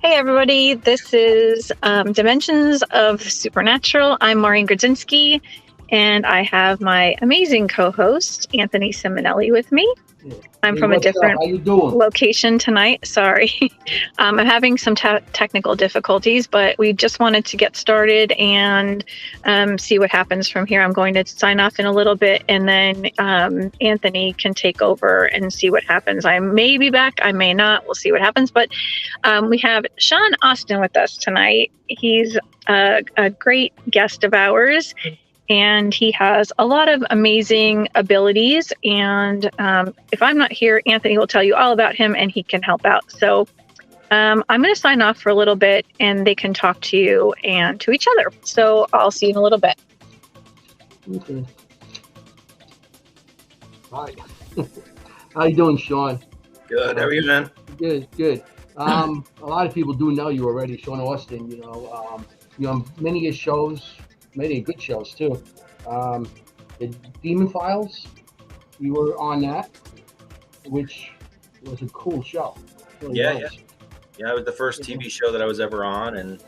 Hey everybody, this is Dimensions of Supernatural. I'm Maureen Grudzinski, and I have my amazing co-host, Anthony Simonelli, with me. I'm from a different location tonight. Sorry. I'm having some technical difficulties, but we just wanted to get started and see what happens from here. I'm going to sign off in a little bit, and then Anthony can take over and see what happens. I may be back. I may not. We'll see what happens. But we have Sean Austin with us tonight. He's a great guest of ours. And he has a lot of amazing abilities. And if I'm not here, Anthony will tell you all about him and he can help out. So I'm going to sign off for a little bit and they can talk to you and to each other. So I'll see you in a little bit. Okay. Hi. How you doing, Sean? Good. How are you, man? Good. A lot of people do know you already, Sean Austin. You know, many of your shows. Many good shows too. The Demon Files, you were on that, which was a cool show. Really yeah. It was the first TV show that I was ever on, and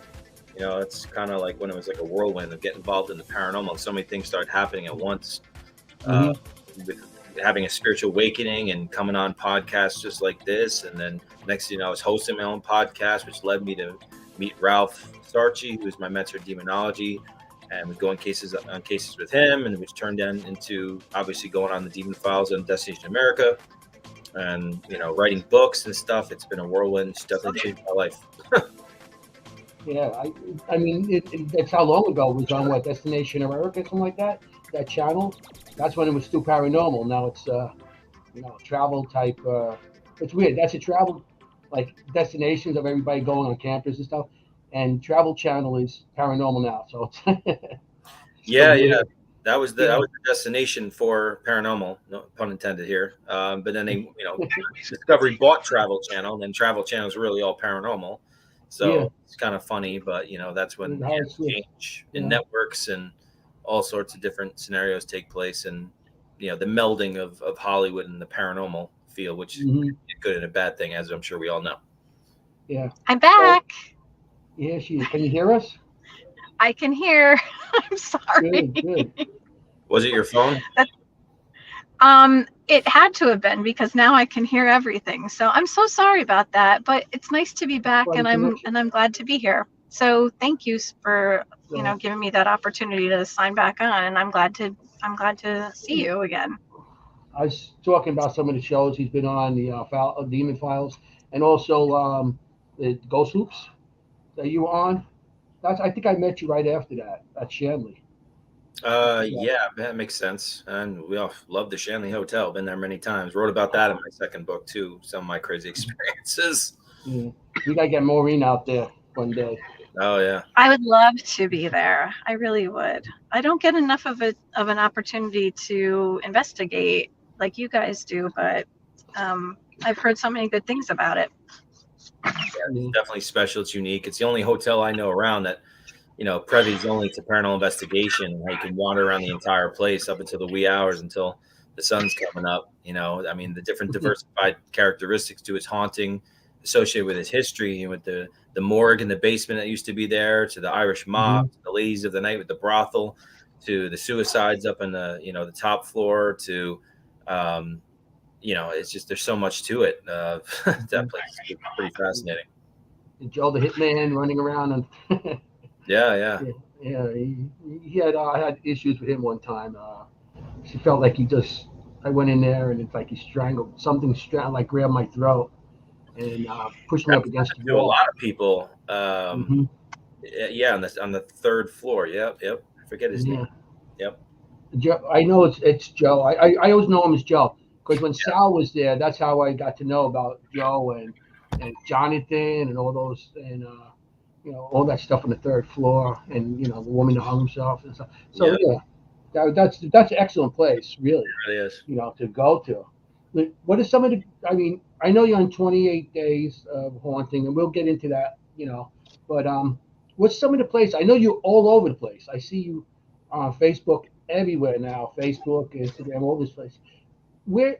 you know, it's kind of like when it was like a whirlwind of getting involved in the paranormal. So many things started happening at once. With having a spiritual awakening and coming on podcasts just like this, and then next thing you know, I was hosting my own podcast, which led me to meet Ralph Sarchie, who's my mentor in demonology. And would go on cases with him, and which turned into obviously going on the Demon Files and Destination America, and you know, writing books and stuff. It's been a whirlwind. It's definitely changed my life. Yeah, I mean, that's how long ago it was on what, Destination America, something like that. That channel. That's when it was still paranormal. Now it's travel type. It's weird. That's a travel like destinations of everybody going on campus and stuff. And Travel Channel is paranormal now, so it's yeah. That was the destination for paranormal, no pun intended here. But then they, Discovery bought Travel Channel, and then Travel Channel is really all paranormal. So it's kind of funny, but that's when change in networks and all sorts of different scenarios take place, and the melding of Hollywood and the paranormal field, which is a good and a bad thing, as I'm sure we all know. Yeah, I'm back. Yeah, she is. Can you hear us? I can hear. I'm sorry. Good. Was it your phone? It had to have been, because now I can hear everything. So I'm so sorry about that, but it's nice to be back, and I'm glad to be here. So thank you for giving me that opportunity to sign back on, and I'm glad to see you again. I was talking about some of the shows he's been on, the Demon Files, and also the Ghost Hoops that you were on. I think I met you right after that at Shanley. Yeah, that makes sense. And we all love the Shanley Hotel. Been there many times. Wrote about that in my second book too. Some of my crazy experiences. Yeah. We gotta get Maureen out there one day. Oh yeah. I would love to be there. I really would. I don't get enough of an opportunity to investigate like you guys do, but I've heard so many good things about it. Yeah, it's definitely special. It's unique. It's the only hotel I know around that, Previ's only to paranormal investigation. You can wander around the entire place up until the wee hours until the sun's coming up. I mean, the different diversified characteristics to its haunting, associated with its history, with the morgue in the basement that used to be there, to the Irish mob, to the ladies of the night with the brothel, to the suicides up in the the top floor, to it's just, there's so much to it. That place is pretty fascinating. Joe the Hitman running around and yeah. He had I had issues with him one time. She felt like I went in there and it's like he strangled something, like grabbed my throat and pushed me up against the wall. A lot of people. Yeah, on the third floor. Yep. I forget his name. Yep. Joe, I know it's Joe. I always know him as Joe because when Sal was there, that's how I got to know about Joe and Jonathan and all those and all that stuff on the third floor and the woman that hung himself and stuff. So that's an excellent place, really. It really is. To go to. What is some of the? I mean, I know you're on 28 days of haunting, and we'll get into that. But what's some of the places? I know you're all over the place. I see you on Facebook everywhere now. Facebook, Instagram, all this place. Where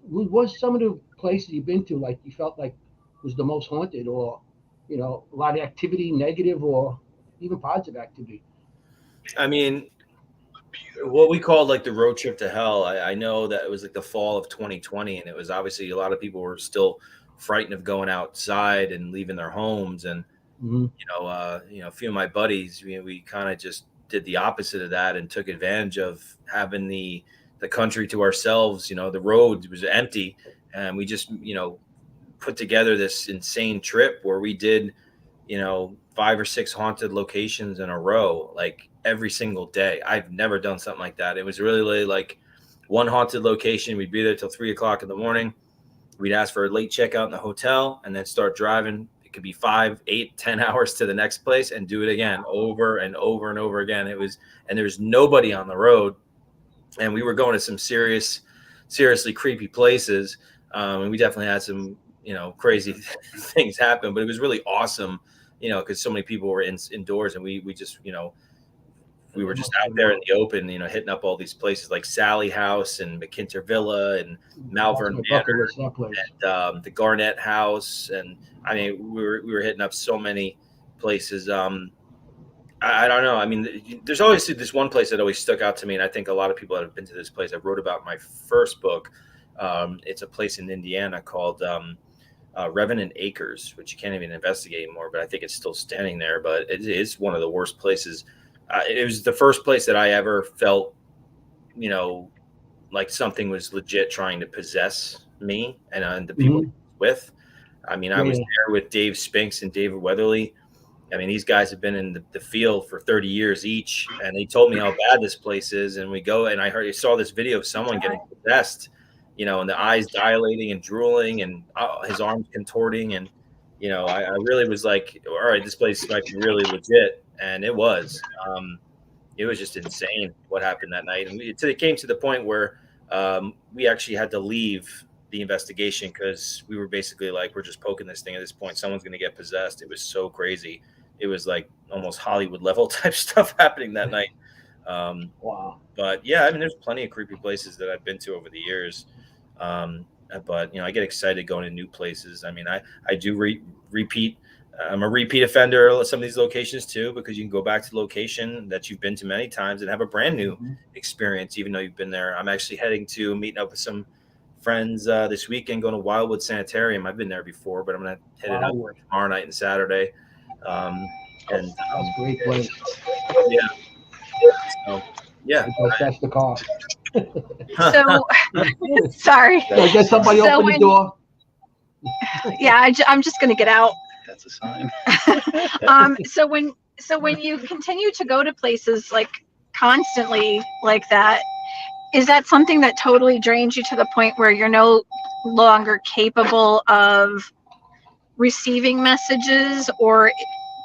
was some of the places you've been to like you felt like was the most haunted, or you know, a lot of activity, negative or even positive activity? I mean, what we called like the road trip to hell. I know that it was like the fall of 2020, and it was obviously a lot of people were still frightened of going outside and leaving their homes. And Mm-hmm. a few of my buddies, we kind of just did the opposite of that and took advantage of having the country to ourselves. The road was empty, and we just put together this insane trip where we did 5 or 6 haunted locations in a row, like every single day. I've never done something like that. It was really like one haunted location. We'd be there till 3 o'clock in the morning. We'd ask for a late checkout in the hotel and then start driving. It could be 5, 8, 10 hours to the next place and do it again over and over and over again. And there's nobody on the road. And we were going to some seriously creepy places. And we definitely had some, crazy things happen, but it was really awesome, because so many people were indoors, and we just, we were just out there in the open, hitting up all these places like Sally House and McKinter Villa and Malvern Manor and the Garnett House. And I mean, we were hitting up so many places. I don't know. I mean, there's always this one place that always stuck out to me, and I think a lot of people that have been to this place, I wrote about my first book. It's a place in Indiana called Revenant Acres, which you can't even investigate anymore, but I think it's still standing there. But it is one of the worst places. It was the first place that I ever felt, like something was legit trying to possess me and the people with. I mean, I was there with Dave Spinks and David Weatherly. I mean, these guys have been in the field for 30 years each, and they told me how bad this place is. And we go, and I saw this video of someone getting possessed, and the eyes dilating and drooling and his arms contorting. And, I really was like, all right, this place might be really legit. And it was. It was just insane what happened that night. And it came to the point where we actually had to leave the investigation because we were basically like, we're just poking this thing at this point. Someone's going to get possessed. It was so crazy. It was like almost Hollywood level type stuff happening that night. Wow. But yeah, I mean, there's plenty of creepy places that I've been to over the years. But I get excited going to new places. I mean, I do repeat. I'm a repeat offender of some of these locations too, because you can go back to the location that you've been to many times and have a brand new experience, even though you've been there. I'm actually heading to meeting up with some friends this weekend, going to Wildwood Sanitarium. I've been there before, but I'm going to head it up tomorrow night and Saturday. And great place. Yeah. So, yeah. That's the car. So, sorry. I guess somebody opened the door. Yeah, I'm just going to get out. That's a sign. So when you continue to go to places like constantly like that, is that something that totally drains you to the point where you're no longer capable of receiving messages, or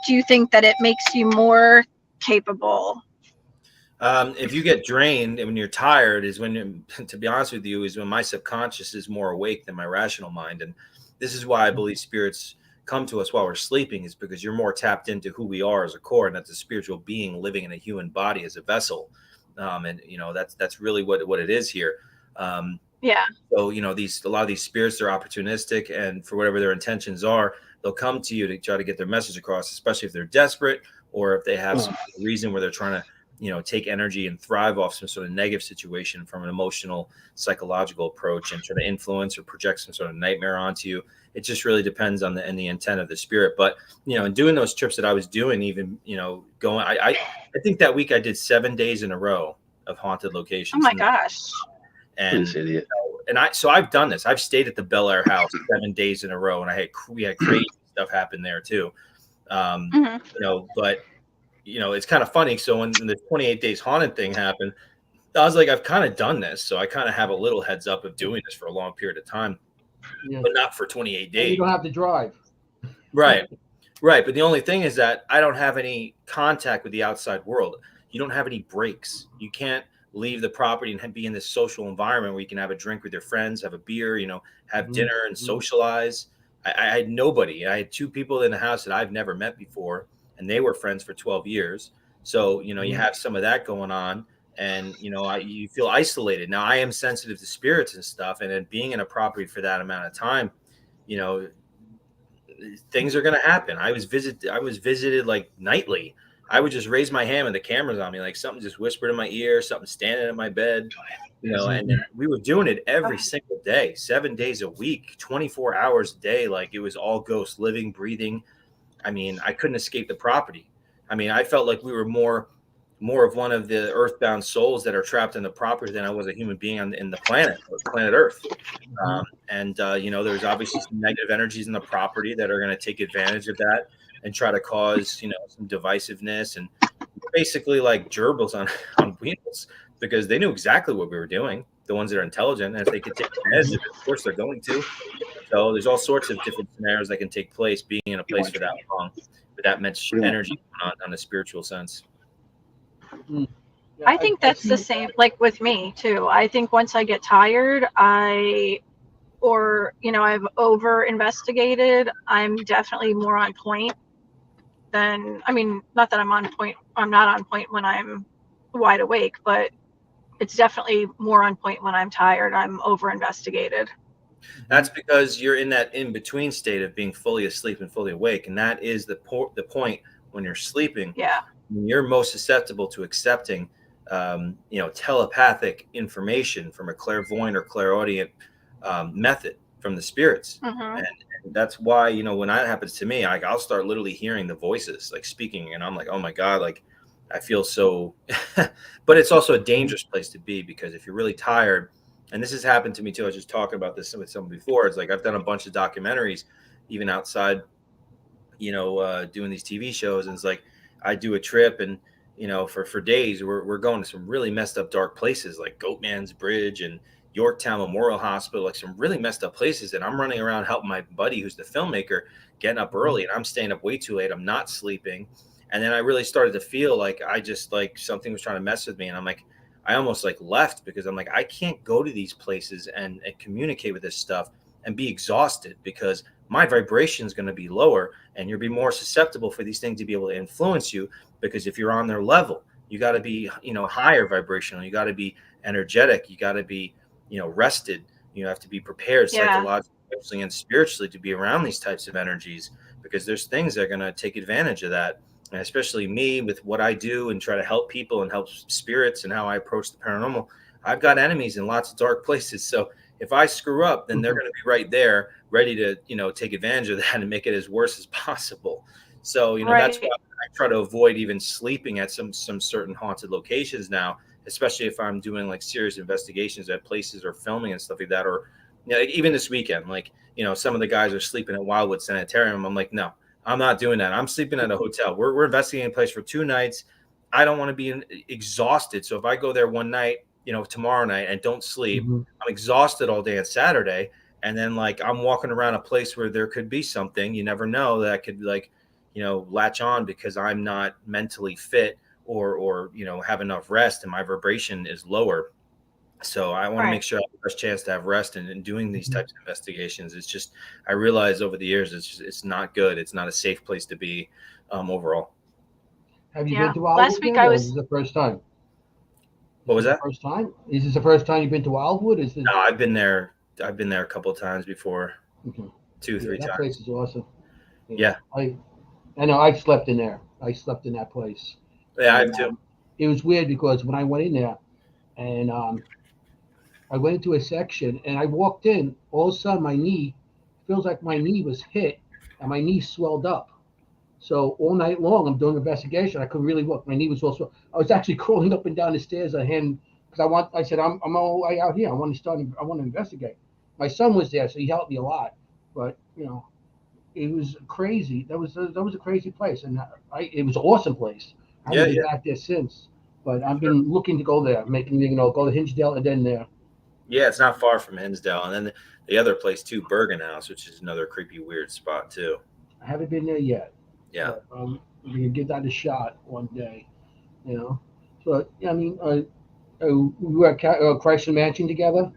do you think that it makes you more capable? If you get drained and when you're tired is when, to be honest with you, is when my subconscious is more awake than my rational mind. And this is why I believe spirits come to us while we're sleeping, is because you're more tapped into who we are as a core, and that's a spiritual being living in a human body as a vessel. And that's really what it is here. Yeah. So, a lot of these spirits are opportunistic, and for whatever their intentions are, they'll come to you to try to get their message across, especially if they're desperate or if they have some reason where they're trying to, take energy and thrive off some sort of negative situation from an emotional, psychological approach and try to influence or project some sort of nightmare onto you. It just really depends on the intent of the spirit. But, in doing those trips that I was doing, even, going, I think that week I did 7 days in a row of haunted locations. Oh my gosh. And, so I've done this. I've stayed at the Bel Air house 7 days in a row, and we had crazy stuff happen there too. But it's kind of funny. So when the 28 days haunted thing happened, I was like, I've kind of done this. So I kind of have a little heads up of doing this for a long period of time, but not for 28 days. You don't have to drive. Right. But the only thing is that I don't have any contact with the outside world. You don't have any breaks. You can't leave the property and be in this social environment where you can have a drink with your friends, have a beer, have dinner and socialize. I had nobody. I had 2 people in the house that I've never met before, and they were friends for 12 years. So, you have some of that going on, and, you feel isolated. Now, I am sensitive to spirits and stuff, and then being in a property for that amount of time, things are going to happen. I was visited like nightly. I would just raise my hand with the cameras on me, like something just whispered in my ear, something standing in my bed, and then we were doing it every single day, 7 days a week, 24 hours a day. Like it was all ghosts, living, breathing. I mean, I couldn't escape the property. I mean, I felt like we were more of one of the earthbound souls that are trapped in the property than I was a human being in the planet Earth. There's obviously some negative energies in the property that are going to take advantage of that and try to cause, some divisiveness, and basically like gerbils on wheels, because they knew exactly what we were doing. The ones that are intelligent, and if they could take advantage of it, of course they're going to. So there's all sorts of different scenarios that can take place being in a place for that long, with that much energy on a spiritual sense. I think that's the same, like with me too. I think once I get tired, I've over investigated, I'm definitely more on point than, not that I'm on point, I'm not on point when I'm wide awake, but it's definitely more on point when I'm tired. I'm over investigated. That's because you're in that in-between state of being fully asleep and fully awake. And that is the point when you're sleeping. Yeah. You're most susceptible to accepting, telepathic information from a clairvoyant or clairaudient method from the spirits. And that's why, when that happens to me, I'll start literally hearing the voices like speaking, and I'm like, oh my God, like I feel so, but it's also a dangerous place to be, because if you're really tired, and this has happened to me too. I was just talking about this with someone before. It's like I've done a bunch of documentaries, even outside, doing these TV shows. And it's like I do a trip, and for days we're going to some really messed up, dark places like Goatman's Bridge and Yorktown Memorial Hospital, like some really messed up places. And I'm running around helping my buddy, who's the filmmaker, getting up early, and I'm staying up way too late. I'm not sleeping. And then I really started to feel like something was trying to mess with me. And I'm like, I almost like left, because I'm like, I can't go to these places and communicate with this stuff and be exhausted, because my vibration is going to be lower, and you'll be more susceptible for these things to be able to influence you. Because if you're on their level, you got to be, higher vibrational. You got to be energetic. You got to be, rested. You have to be prepared psychologically and spiritually to be around these types of energies, because there's things that are going to take advantage of that. And especially me, with what I do and try to help people and help spirits and how I approach the paranormal, I've got enemies in lots of dark places. So if I screw up, then they're going to be right there, ready to, take advantage of that and make it as worse as possible. So, that's why I try to avoid even sleeping at some certain haunted locations now, especially if I'm doing like serious investigations at places or filming and stuff like that. Or, even this weekend, like, some of the guys are sleeping at Wildwood Sanitarium. I'm like, no, I'm not doing that. I'm sleeping at a hotel. We're investigating a place for 2 nights. I don't want to be exhausted. So if I go there one night, tomorrow night, and don't sleep, I'm exhausted all day on Saturday. And then like I'm walking around a place where there could be something, you never know, that could latch on, because I'm not mentally fit or have enough rest, and my vibration is lower. So I want to make sure I have the best chance to have rest in doing these types of investigations. It's just, I realize over the years, it's not good. It's not a safe place to be overall. Have you been to Wildwood? Last week I was. This is the first time. What was that? First time? Is this the first time you've been to Wildwood? No, I've been there. I've been there a couple of times before. 2, 3 times. That place is awesome. Yeah. I know. I've slept in there. I slept in that place. Yeah, I have too. It was weird, because when I went in there, and I went into a section, and I walked in, all of a sudden my knee feels like my knee was hit, and my knee swelled up. So all night long, I'm doing investigation. I couldn't really walk. My knee was all swelled. I was actually crawling up and down the stairs because I said, I'm all the way out here. I want to investigate. My son was there, so he helped me a lot. But it was crazy. That was a crazy place, and it was an awesome place. I haven't been back there since, but I've been looking to go there, go to Hinsdale and then there. Yeah, it's not far from Hinsdale, and then the other place too, Bergen House, which is another creepy, weird spot too. I haven't been there yet. Yeah, but, we can give that a shot one day, So we were at Chrysler Mansion together.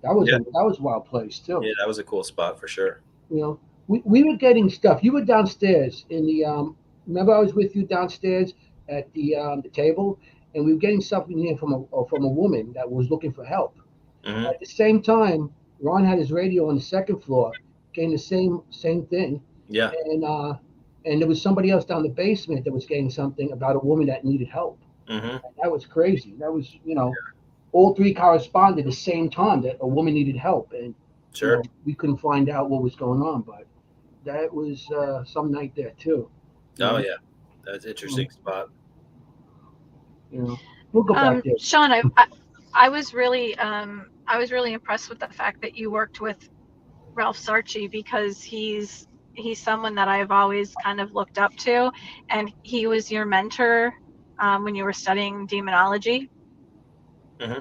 That was a wild place too. Yeah, that was a cool spot for sure. We were getting stuff. You were downstairs in the. Remember, I was with you downstairs at the table, and we were getting something here from a woman that was looking for help. At the same time, Ron had his radio on the second floor, getting the same thing. Yeah. And there was somebody else down the basement that was getting something about a woman that needed help. Mm-hmm. That was crazy. That was, all three corresponded at the same time that a woman needed help, and Sure. we couldn't find out what was going on. But that was some night there too. Oh yeah, that's an interesting spot. We'll go back there. Sean, I was really impressed with the fact that you worked with Ralph Sarchie, because he's someone that I've always kind of looked up to, and he was your mentor when you were studying demonology. Mm-hmm.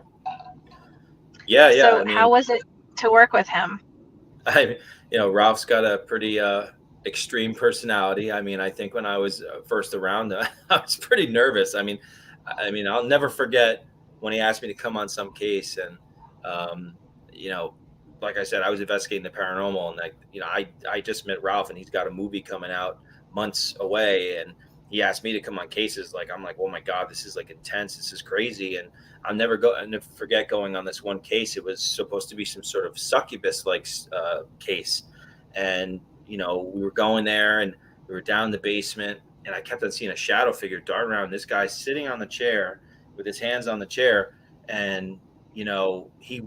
Yeah. So how was it to work with him? Ralph's got a pretty extreme personality. I mean, I think when I was first around, I was pretty nervous. I mean, I'll never forget when he asked me to come on some case, and like I said, I was investigating the paranormal, and I just met Ralph, and he's got a movie coming out months away, and he asked me to come on cases. Like, I'm like, oh my God, this is like intense. This is crazy. And I'll never forget going on this one case. It was supposed to be some sort of succubus like case. And, we were going there, and we were down in the basement, and I kept on seeing a shadow figure dart around. This guy sitting on the chair with his hands on the chair. And, he,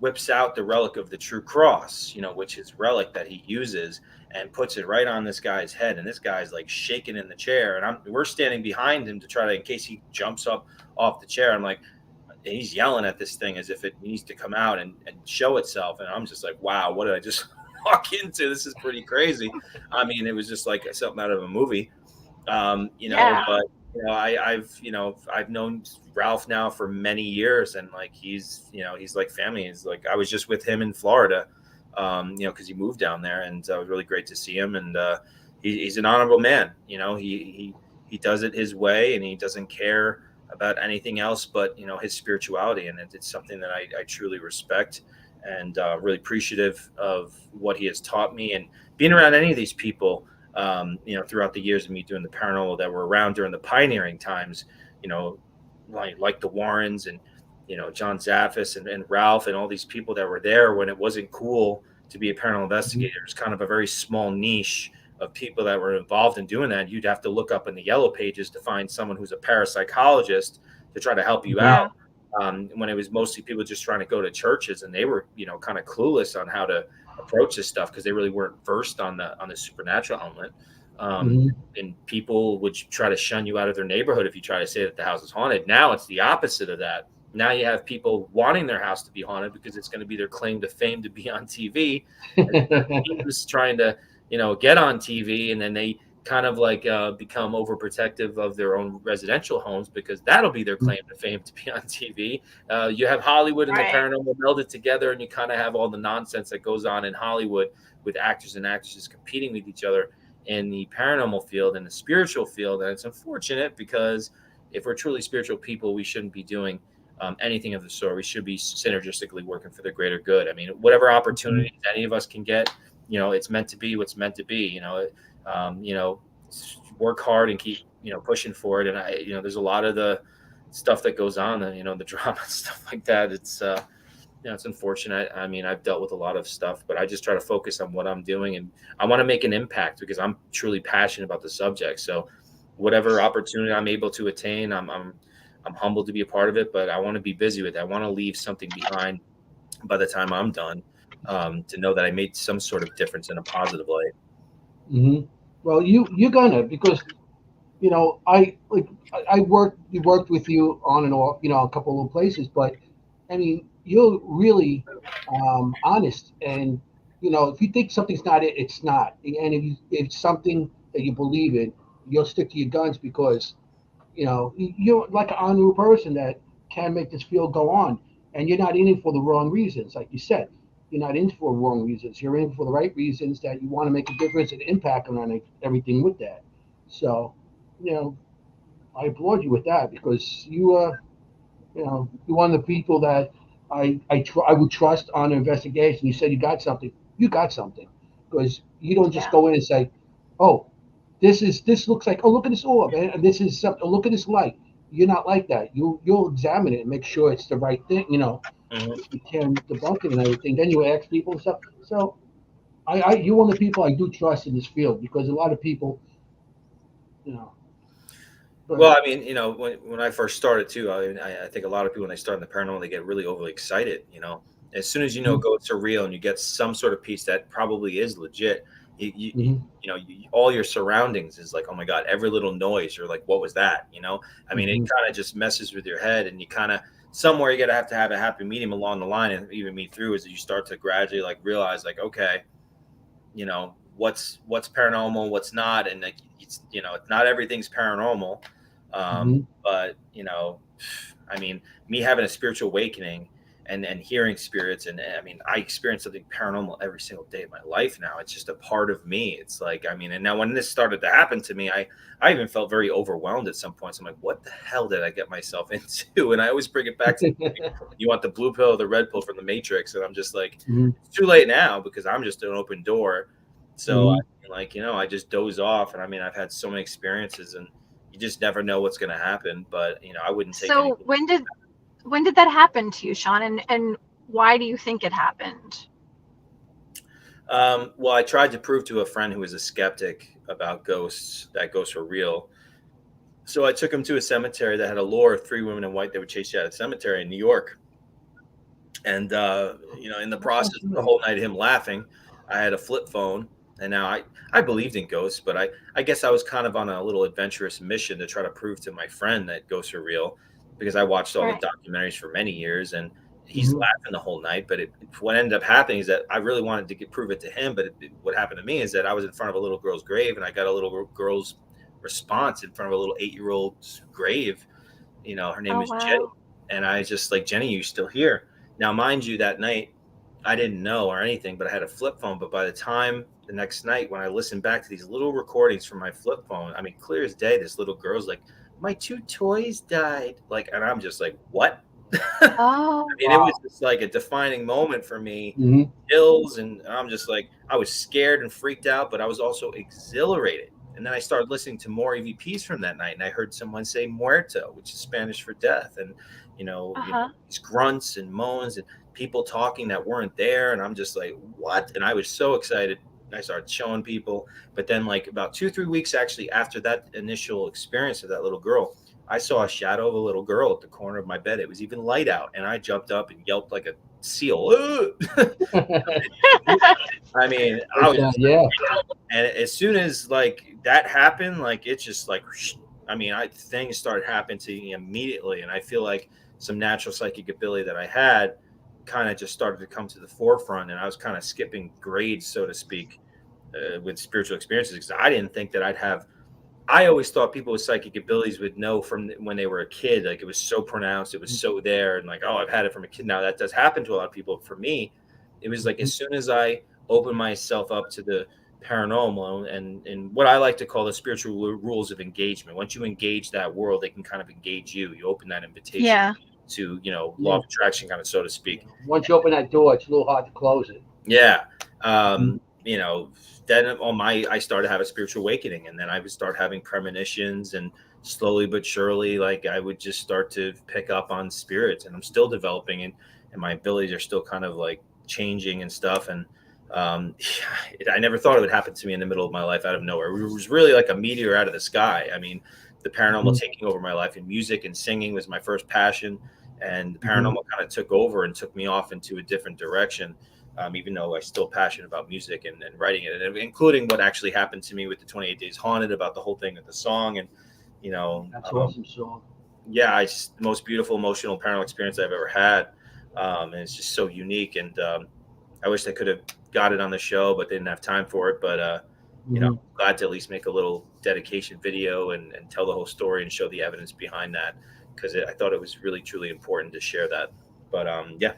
whips out the relic of the true cross, which is relic that he uses, and puts it right on this guy's head. And this guy's like shaking in the chair, and we're standing behind him to try to, in case he jumps up off the chair. I'm like, he's yelling at this thing as if it needs to come out and show itself. And I'm just like, wow, what did I just walk into? This is pretty crazy. I mean, it was just like something out of a movie, Yeah. But I've known Ralph now for many years, and like he's like family. He's like, I was just with him in Florida, because he moved down there, and it was really great to see him. And he's an honorable man. He does it his way, and he doesn't care about anything else but his spirituality, and it's something that I truly respect, and really appreciative of what he has taught me. And being around any of these people, throughout the years of me doing the paranormal that were around during the pioneering times, like the Warrens and, John Zaffis and Ralph and all these people that were there when it wasn't cool to be a paranormal investigator. It's kind of a very small niche of people that were involved in doing that. You'd have to look up in the yellow pages to find someone who's a parapsychologist to try to help you out. When it was mostly people just trying to go to churches, and they were, kind of clueless on how to approach this stuff because they really weren't versed on the supernatural element. And people would try to shun you out of their neighborhood if you try to say that the house is haunted. Now it's the opposite of that. Now you have people wanting their house to be haunted because it's going to be their claim to fame to be on TV. Who's trying to, get on TV, and then they kind of like become overprotective of their own residential homes because that'll be their claim to fame to be on TV. You have Hollywood and the paranormal melded together, and you kind of have all the nonsense that goes on in Hollywood with actors and actresses competing with each other in the paranormal field and the spiritual field. And it's unfortunate because if we're truly spiritual people, we shouldn't be doing anything of the sort. We should be synergistically working for the greater good. I mean, whatever opportunities any of us can get, it's meant to be what's meant to be. Work hard and keep pushing for it. And there's a lot of the stuff that goes on, and the drama and stuff like that. It's it's unfortunate. I mean, I've dealt with a lot of stuff, but I just try to focus on what I'm doing, and I want to make an impact because I'm truly passionate about the subject. So whatever opportunity I'm able to attain, I'm humbled to be a part of it, but I want to be busy with it. I want to leave something behind by the time I'm done, to know that I made some sort of difference in a positive light. Mm-hmm. Well, you're gonna, because I worked with you on and off, a couple of places, but I mean, you're really honest, and if you think something's not it, it's not. And if it's something that you believe in, you'll stick to your guns because you're like an honorable person that can make this field go on, and you're not in it for the wrong reasons, like you said. You're not in for the wrong reasons. You're in for the right reasons, that you want to make a difference and impact on everything with that. So, I applaud you with that because you're one of the people that I would trust on an investigation. You said you got something. You got something, because you don't just go in and say, "Oh, this looks like, oh, look at this orb, and this is something. Look at this light." You're not like that. You'll examine it and make sure it's the right thing. You can debunk it and everything. Then you ask people and stuff. So you're one of the people I do trust in this field, because a lot of people, you know. Well, I mean, when I first started too, I think a lot of people, when they start in the paranormal, they get really overly excited. As soon as ghosts are real and you get some sort of piece that probably is legit, all your surroundings is like, oh my God, every little noise, you're like, what was that? I mean, it kind of just messes with your head, and you kind of somewhere you gotta have to have a happy medium along the line, and even me through is that you start to gradually like realize like, okay, what's paranormal, what's not, and like it's not everything's paranormal. But I mean, me having a spiritual awakening and hearing spirits, and I mean, I experience something paranormal every single day of my life now. It's just a part of me. It's like, I mean, and now when this started to happen to me, I even felt very overwhelmed at some points. I'm like, what the hell did I get myself into? And I always bring it back to you want the blue pill or the red pill from the Matrix, and I'm just like, it's too late now because I'm just an open door. So I just doze off, and I mean, I've had so many experiences, and you just never know what's going to happen. But I wouldn't take. So when did that happen to you, Sean, and why do you think it happened? Well, I tried to prove to a friend who was a skeptic about ghosts that ghosts were real. So I took him to a cemetery that had a lore of 3 women in white that would chase you out of the cemetery in New York. And in the process of the whole night of him laughing, I had a flip phone. And now I believed in ghosts, but I guess I was kind of on a little adventurous mission to try to prove to my friend that ghosts are real, because I watched all the documentaries for many years, and he's laughing the whole night. But what ended up happening is that I really wanted to prove it to him. But what happened to me is that I was in front of a little girl's grave, and I got a little girl's response in front of a little 8-year-old's grave. Her name was Jenny. And I just like, Jenny, you still here? Now, mind you, that night, I didn't know or anything, but I had a flip phone. But by the time the next night, when I listened back to these little recordings from my flip phone, I mean, clear as day, this little girl's like, my 2 toys died. Like, and I'm just like, what? Oh, I mean, it was just like a defining moment for me. Chills, and I'm just like, I was scared and freaked out, but I was also exhilarated. And then I started listening to more EVPs from that night, and I heard someone say muerto, which is Spanish for death, and these grunts and moans and people talking that weren't there, and I'm just like, what? And I was so excited. I started showing people, but then like about 2-3 weeks actually after that initial experience of that little girl, I saw a shadow of a little girl at the corner of my bed. It was even light out, and I jumped up and yelped like a seal. I mean, I was and as soon as like that happened, like it's just like, I mean, things started happening to me immediately, and I feel like some natural psychic ability that I had kind of just started to come to the forefront, and I was kind of skipping grades, so to speak, with spiritual experiences, because I didn't think that I'd have. I always thought people with psychic abilities would know from when they were a kid, like it was so pronounced, it was so there, and like, oh, I've had it from a kid. Now that does happen to a lot of people. For me, it was like as soon as I opened myself up to the paranormal and what I like to call the spiritual rules of engagement. Once you engage that world, they can kind of engage you. You open that invitation to, law of attraction, kind of, so to speak. Once you open that door, it's a little hard to close it. Yeah. Then I started to have a spiritual awakening, and then I would start having premonitions, and slowly but surely, like I would just start to pick up on spirits, and I'm still developing, and my abilities are still kind of like changing and stuff. And I never thought it would happen to me in the middle of my life out of nowhere. It was really like a meteor out of the sky. I mean, the paranormal taking over my life, and music and singing was my first passion, and the paranormal kind of took over and took me off into a different direction. Even though I'm still passionate about music and writing it, and including what actually happened to me with the 28 Days Haunted, about the whole thing with the song. And, that's awesome song. Yeah, it's the most beautiful, emotional paranormal experience I've ever had. And it's just so unique. And I wish I could have got it on the show, but they didn't have time for it. But, glad to at least make a little dedication video and tell the whole story and show the evidence behind that, because I thought it was really, truly important to share that. But, yeah.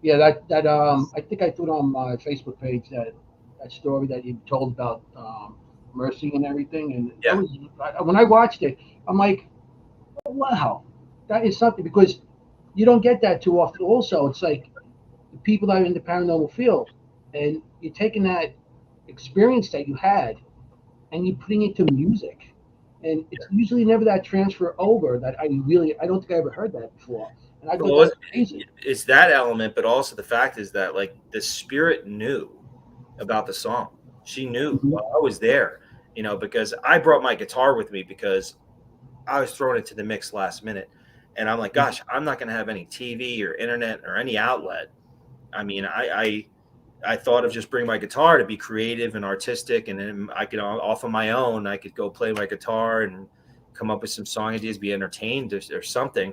Yeah, that I think I put on my Facebook page that story that you told about Mercy and everything. And when I watched it, I'm like, oh, wow, that is something, because you don't get that too often. Also, it's like the people that are in the paranormal field, and you're taking that experience that you had and you're putting it to music. And it's usually never that transfer over that I don't think I ever heard that before. And I thought Well, that was amazing. it's that element, but also the fact is that like the spirit knew about the song. She knew Mhm. while I was there, because I brought my guitar with me because I was thrown into the mix last minute. And I'm like, gosh, I'm not going to have any TV or internet or any outlet. I mean, I thought of just bringing my guitar to be creative and artistic. And then I could, off of my own, I could go play my guitar and come up with some song ideas, be entertained or something.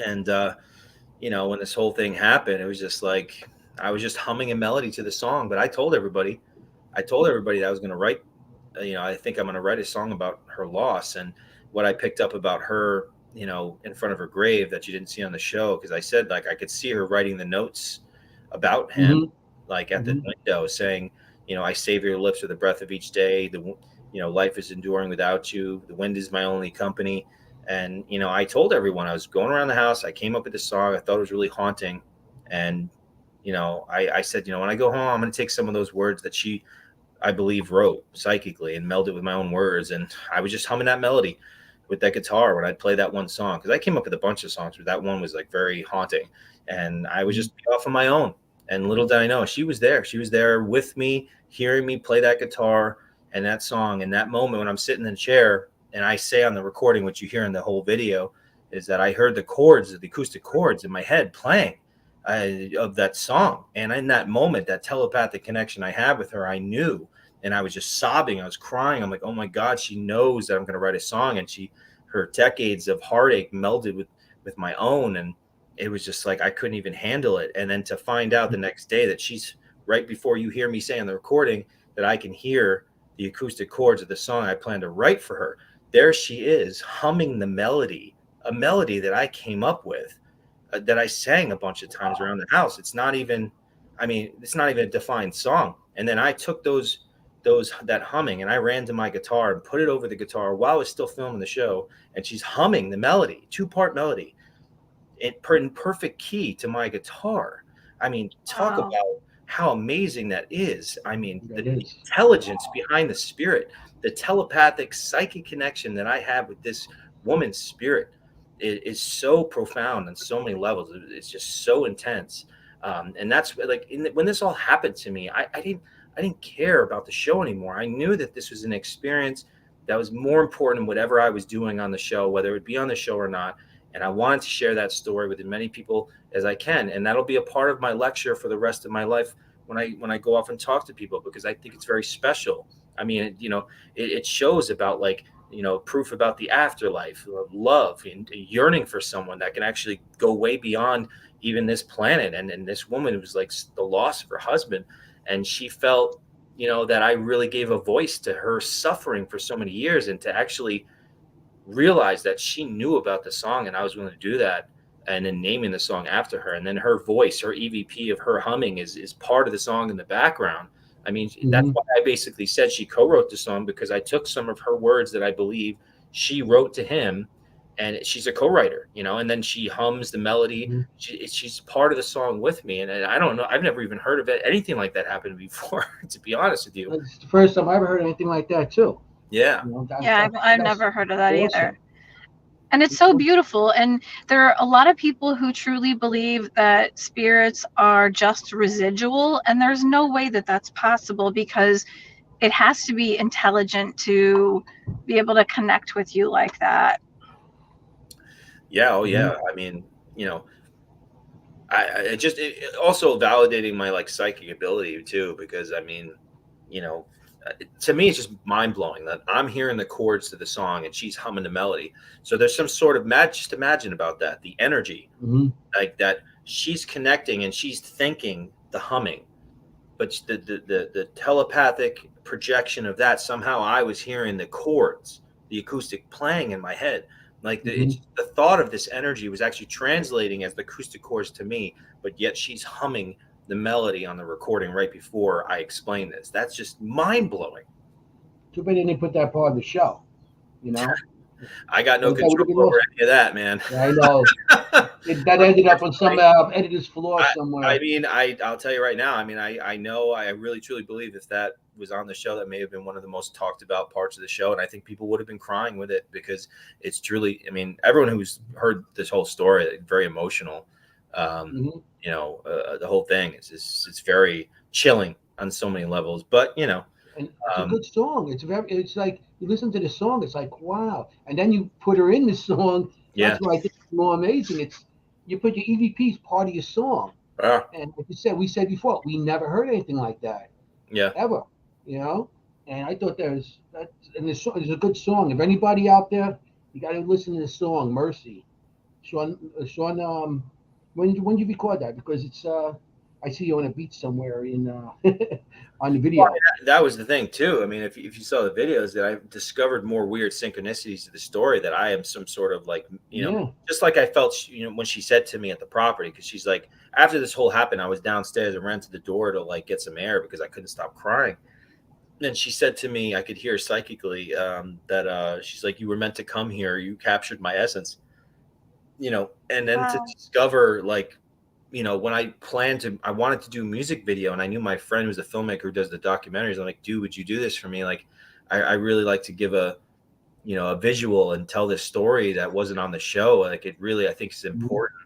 And, when this whole thing happened, it was just like, I was just humming a melody to the song. But I told everybody that I was going to write, I think I'm going to write a song about her loss and what I picked up about her, in front of her grave that you didn't see on the show. Because I said, like, I could see her writing the notes about him, Mhm. like at the Mhm. window saying, I save your lips with the breath of each day. Life is enduring without you. The wind is my only company. And, I told everyone I was going around the house. I came up with this song. I thought it was really haunting. And, I said, when I go home, I'm going to take some of those words that she, I believe, wrote psychically and meld it with my own words. And I was just humming that melody with that guitar when I'd play that one song. Cause I came up with a bunch of songs, but that one was like very haunting. And I was just off on my own. And little did I know, she was there. She was there with me, hearing me play that guitar and that song. And that moment when I'm sitting in the chair and I say on the recording, what you hear in the whole video, is that I heard the chords, the acoustic chords in my head playing of that song. And in that moment, that telepathic connection I had with her, I knew. And I was just sobbing. I was crying. I'm like, oh my God, she knows that I'm going to write a song. And her decades of heartache melded with my own. And it was just like, I couldn't even handle it. And then to find out the next day that she's right before you hear me say on the recording that I can hear the acoustic chords of the song I plan to write for her. There she is humming the melody, a melody that I came up with, that I sang a bunch of times around the house. It's not even a defined song. And then I took that humming and I ran to my guitar and put it over the guitar while I was still filming the show. And she's humming the melody, 2-part melody in perfect key to my guitar. I mean, talk Wow. about how amazing that is. I mean, That the is. intelligence behind the spirit, the telepathic psychic connection that I have with this woman's spirit is so profound on so many levels. It's just so intense. And that's like when this all happened to me, I didn't care about the show anymore. I knew that this was an experience that was more important than whatever I was doing on the show, whether it would be on the show or not. And I wanted to share that story with as many people as I can. And that'll be a part of my lecture for the rest of my life when I go off and talk to people, because I think it's very special. I mean, it shows about proof about the afterlife, love and yearning for someone that can actually go way beyond even this planet. And this woman was like the loss of her husband. And she felt, that I really gave a voice to her suffering for so many years, and to actually realized that she knew about the song and I was willing to do that, and then naming the song after her. And then her voice, her EVP of her humming is part of the song in the background. I mean, that's Mhm. why I basically said she co-wrote the song, because I took some of her words that I believe she wrote to him, and she's a co-writer, and then she hums the melody. Mhm. She's part of the song with me. And I don't know, I've never even heard of anything like that happened before, to be honest with you. It's the first time I ever heard anything like that too. Yeah. Yeah, I've That's never heard of that awesome. either. And it's so beautiful. And there are a lot of people who truly believe that spirits are just residual. And there's no way that that's possible, because it has to be intelligent to be able to connect with you like that. Yeah. Oh, yeah. Mhm. I mean, it also validating my like psychic ability too, because I mean, to me, it's just mind blowing that I'm hearing the chords to the song and she's humming the melody. So there's some sort of just imagine about that, the energy, Mhm. like that she's connecting and she's thinking the humming, but the telepathic projection of that, somehow I was hearing the chords, the acoustic playing in my head. Like Mhm. the thought of this energy was actually translating as the acoustic chords to me, but yet she's humming the melody on the recording right before I explain this. That's just mind blowing. Too bad they didn't put that part of the show. I got no That would control have been over awesome. any of that, man. Yeah, I know. That ended up on some editor's floor somewhere. I mean, I'll tell you right now. I mean, I know, I really truly believe if that was on the show, that may have been one of the most talked about parts of the show, and I think people would have been crying with it because it's truly. I mean, everyone who's heard this whole story, very emotional. You know, the whole thing it's very chilling on so many levels. But you know, and it's a good song. It's like you listen to the song, it's like wow, and then you put her in the song. That's what I think is more amazing. It's you put your EVP as part of your song, and like you said, we said before, we never heard anything like that, ever, you know. And I thought and the song is a good song. If anybody out there, you got to listen to the song "Mercy." Sean, when did you record that? Because it's I see you on a beach somewhere in on the video. Well, that was the thing too. I mean, if you saw the videos, that I discovered more weird synchronicities to the story, that I am some sort of like, you know, just like I felt, you know, when she said to me at the property, because she's like, after this whole happened, I was downstairs and ran to the door to like get some air because I couldn't stop crying. And she said to me, I could hear psychically that she's like, you were meant to come here. You captured my essence, you know, and then to discover like, you know, when I wanted to do a music video, and I knew my friend who's a filmmaker who does the documentaries. I'm like, dude, would you do this for me? Like, I really like to give a visual and tell this story that wasn't on the show. Like, it really, I think is important.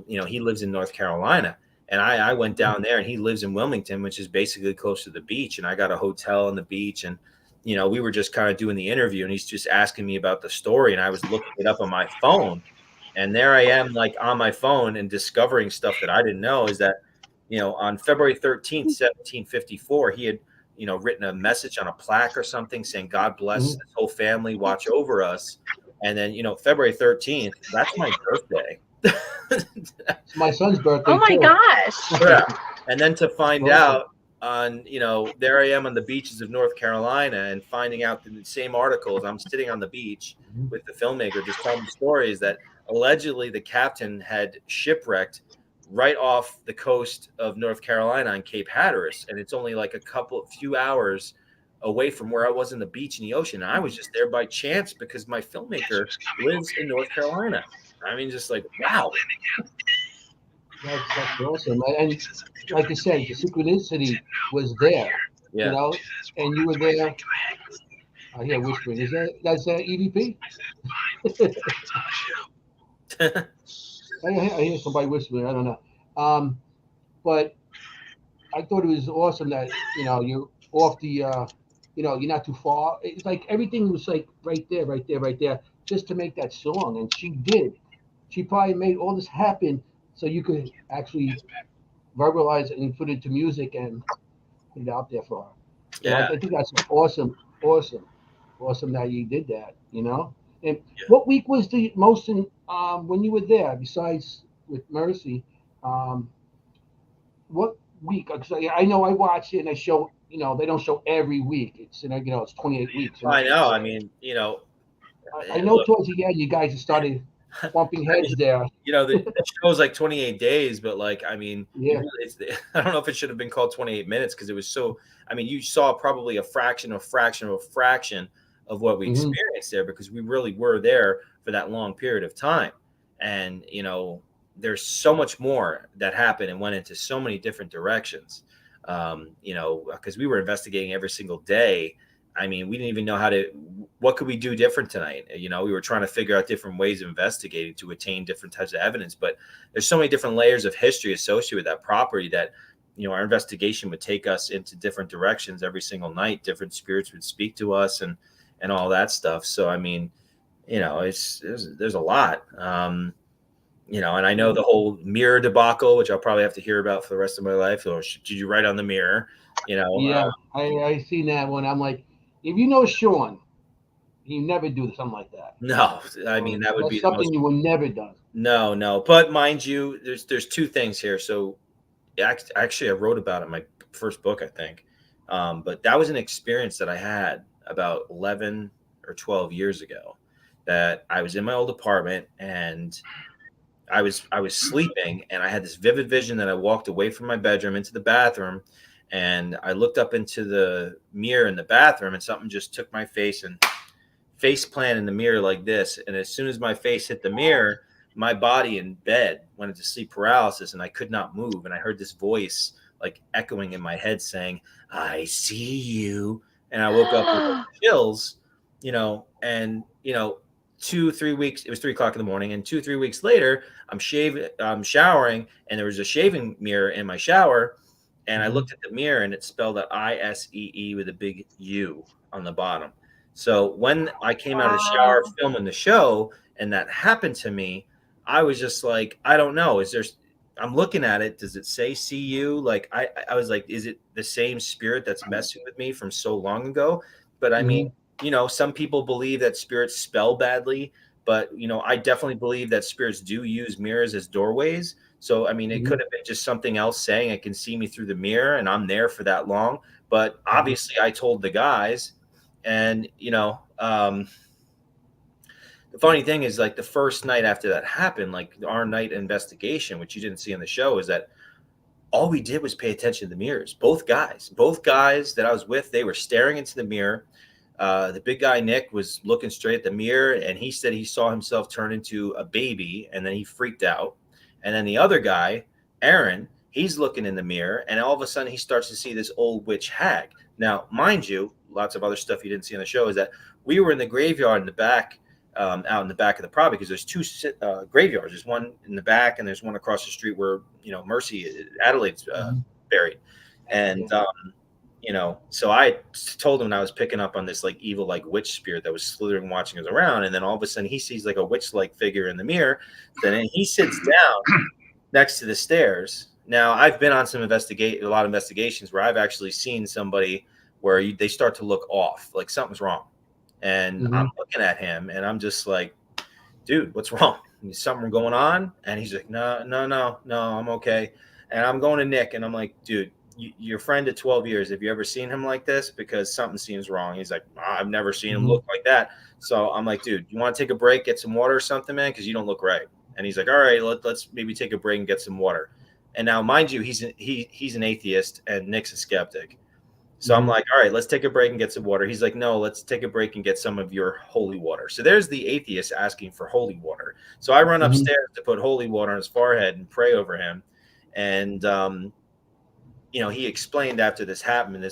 You know, he lives in North Carolina, and I went down there, and he lives in Wilmington, which is basically close to the beach. And I got a hotel on the beach, and, you know, we were just kind of doing the interview, and he's just asking me about the story. And I was looking it up on my phone. And there I am, like on my phone and discovering stuff that I didn't know, is that, you know, on February 13th, 1754, he had, you know, written a message on a plaque or something saying, God bless this whole family, watch over us. And then, you know, February 13th, that's my birthday. It's my son's birthday. Oh my gosh. Yeah. And then to find out on, you know, there I am on the beaches of North Carolina and finding out the same articles. I'm sitting on the beach with the filmmaker just telling the stories that allegedly the captain had shipwrecked right off the coast of North Carolina on Cape Hatteras. And it's only like a few hours away from where I was in the beach in the ocean. And I was just there by chance because my filmmaker lives in North Carolina. I mean, just like, wow. That's awesome. And like you said, the synchronicity was there, you know, and you were there. I hear whispering. That's EVP? I hear somebody whispering. I don't know. But I thought it was awesome that, you know, you're off the, you know, you're not too far. It's like everything was like right there, just to make that song. And she did. She probably made all this happen so you could actually verbalize it and put it to music and put it out there for her. Yeah. I think that's awesome that you did that, you know? And what week was the most when you were there, besides with Mercy? What week? Because I know I watch it and they show, you know, they don't show every week. It's, you know, it's 28 weeks. I know. I mean, you know. I know towards the end you guys started bumping heads there. You know, the show's like 28 days, but like, I mean, I don't know if it should have been called 28 minutes because it was so, I mean, you saw probably a fraction of what we experienced there because we really were there for that long period of time. And, you know, there's so much more that happened and went into so many different directions, you know, because we were investigating every single day. I mean, we didn't even know what could we do different tonight? You know, we were trying to figure out different ways of investigating to attain different types of evidence, but there's so many different layers of history associated with that property that, you know, our investigation would take us into different directions every single night. Different spirits would speak to us and all that stuff. So, I mean, you know, there's a lot, you know, and I know the whole mirror debacle, which I'll probably have to hear about for the rest of my life. Or did you write on the mirror? You know? Yeah, I seen that one. I'm like, if you know Sean, he never do something like that. No, I mean, that would be something you will never done. No. But mind you, there's two things here. So actually, I wrote about it in my first book, I think. But that was an experience that I had about 11 or 12 years ago that I was in my old apartment and I was sleeping and I had this vivid vision that I walked away from my bedroom into the bathroom and I looked up into the mirror in the bathroom and something just took my face and face plant in the mirror like this. And as soon as my face hit the mirror, my body in bed went into sleep paralysis and I could not move. And I heard this voice like echoing in my head saying, "I see you." And I woke up with chills, and 2-3 weeks, it was 3 o'clock in the morning, and 2-3 weeks later, I'm showering, and there was a shaving mirror in my shower, and I looked at the mirror, and it spelled out ISEE with a big U on the bottom. So when I came out of the shower filming the show, and that happened to me, I was just like, I don't know. I'm looking at it. Does it say see you? Like I was like, is it the same spirit that's messing with me from so long ago? But I mean, some people believe that spirits spell badly, but I definitely believe that spirits do use mirrors as doorways. So I mean, it could have been just something else saying it can see me through the mirror, and I'm there for that long. But obviously, I told the guys, and the funny thing is, like, the first night after that happened, like our night investigation, which you didn't see in the show, is that all we did was pay attention to the mirrors. Both guys that I was with, they were staring into the mirror. The big guy, Nick, was looking straight at the mirror, and he said he saw himself turn into a baby, and then he freaked out. And then the other guy, Aaron, he's looking in the mirror, and all of a sudden he starts to see this old witch hag. Now, mind you, lots of other stuff you didn't see on the show is that we were in the graveyard in the back, out in the back of the property, because there's two graveyards. There's one in the back, and there's one across the street where Mercy Adelaide's buried. And so I told him I was picking up on this like evil like witch spirit that was slithering, watching us around. And then all of a sudden he sees like a witch-like figure in the mirror. Then he sits down next to the stairs. Now, I've been on a lot of investigations where I've actually seen somebody where they start to look off, like something's wrong. And I'm looking at him, and I'm just like, dude, what's wrong? Is something going on? And he's like, no, I'm okay. And I'm going to Nick, and I'm like, dude, your friend of 12 years, have you ever seen him like this? Because something seems wrong. He's like, I've never seen him look like that. So I'm like, dude, you want to take a break, get some water or something, man? Because you don't look right. And he's like, all right, let's maybe take a break and get some water. And now, mind you, he's an atheist, and Nick's a skeptic. So I'm like, all right, let's take a break and get some water. He's like, no, let's take a break and get some of your holy water. So there's the atheist asking for holy water. So I run upstairs to put holy water on his forehead and pray over him. And, he explained after this happened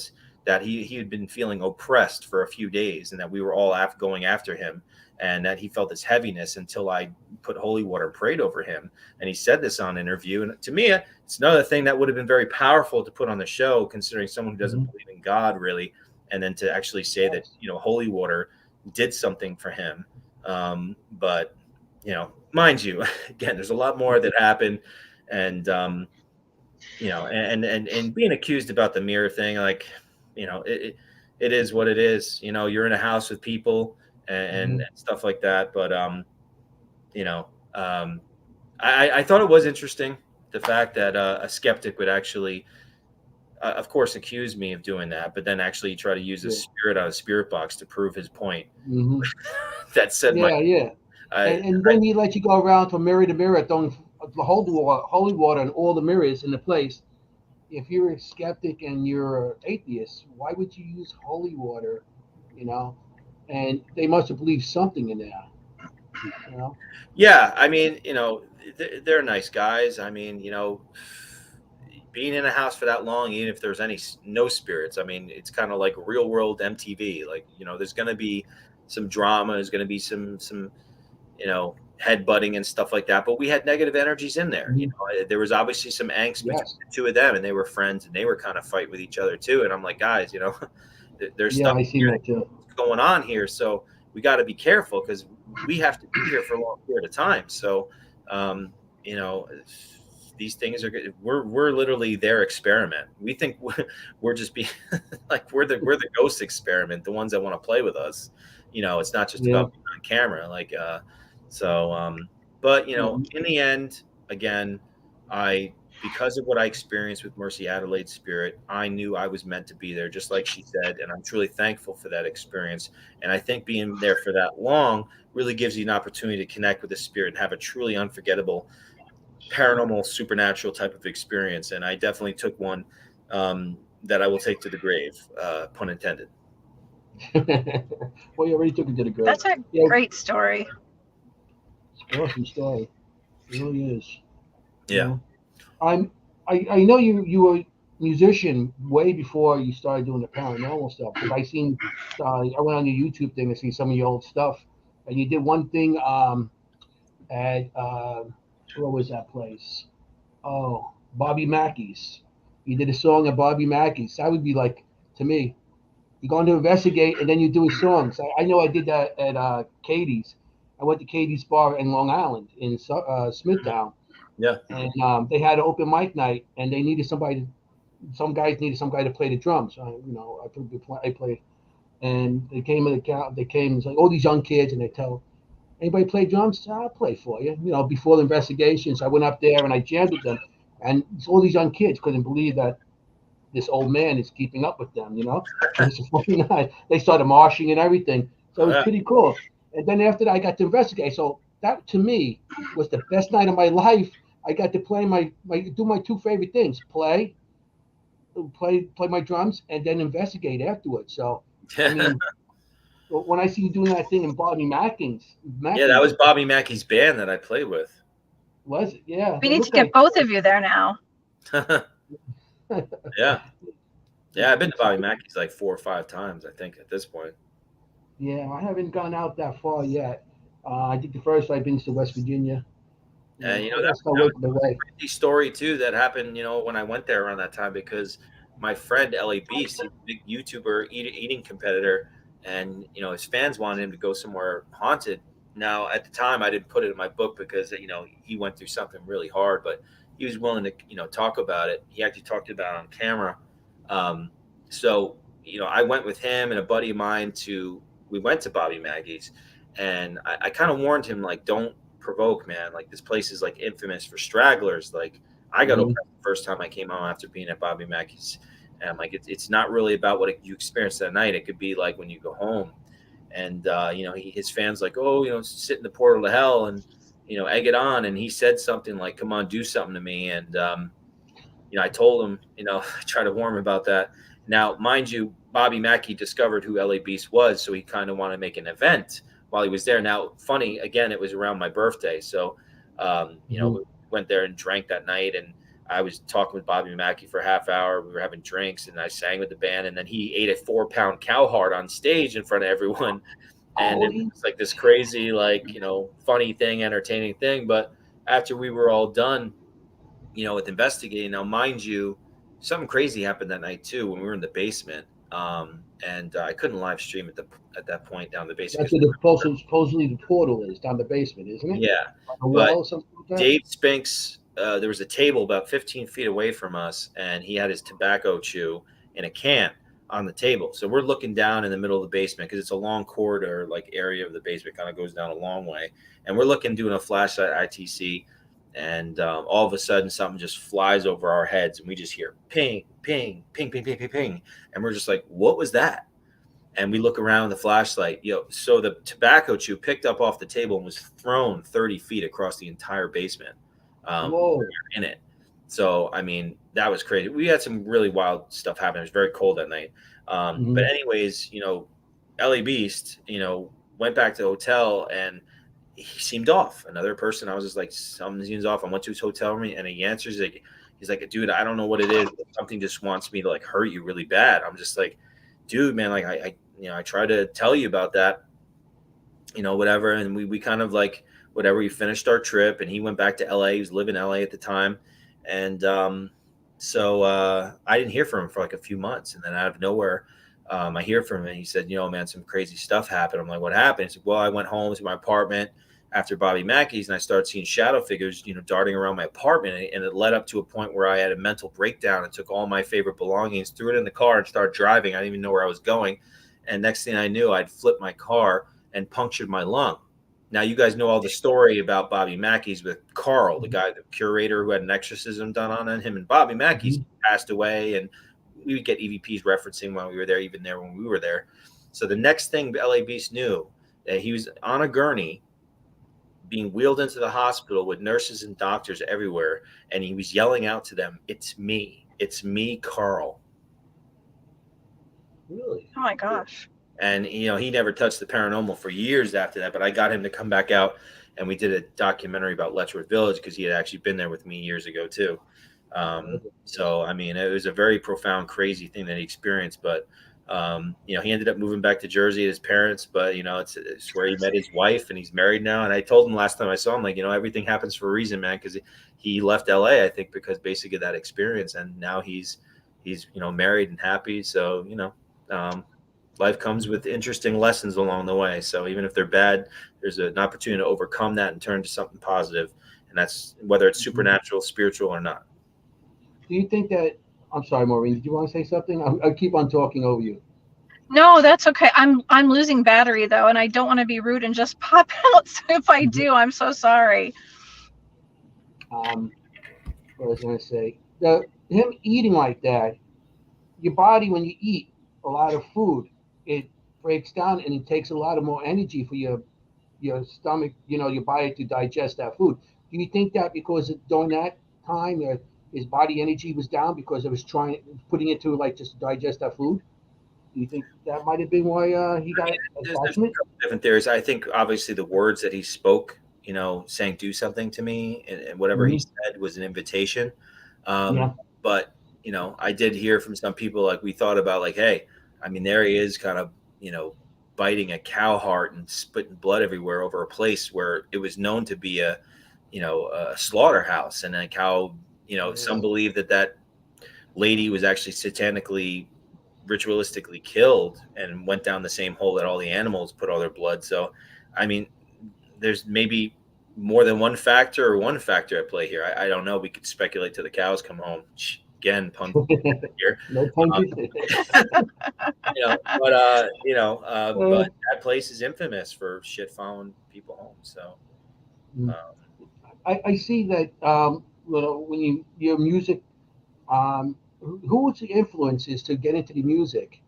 that he had been feeling oppressed for a few days, and that we were all going after him, and that he felt this heaviness until I put holy water and prayed over him. And he said this on interview. And to me, it's another thing that would have been very powerful to put on the show, considering someone who doesn't believe in God really, and then to actually say that, holy water did something for him. But, mind you, again, there's a lot more that happened. And, and being accused about the mirror thing, like, it is what it is. You're in a house with people and stuff like that. But, I thought it was interesting, the fact that a skeptic would actually, of course, accuse me of doing that, but then actually try to use a spirit on a spirit box to prove his point. That said, and then he let you go around from mirror to mirror, throwing the holy water in all the mirrors in the place. If you're a skeptic and you're an atheist, why would you use holy water? And they must have believed something in there. Yeah, I mean, they're nice guys. I mean, being in a house for that long, even if there's no spirits, I mean, it's kind of like real world MTV. Like, there's going to be some drama. There's going to be some headbutting and stuff like that. But we had negative energies in there. There was obviously some angst between the two of them, and they were friends, and they were kind of fighting with each other too. And I'm like, guys, there's stuff going on here. So we got to be careful, because we have to be here for a long period of time. So, these things are good. We're literally their experiment. We think we're just being like, we're the ghost experiment, the ones that want to play with us. It's not just about being on camera. Like, but in the end, again, because of what I experienced with Mercy Adelaide's spirit, I knew I was meant to be there, just like she said, and I'm truly thankful for that experience. And I think being there for that long really gives you an opportunity to connect with the spirit and have a truly unforgettable paranormal, supernatural type of experience. And I definitely took one that I will take to the grave, pun intended. Well, you already took it to the grave. That's a great story. It's an awesome story. It really is. You Yeah. know? I know you were a musician way before you started doing the paranormal stuff. Because I went on your YouTube thing to see some of your old stuff, and you did one thing at what was that place? Oh, Bobby Mackey's. You did a song at Bobby Mackey's. That would be like, to me, you're going to investigate and then you're doing songs. I know I did that at Katie's. I went to Katie's Bar in Long Island in Smithtown, Yeah. and they had an open mic night, and they needed somebody. Some guys needed some guy to play the drums. I played, and they came in the count. They came and like all these young kids, and they tell anybody play drums? I'll play for you. Before the investigation, so I went up there and I jammed with them, and all these young kids couldn't believe that this old man is keeping up with them. It was a funny night. They started marching and everything, so it was pretty cool. And then after that, I got to investigate. So that to me was the best night of my life. I got to play do my two favorite things: play my drums, and then investigate afterwards. So I mean, when I see you doing that thing in Bobby Mackey's, Yeah, that was Bobby Mackey's band that I played with. Was it? Yeah. We need to get both of you there now. Yeah. I've been to Bobby Mackey's like 4 or 5 times, I think, at this point. Yeah, I haven't gone out that far yet. I think the first I've been to West Virginia. And that's a crazy story too that happened, when I went there around that time, because my friend L.A. Beast, he's a big YouTuber, eating competitor, and his fans wanted him to go somewhere haunted. Now at the time I didn't put it in my book because he went through something really hard, but he was willing to talk about it. He actually talked about it on camera. So I went with him and a buddy of mine we went to Bobby Mackey's, and I kind of warned him, like, don't provoke, man. Like, this place is like infamous for stragglers. Like, I got oppressed the first time I came home after being at Bobby Mackey's, and I'm like, it's not really about what you experienced that night. It could be like when you go home. And his fans like, oh, sit in the portal to hell and egg it on. And he said something like, come on, do something to me. And I told him, I tried to warn him about that. Now, mind you, Bobby Mackey discovered who LA Beast was, so he kind of wanted to make an event while he was there. Now, funny, again, it was around my birthday, so we went there and drank that night, and I was talking with Bobby Mackey for a half hour. We were having drinks, and I sang with the band, and then he ate a 4-pound cow heart on stage in front of everyone, and it was like this crazy, funny thing, entertaining thing. But after we were all done, with investigating, now, mind you, something crazy happened that night too when we were in the basement, and I couldn't live stream at that point down the basement. That's where supposedly the portal is, down the basement, isn't it? Yeah, but like Dave Spinks, there was a table about 15 feet away from us, and he had his tobacco chew in a can on the table. So we're looking down in the middle of the basement because it's a long corridor, like area of the basement, kind of goes down a long way, and we're looking, doing a flashlight ITC. And all of a sudden, something just flies over our heads, and we just hear ping, ping, ping, ping, ping, ping, ping, and we're just like, "What was that?" And we look around the flashlight. So the tobacco chew picked up off the table and was thrown 30 feet across the entire basement. In it. So I mean, that was crazy. We had some really wild stuff happen. It was very cold that night. But anyways, LA Beast, went back to the hotel, and he seemed off. Another person, I was just like, something seems off. I went to his hotel room, and he answers, he's like, dude, I don't know what it is, but something just wants me to like hurt you really bad. I'm just like, dude, man, like I tried to tell you about that, whatever. And we kind of like, whatever, we finished our trip, and he went back to LA. He was living in LA at the time. And so I didn't hear from him for like a few months. And then out of nowhere, I hear from him, and he said, man, some crazy stuff happened. I'm like, what happened? He said, well, I went home to my apartment after Bobby Mackey's, and I started seeing shadow figures, darting around my apartment. And it led up to a point where I had a mental breakdown and took all my favorite belongings, threw it in the car, and started driving. I didn't even know where I was going. And next thing I knew, I'd flipped my car and punctured my lung. Now, you guys know all the story about Bobby Mackey's with Carl, the guy, the curator who had an exorcism done on him, and Bobby Mackey's passed away. And we would get EVPs referencing when we were there, even there when we were there. So the next thing LA Beast knew, that he was on a gurney being wheeled into the hospital with nurses and doctors everywhere, and he was yelling out to them, it's me, Carl. Really? Oh my gosh. And he never touched the paranormal for years after that, but I got him to come back out and we did a documentary about Letchworth Village because he had actually been there with me years ago too. So I mean, it was a very profound, crazy thing that he experienced. But you know, he ended up moving back to Jersey, his parents. But you know, it's where he met his wife, and he's married now. And I told him last time I saw him, like, you know, everything happens for a reason, man. Because he left LA, I think, because basically that experience, and now he's you know, married and happy. So you know, life comes with interesting lessons along the way. So even if they're bad, there's an opportunity to overcome that and turn to something positive. And that's whether it's supernatural, spiritual, or not. Do you think that? I'm sorry, Maureen. Did you want to say something? I keep on talking over you. No, that's okay. I'm losing battery though, and I don't want to be rude and just pop out. So if I do, I'm so sorry. What was I going to say? Him eating like that, your body, when you eat a lot of food, it breaks down and it takes a lot of more energy for your stomach, you know, your body to digest that food. Do you think that because during that time his body energy was down because it was putting it to like just digest that food? Do you think that might have been why he got attachment? Different theories. I think obviously the words that he spoke, you know, saying "do something to me," and whatever he said was an invitation. Yeah. But you know, I did hear from some people, like, we thought about, like, hey, I mean, there he is, kind of, you know, biting a cow heart and spitting blood everywhere over a place where it was known to be a, you know, a slaughterhouse, and a cow. You know, some believe that lady was actually satanically, ritualistically killed and went down the same hole that all the animals put all their blood. So, I mean, there's maybe more than one factor or one factor at play here. I don't know. We could speculate till the cows come home. Again, pun here. No pun. You know, but but that place is infamous for shit following people home. So, I see that. When your music, who was the influences to get into the music,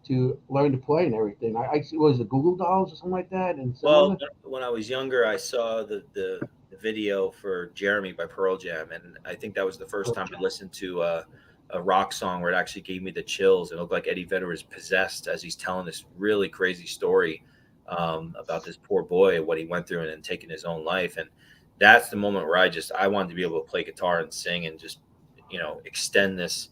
to learn to play and everything? I see, was it Google Dolls or something like that? And well, when I was younger, I saw the video for Jeremy by Pearl Jam, and I think that was the first time I listened to a rock song where it actually gave me the chills. It looked like Eddie Vedder was possessed as he's telling this really crazy story about this poor boy, what he went through, and then taking his own life. And that's the moment where I wanted to be able to play guitar and sing and just, you know, extend this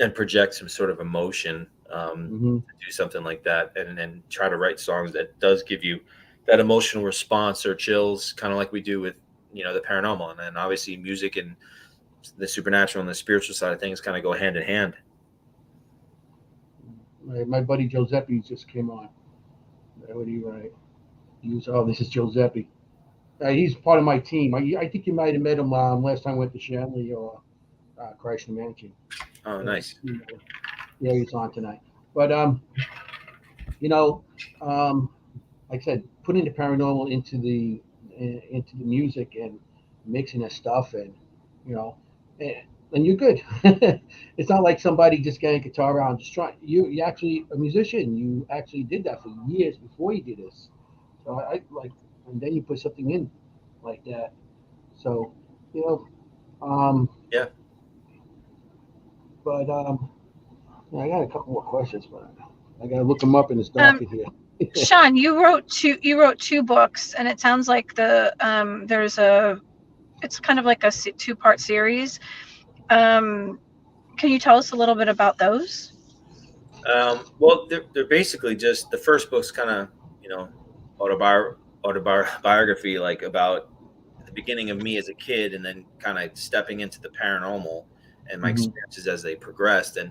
and project some sort of emotion, to do something like that, and then try to write songs that does give you that emotional response or chills, kind of like we do with, you know, the paranormal. And then obviously music and the supernatural and the spiritual side of things kind of go hand in hand. My buddy Giuseppe just came on. What do you write? This is Giuseppe. He's part of my team. I think you might have met him last time I went to Shanley or Christ Mansion. Oh, nice. Yeah, he's on tonight. But you know, like I said, putting the paranormal into the music and mixing that stuff, and you know, and you're good. It's not like somebody just getting a guitar out and just trying. You actually a musician. You actually did that for years before you did this. So I like, and then you put something in like that. So, you know, yeah. But I got a couple more questions, but I got to look them up in this docket here. Sean, you wrote two books, and it sounds like it's kind of like a two-part series. Can you tell us a little bit about those? Well, they're basically just, the first book's kind of, you know, autobiography, like about the beginning of me as a kid, and then kind of stepping into the paranormal and my experiences as they progressed. And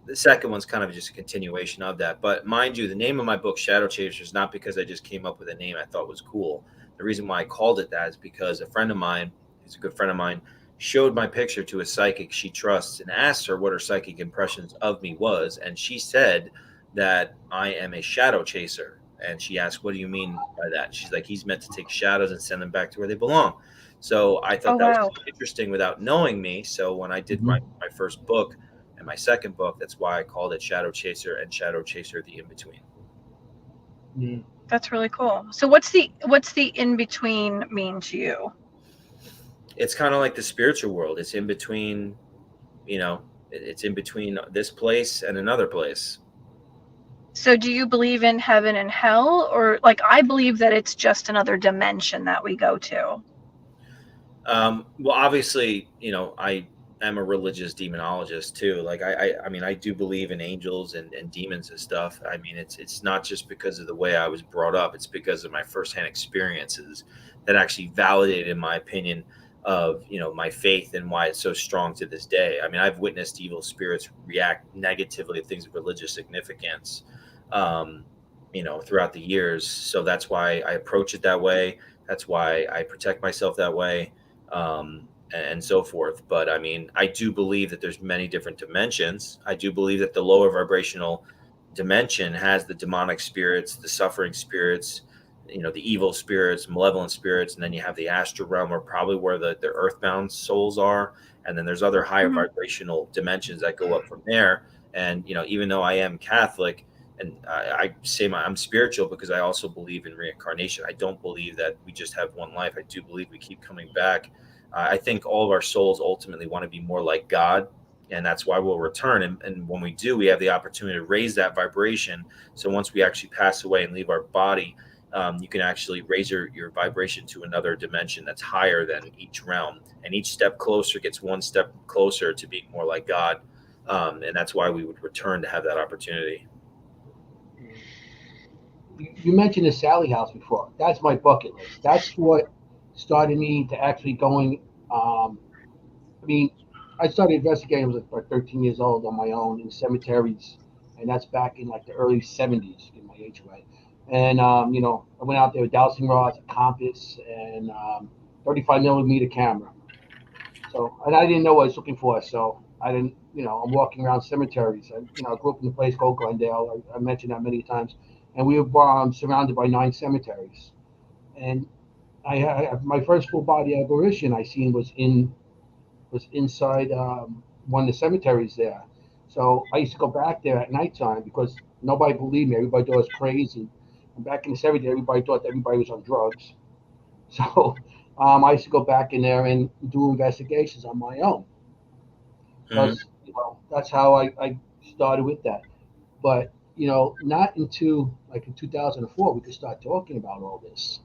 the second one's kind of just a continuation of that. But mind you, the name of my book, Shadow Chasers, not because I just came up with a name I thought was cool. The reason why I called it that is because a friend of mine, who's a good friend of mine, showed my picture to a psychic she trusts and asked her what her psychic impressions of me was. And she said that I am a shadow chaser. And she asked, what do you mean by that? She's like, he's meant to take shadows and send them back to where they belong. So I thought that was interesting without knowing me. So when I did my first book and my second book, that's why I called it Shadow Chaser and Shadow Chaser, the in-between. Yeah. That's really cool. So what's the in-between mean to you? It's kind of like the spiritual world. It's in between, you know, it's in between this place and another place. So do you believe in heaven and hell, or like I believe that it's just another dimension that we go to? Well, obviously, I am a religious demonologist too. Like I mean, I do believe in angels and demons and stuff. I mean, it's not just because of the way I was brought up. It's because of my firsthand experiences that actually validated my opinion of, my faith and why it's so strong to this day. I mean, I've witnessed evil spirits react negatively to things of religious significance, um, throughout the years. So that's why I approach it that way. That's why I protect myself that way, and so forth. But I mean, I do believe that there's many different dimensions. I do believe that the lower vibrational dimension has the demonic spirits, the suffering spirits, the evil spirits, malevolent spirits, and then you have the astral realm, or probably where the earthbound souls are. And then there's other higher vibrational dimensions that go up from there. And even though I am Catholic, and I say I'm spiritual because I also believe in reincarnation. I don't believe that we just have one life. I do believe we keep coming back. I think all of our souls ultimately want to be more like God, and that's why we'll return. And when we do, we have the opportunity to raise that vibration. So once we actually pass away and leave our body, you can actually raise your vibration to another dimension that's higher than each realm. And each step closer gets one step closer to being more like God. And that's why we would return to have that opportunity. You mentioned the Sally House before. That's my bucket list. That's what started me to actually going. I mean, I started investigating. I was like 13 years old on my own in cemeteries, and that's back in like the early 70s. Get my age right. And I went out there with dowsing rods, a compass, and 35 millimeter camera. So, and I didn't know what I was looking for. So I didn't. I'm walking around cemeteries. I grew up in a place called Glendale. I mentioned that many times, and we were surrounded by 9 cemeteries. And my first full body apparition I seen was inside one of the cemeteries there. So I used to go back there at nighttime because nobody believed me. Everybody thought I was crazy. And back in the cemetery, everybody thought that everybody was on drugs. So I used to go back in there and do investigations on my own because that's how I started with that. But not until like in 2004 we could start talking about all this,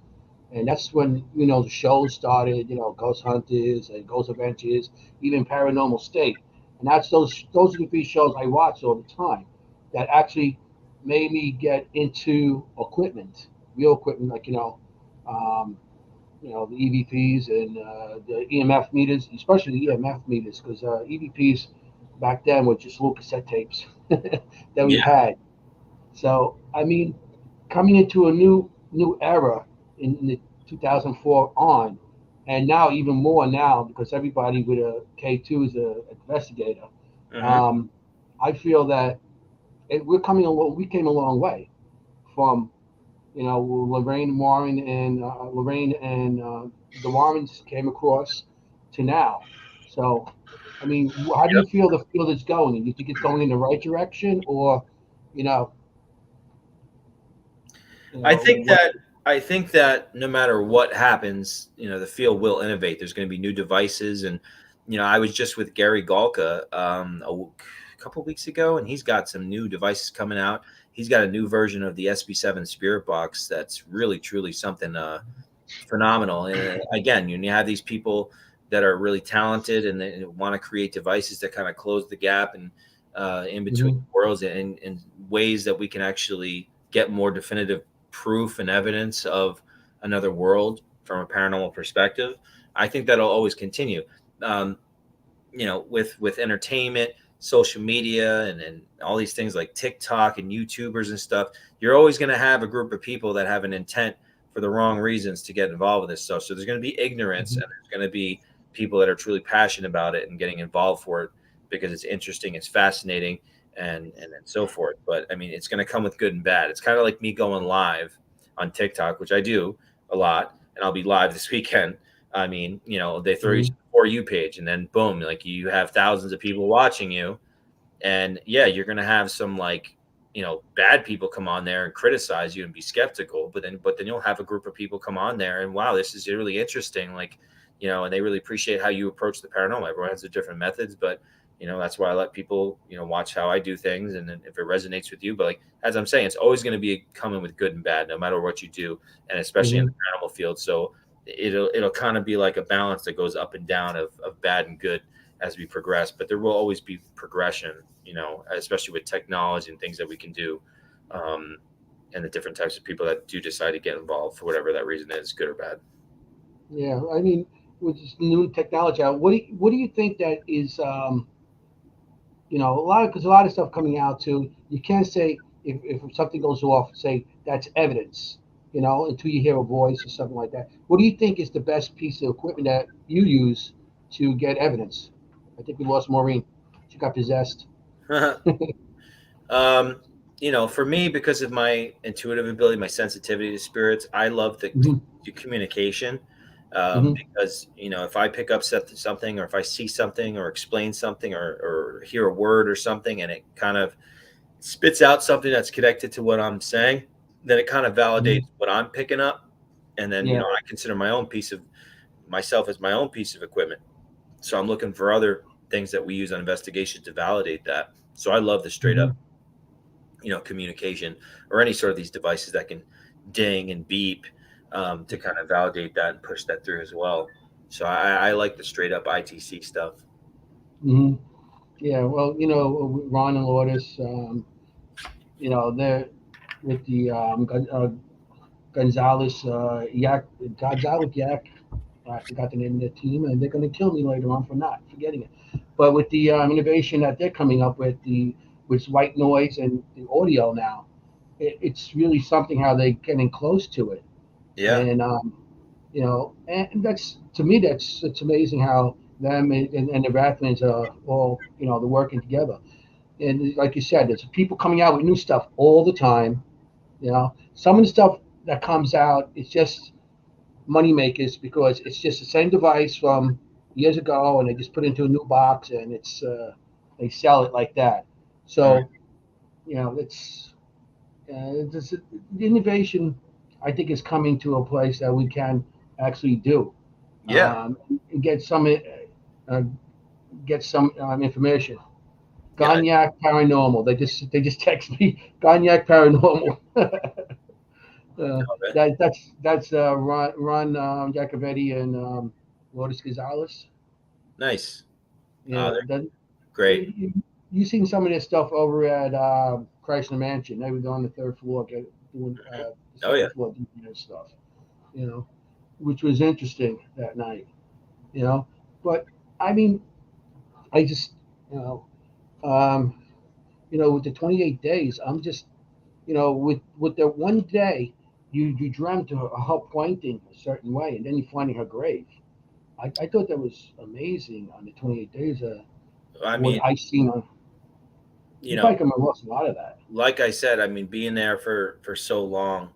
and that's when the shows started. Ghost Hunters and Ghost Adventures, even Paranormal State, and those are the 3 shows I watched all the time that actually made me get into equipment, real equipment, like um, the EVPs and the EMF meters, especially the EMF meters, because EVPs back then were just little cassette tapes that we had. So I mean, coming into a new era in the 2004 on, and now even more now because everybody with a K2 is an investigator. I feel that we're coming along. We came a long way from Lorraine and the Warrens came across to now. So, I mean, how do you feel the field is going? Do you think it's going in the right direction, or you know? I think that no matter what happens, the field will innovate. There's going to be new devices, and I was just with Gary Galka a couple weeks ago, and he's got some new devices coming out. He's got a new version of the SB7 Spirit Box that's really truly something phenomenal. And again, you have these people that are really talented and they want to create devices that kind of close the gap and in between worlds and in ways that we can actually get more definitive proof and evidence of another world from a paranormal perspective. I think that'll always continue. With entertainment, social media, and all these things like TikTok and YouTubers and stuff, you're always going to have a group of people that have an intent for the wrong reasons to get involved with this stuff. So there's going to be ignorance, and there's going to be people that are truly passionate about it and getting involved for it because it's interesting, it's fascinating, and so forth. But I mean, it's going to come with good and bad. It's kind of like me going live on TikTok, which I do a lot, and I'll be live this weekend. I mean, they throw you to the For You page, and then boom, like you have thousands of people watching you, and you're going to have some bad people come on there and criticize you and be skeptical, but then you'll have a group of people come on there and wow, this is really interesting, and they really appreciate how you approach the paranormal. Everyone has their different methods, but That's why I let people, watch how I do things, and then if it resonates with you. But like as I'm saying, it's always going to be coming with good and bad, no matter what you do, and especially in the paranormal field. So it'll kind of be like a balance that goes up and down of bad and good as we progress. But there will always be progression, especially with technology and things that we can do, and the different types of people that do decide to get involved for whatever that reason is, good or bad. Yeah, I mean, with this new technology, what do you think that is, because a lot of stuff coming out too, you can't say if something goes off, say that's evidence, until you hear a voice or something like that. What do you think is the best piece of equipment that you use to get evidence? I think we lost Maureen. She got possessed. For me, because of my intuitive ability, my sensitivity to spirits, I love the communication. Because if I pick up something, or if I see something, or explain something, or hear a word or something, and it kind of spits out something that's connected to what I'm saying, then it kind of validates what I'm picking up, and then I consider myself as my own piece of equipment. So I'm looking for other things that we use on investigation to validate that. So I love the straight up communication, or any sort of these devices that can ding and beep, to kind of validate that and push that through as well. So I like the straight up ITC stuff. Yeah, well, Ron and Lourdes, they're with the Gonzalez Yak. I forgot the name of the team, and they're going to kill me later on for not forgetting it. But with the innovation that they're coming up with, with white noise and the audio now, it's really something how they're getting close to it. Yeah. And and that's, to me, it's amazing how them and the Rathmans are all they're working together. And like you said, there's people coming out with new stuff all the time. Some of the stuff that comes out, it's just money makers, because it's just the same device from years ago, and they just put it into a new box, and it's they sell it like that. So the innovation, I think, is coming to a place that we can actually do. And get some information. Gonyak Paranormal. They just text me Gonyak Paranormal. That's Ron Jacovetti and Lourdes Gonzalez. Nice. Yeah, great. You seen some of this stuff over at Chrysler Mansion? They were on the third floor doing floor stuff. Which was interesting that night. But I mean, I just with the 28 days, I'm just with the one day, you dreamt of her pointing a certain way, and then you finding her grave. I thought that was amazing on the 28 days. What I seen on, you probably can lost a lot of that. Like I said, I mean, being there for so long,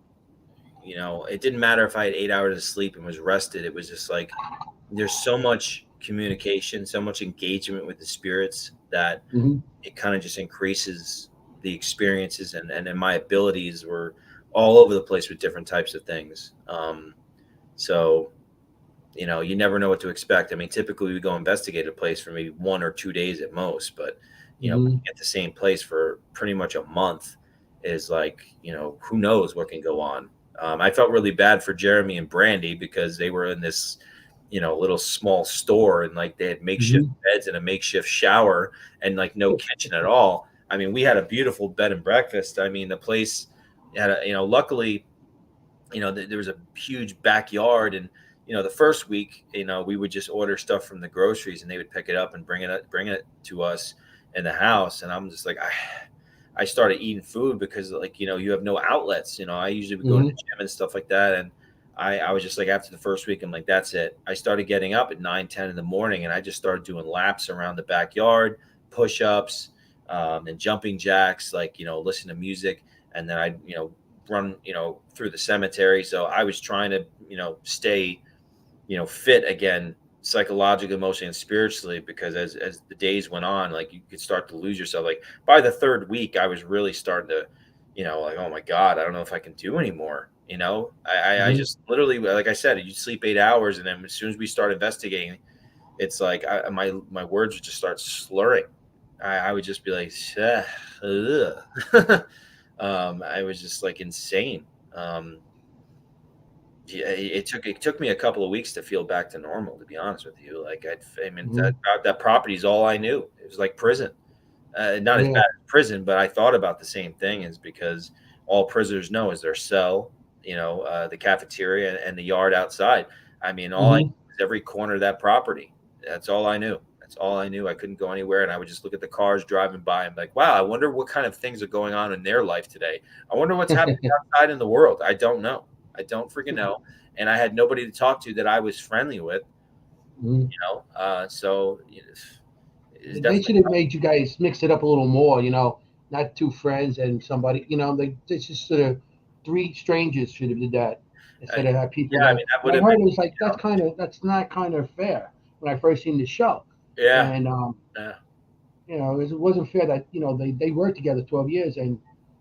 it didn't matter if I had 8 hours of sleep and was rested. It was just like there's so much communication, so much engagement with the spirits that it kind of just increases the experiences, and then my abilities were all over the place with different types of things. So you never know what to expect. I mean, typically we go investigate a place for maybe 1 or 2 days at most, but at the same place for pretty much a month is like, who knows what can go on. I felt really bad for Jeremy and Brandy, because they were in this little small store, and like they had makeshift beds and a makeshift shower, and like no kitchen at all. I mean, we had a beautiful bed and breakfast. I mean, the place had luckily, there was a huge backyard, and the first week, we would just order stuff from the groceries, and they would pick it up and bring it to us in the house. And I'm just like, I started eating food because like, you have no outlets. I usually would go to the gym and stuff like that. And I was just like, after the first week, I'm like, that's it. I started getting up at 9-10 in the morning, and I just started doing laps around the backyard, push-ups, and jumping jacks, like, listen to music. And then I'd, run, through the cemetery. So I was trying to, stay, fit again, psychologically, emotionally, and spiritually, because as the days went on, like you could start to lose yourself. Like by the third week, I was really starting to, like, oh my God, I don't know if I can do anymore. I just literally, like I said, you sleep 8 hours, and then as soon as we start investigating, it's like my words would just start slurring. I would just be like, I was just like insane. Yeah, it took me a couple of weeks to feel back to normal, to be honest with you. Like I mean that property is all I knew. It was like prison. Not as Yeah. bad as prison, but I thought about the same thing, is because all prisoners know is their cell, the cafeteria and the yard outside. I mean, all I knew was every corner of that property. That's all I knew. That's all I knew. I couldn't go anywhere, and I would just look at the cars driving by and be like, wow, I wonder what kind of things are going on in their life today. I wonder what's happening outside in the world. I don't know. I don't freaking know. And I had nobody to talk to that I was friendly with, so They should have made you guys mix it up a little more, not two friends and somebody, they just sort of three strangers should have did that instead of have people I that. mean, that would I have heard been, it was like that's not kind of fair when I first seen the show, yeah. and Yeah. it wasn't fair that they worked together 12 years and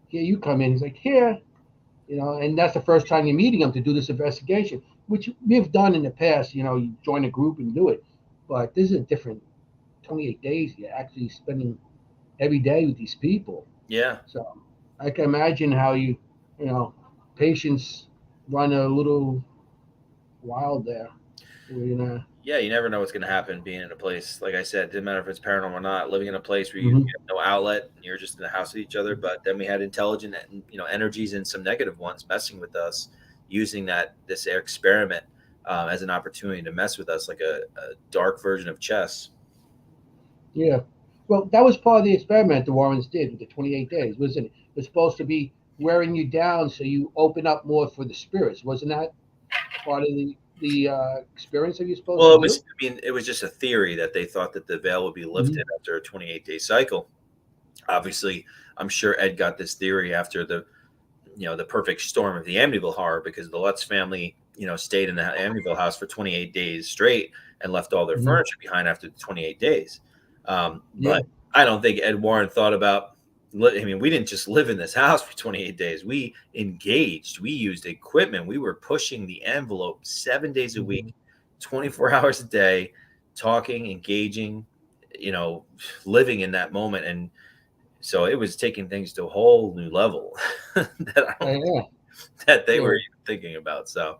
here you come in, he's like here, and that's the first time you're meeting him to do this investigation, which we've done in the past. You join a group and do it, but this is a different 28 days. You're actually spending every day with these people. Yeah. So I can imagine how patients run a little wild there. Yeah, you never know what's going to happen being in a place. Like I said, it didn't matter if it's paranormal or not, living in a place where you have no outlet and you're just in the house with each other. But then we had intelligent, energies and some negative ones messing with us, using this experiment as an opportunity to mess with us, like a dark version of chess. Yeah. Well, that was part of the experiment the Warrens did with the 28 days, wasn't it? It was supposed to be wearing you down so you open up more for the spirits. Wasn't that part of the experience that you're supposed Well, to it was. do? I mean, it was just a theory that they thought that the veil would be lifted after a 28-day cycle. Obviously, I'm sure Ed got this theory after the perfect storm of the Amityville horror, because the Lutz family, stayed in the Amityville house for 28 days straight and left all their furniture behind after the 28 days. Yeah. But I don't think Ed Warren thought about. I mean, we didn't just live in this house for 28 days. We engaged. We used equipment. We were pushing the envelope 7 days a week, 24 hours a day, talking, engaging, living in that moment. And so it was taking things to a whole new level that they were even thinking about. So,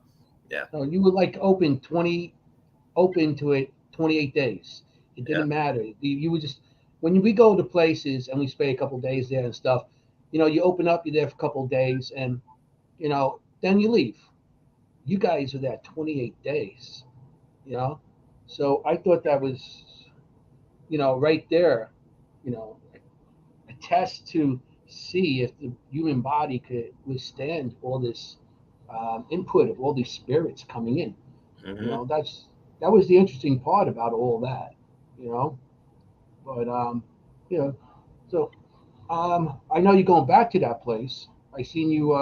yeah. So you were like open to it 28 days. It didn't matter. You were just when we go to places and we spend a couple days there and stuff. You open up, you're there for a couple days, and then you leave. You guys are there 28 days. So I thought that was right there, a test to see if the human body could withstand all this input of all these spirits coming in. That was the interesting part about all that, But so I know you're going back to that place. I seen you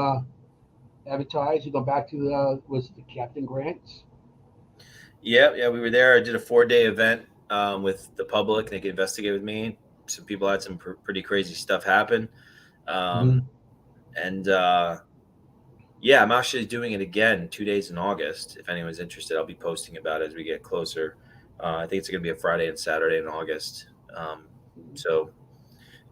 advertise. You're going back to was it the Captain Grant's? Yeah, we were there. I did a 4-day event with the public. They could investigate with me. Some people had some pretty crazy stuff happen. And yeah, I'm actually doing it again 2 days in August. If anyone's interested, I'll be posting about it as we get closer. I think it's going to be a Friday and Saturday in August. So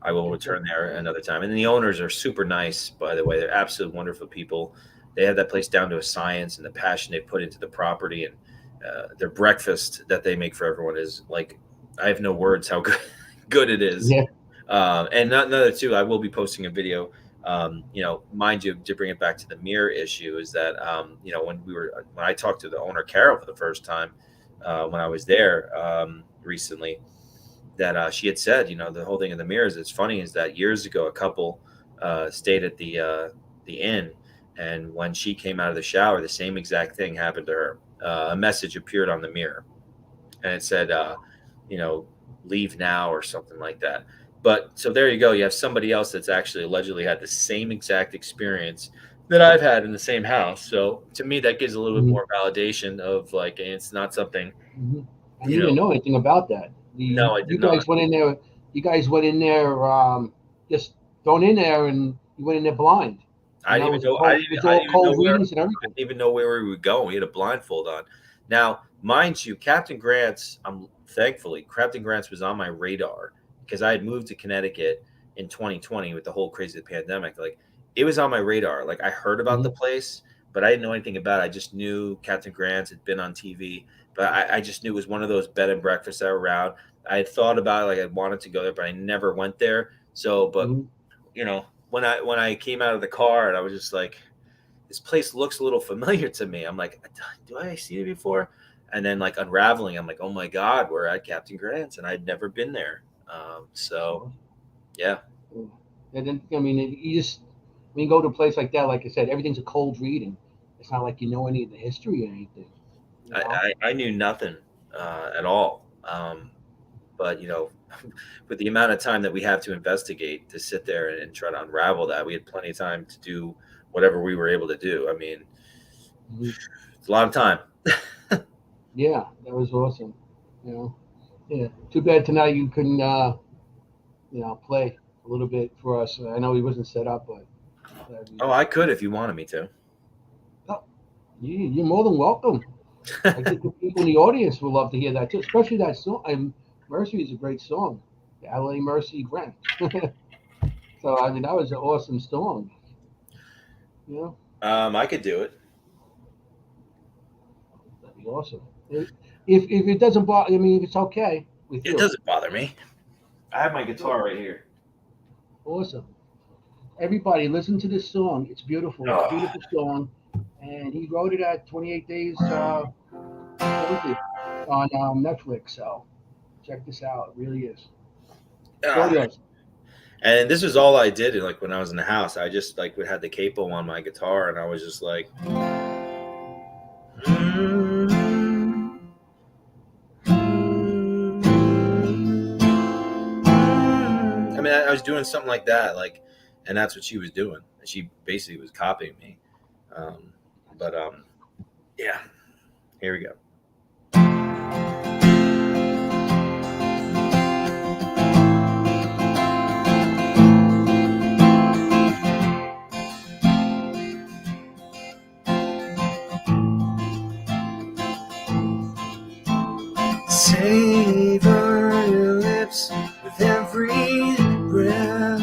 I will return there another time. And the owners are super nice, by the way. They're absolute wonderful people. They have that place down to a science, and the passion they put into the property, and their breakfast that they make for everyone is like, I have no words how good it is. Yeah. And another too, I will be posting a video. Mind you, to bring it back to the mirror issue, is that when I talked to the owner Carol for the first time when I was there recently, that she had said, the whole thing of the mirrors. It's funny is that years ago a couple stayed at the inn, and when she came out of the shower, the same exact thing happened to her. A message appeared on the mirror, and it said, leave now or something like that. But so there you go. You have somebody else that's actually allegedly had the same exact experience that I've had in the same house. So to me, that gives a little bit more validation of like, it's not something. And you didn't know anything about that. No, I did not. You guys went in there. You guys went in there just thrown in there, and you went in there blind. I didn't even know. I didn't even know where we were going. We had a blindfold on. Now, mind you, Captain Grant's. Thankfully, Captain Grant's was on my radar because I had moved to Connecticut in 2020 with the whole crazy pandemic. Like, it was on my radar. Like, I heard about the place, but I didn't know anything about it. I just knew Captain Grant's had been on TV, but I just knew it was one of those bed and breakfasts that were around. I had thought about it, like I wanted to go there, but I never went there. So, but you know, when I came out of the car and I was just like, this place looks a little familiar to me. I'm like, do I see it before? And then like unraveling, I'm like, oh my God, we're at Captain Grant's and I'd never been there. So yeah. And then, I mean, when you go to a place like that, like I said, everything's a cold read, and it's not like you know any of the history or anything. You know? I knew nothing at all. But, you know, with the amount of time that we have to investigate, to sit there and try to unravel that, we had plenty of time to do whatever we were able to do. I mean, it's a lot of time. Yeah, that was awesome. You know, yeah. Too bad tonight you couldn't, play a little bit for us. I know he wasn't set up, but. I could if you wanted me to. Oh, you're more than welcome. I think the people in the audience would love to hear that too, especially that song. Mercy is a great song, the LA Mercy Grant. So I mean, that was an awesome song. You know. I could do it. That'd be awesome. If it doesn't bother, I mean, if it's okay with you. It doesn't bother me. I have my guitar right here. Awesome. Everybody, listen to this song. It's beautiful. It's a beautiful song, and he wrote it at 28 Days on Netflix. So check this out. It really is. And this was all I did. Like when I was in the house, I just like would have the capo on my guitar, and I was just like. I mean, I was doing something like that, like, and that's what she was doing. She basically was copying me. Yeah, here we go. Savor your lips with every breath.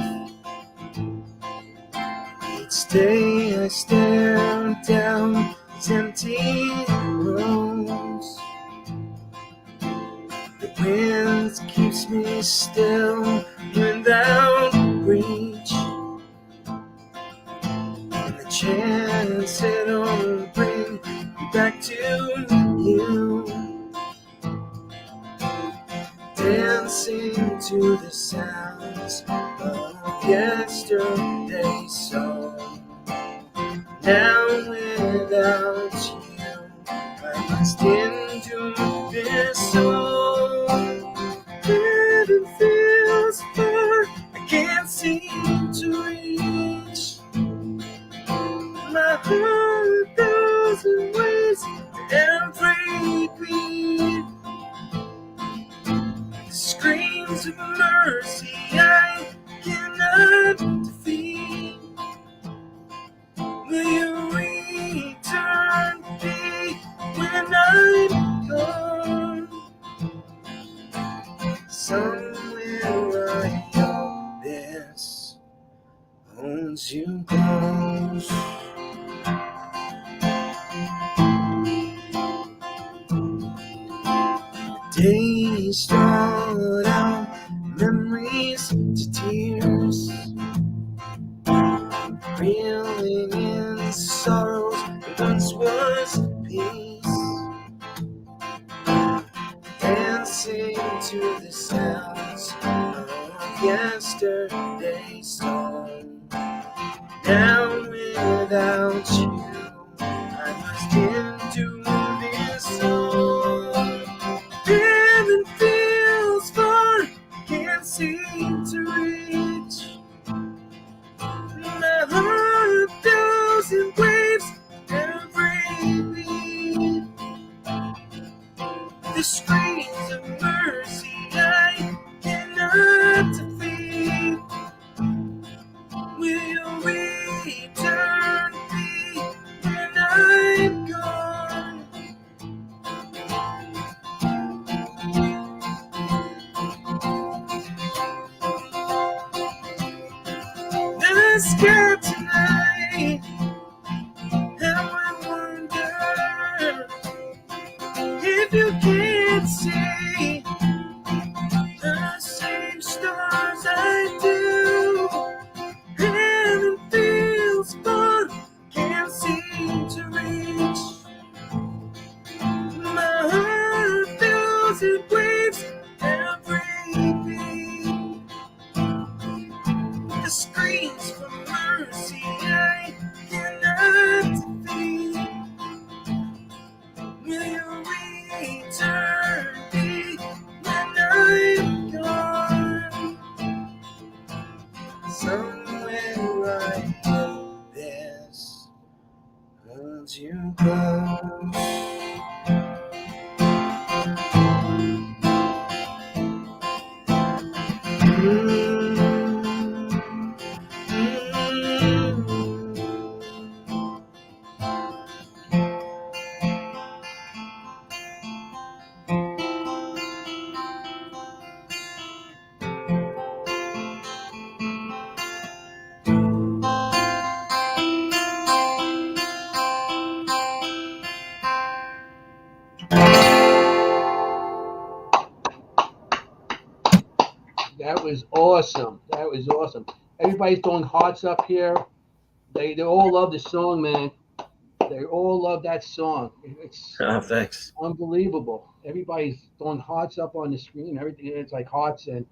Each day I stare down these empty rooms. The wind keeps me still without reach, and the chance it'll bring me back to you. Dancing to the sounds of yesterday's song. Now without you, I must endure this song. Heaven feels far, I can't seem to reach. My heart 1,000 ways to every beat. Screams of mercy I cannot defeat. Will you return me when I'm gone? Somewhere I hope this holds you close. Days start out, memories to tears, reeling in sorrows that once was peace, dancing to the sounds of yesterday's song. Now without you, I must endure this song. Heaven feels far, can't seem to reach. My heart 1,000 waves every beat. The screams of mercy I cannot defeat. Will you return me when I'm gone? scared tonight. How I wonder if you can't see the same stars I do. And it feels fun, can't seem to reach. My heart feels it waves every beat. The screams for mercy I cannot defeat. Will you return me when I'm gone? Somewhere I know this holds you close. That was awesome. That was awesome. Everybody's throwing hearts up here. They all love the song, man. They all love that song. It's Thanks. unbelievable. Everybody's throwing hearts up on the screen. Everything, it's like hearts, and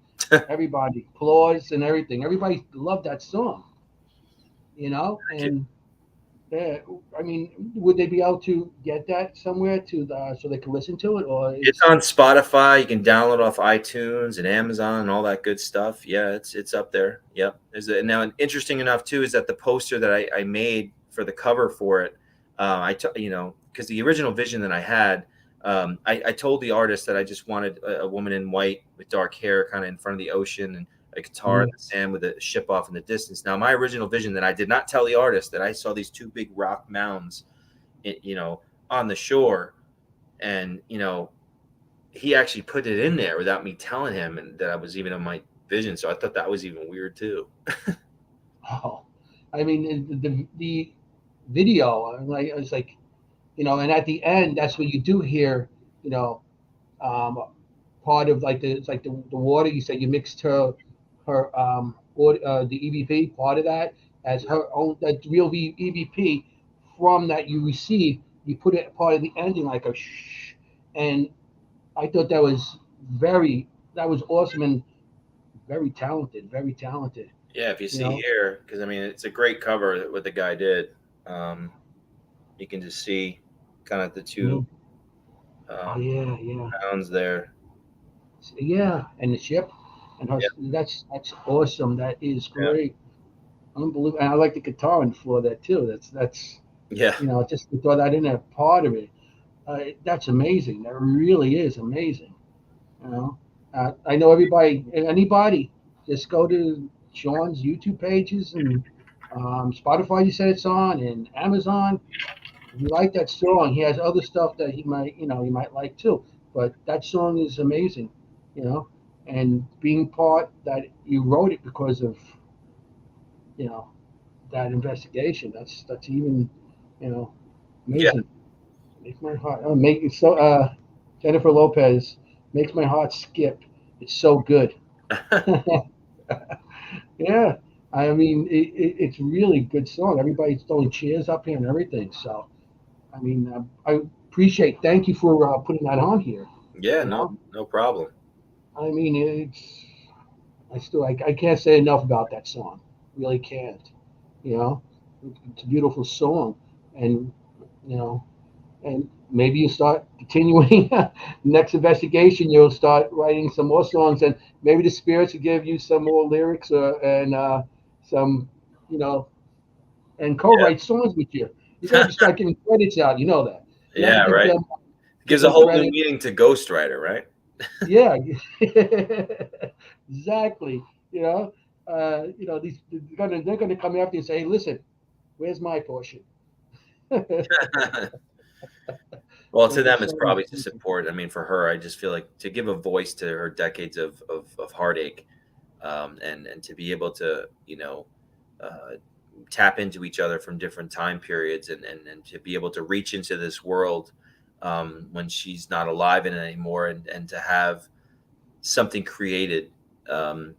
everybody applause and everything. Everybody loved that song, you know. And yeah, I mean, would they be able to get that somewhere so they can listen to it, or It's on Spotify. You can download off iTunes and Amazon and all that good stuff. Yeah, it's up there. Yep. Now, interesting enough too is that the poster that I made for the cover for it, because the original vision that I had, I told the artist that I just wanted a woman in white with dark hair, kind of in front of the ocean, and a guitar in the sand with a ship off in the distance. Now, my original vision that I did not tell the artist that I saw these two big rock mounds, on the shore, and he actually put it in there without me telling him, and that I was even in my vision. So I thought that was even weird too. Oh, I mean, the video, like it was like, and at the end, that's what you do hear, part of like the water. You said you mixed her the EVP part of that as her own, that real EVP from that you receive. You put it part of the ending like a shh, and I thought that was awesome and very talented, very talented. Yeah, if you see here, because I mean, it's a great cover that what the guy did. You can just see kind of the two mounds there. Yeah, and the ship, and her, that's awesome. That is great, unbelievable. And I like the guitar on the floor there too. That's just to throw that in there, part of it. That's amazing. That really is amazing. I know anybody, just go to Sean's YouTube pages and Spotify. You said it's on, and Amazon. If you like that song, he has other stuff that you might like too. But that song is amazing, and being part that you wrote it because of, that investigation. That's even, amazing. Yeah. Makes my heart make it so. Jennifer Lopez makes my heart skip. It's so good. Yeah, I mean, it's really good song. Everybody's throwing cheers up here and everything. So, I mean, I appreciate. Thank you for putting that on here. Yeah, no problem. I mean, I can't say enough about that song. Really can't. It's a beautiful song, and and maybe you start continuing next investigation. You'll start writing some more songs, and maybe the spirits will give you some more lyrics and some, and co-write songs with you. You got to start getting credits out. You know that. Yeah, right. Gives a whole new meaning to ghostwriter, right? Yeah, exactly. These they're gonna come after you and say, "Hey, listen, where's my portion?" Well, to them, it's probably to support. I mean, for her, I just feel like to give a voice to her decades of heartache, and to be able to, tap into each other from different time periods, and to be able to reach into this world when she's not alive in it anymore, and to have something created, and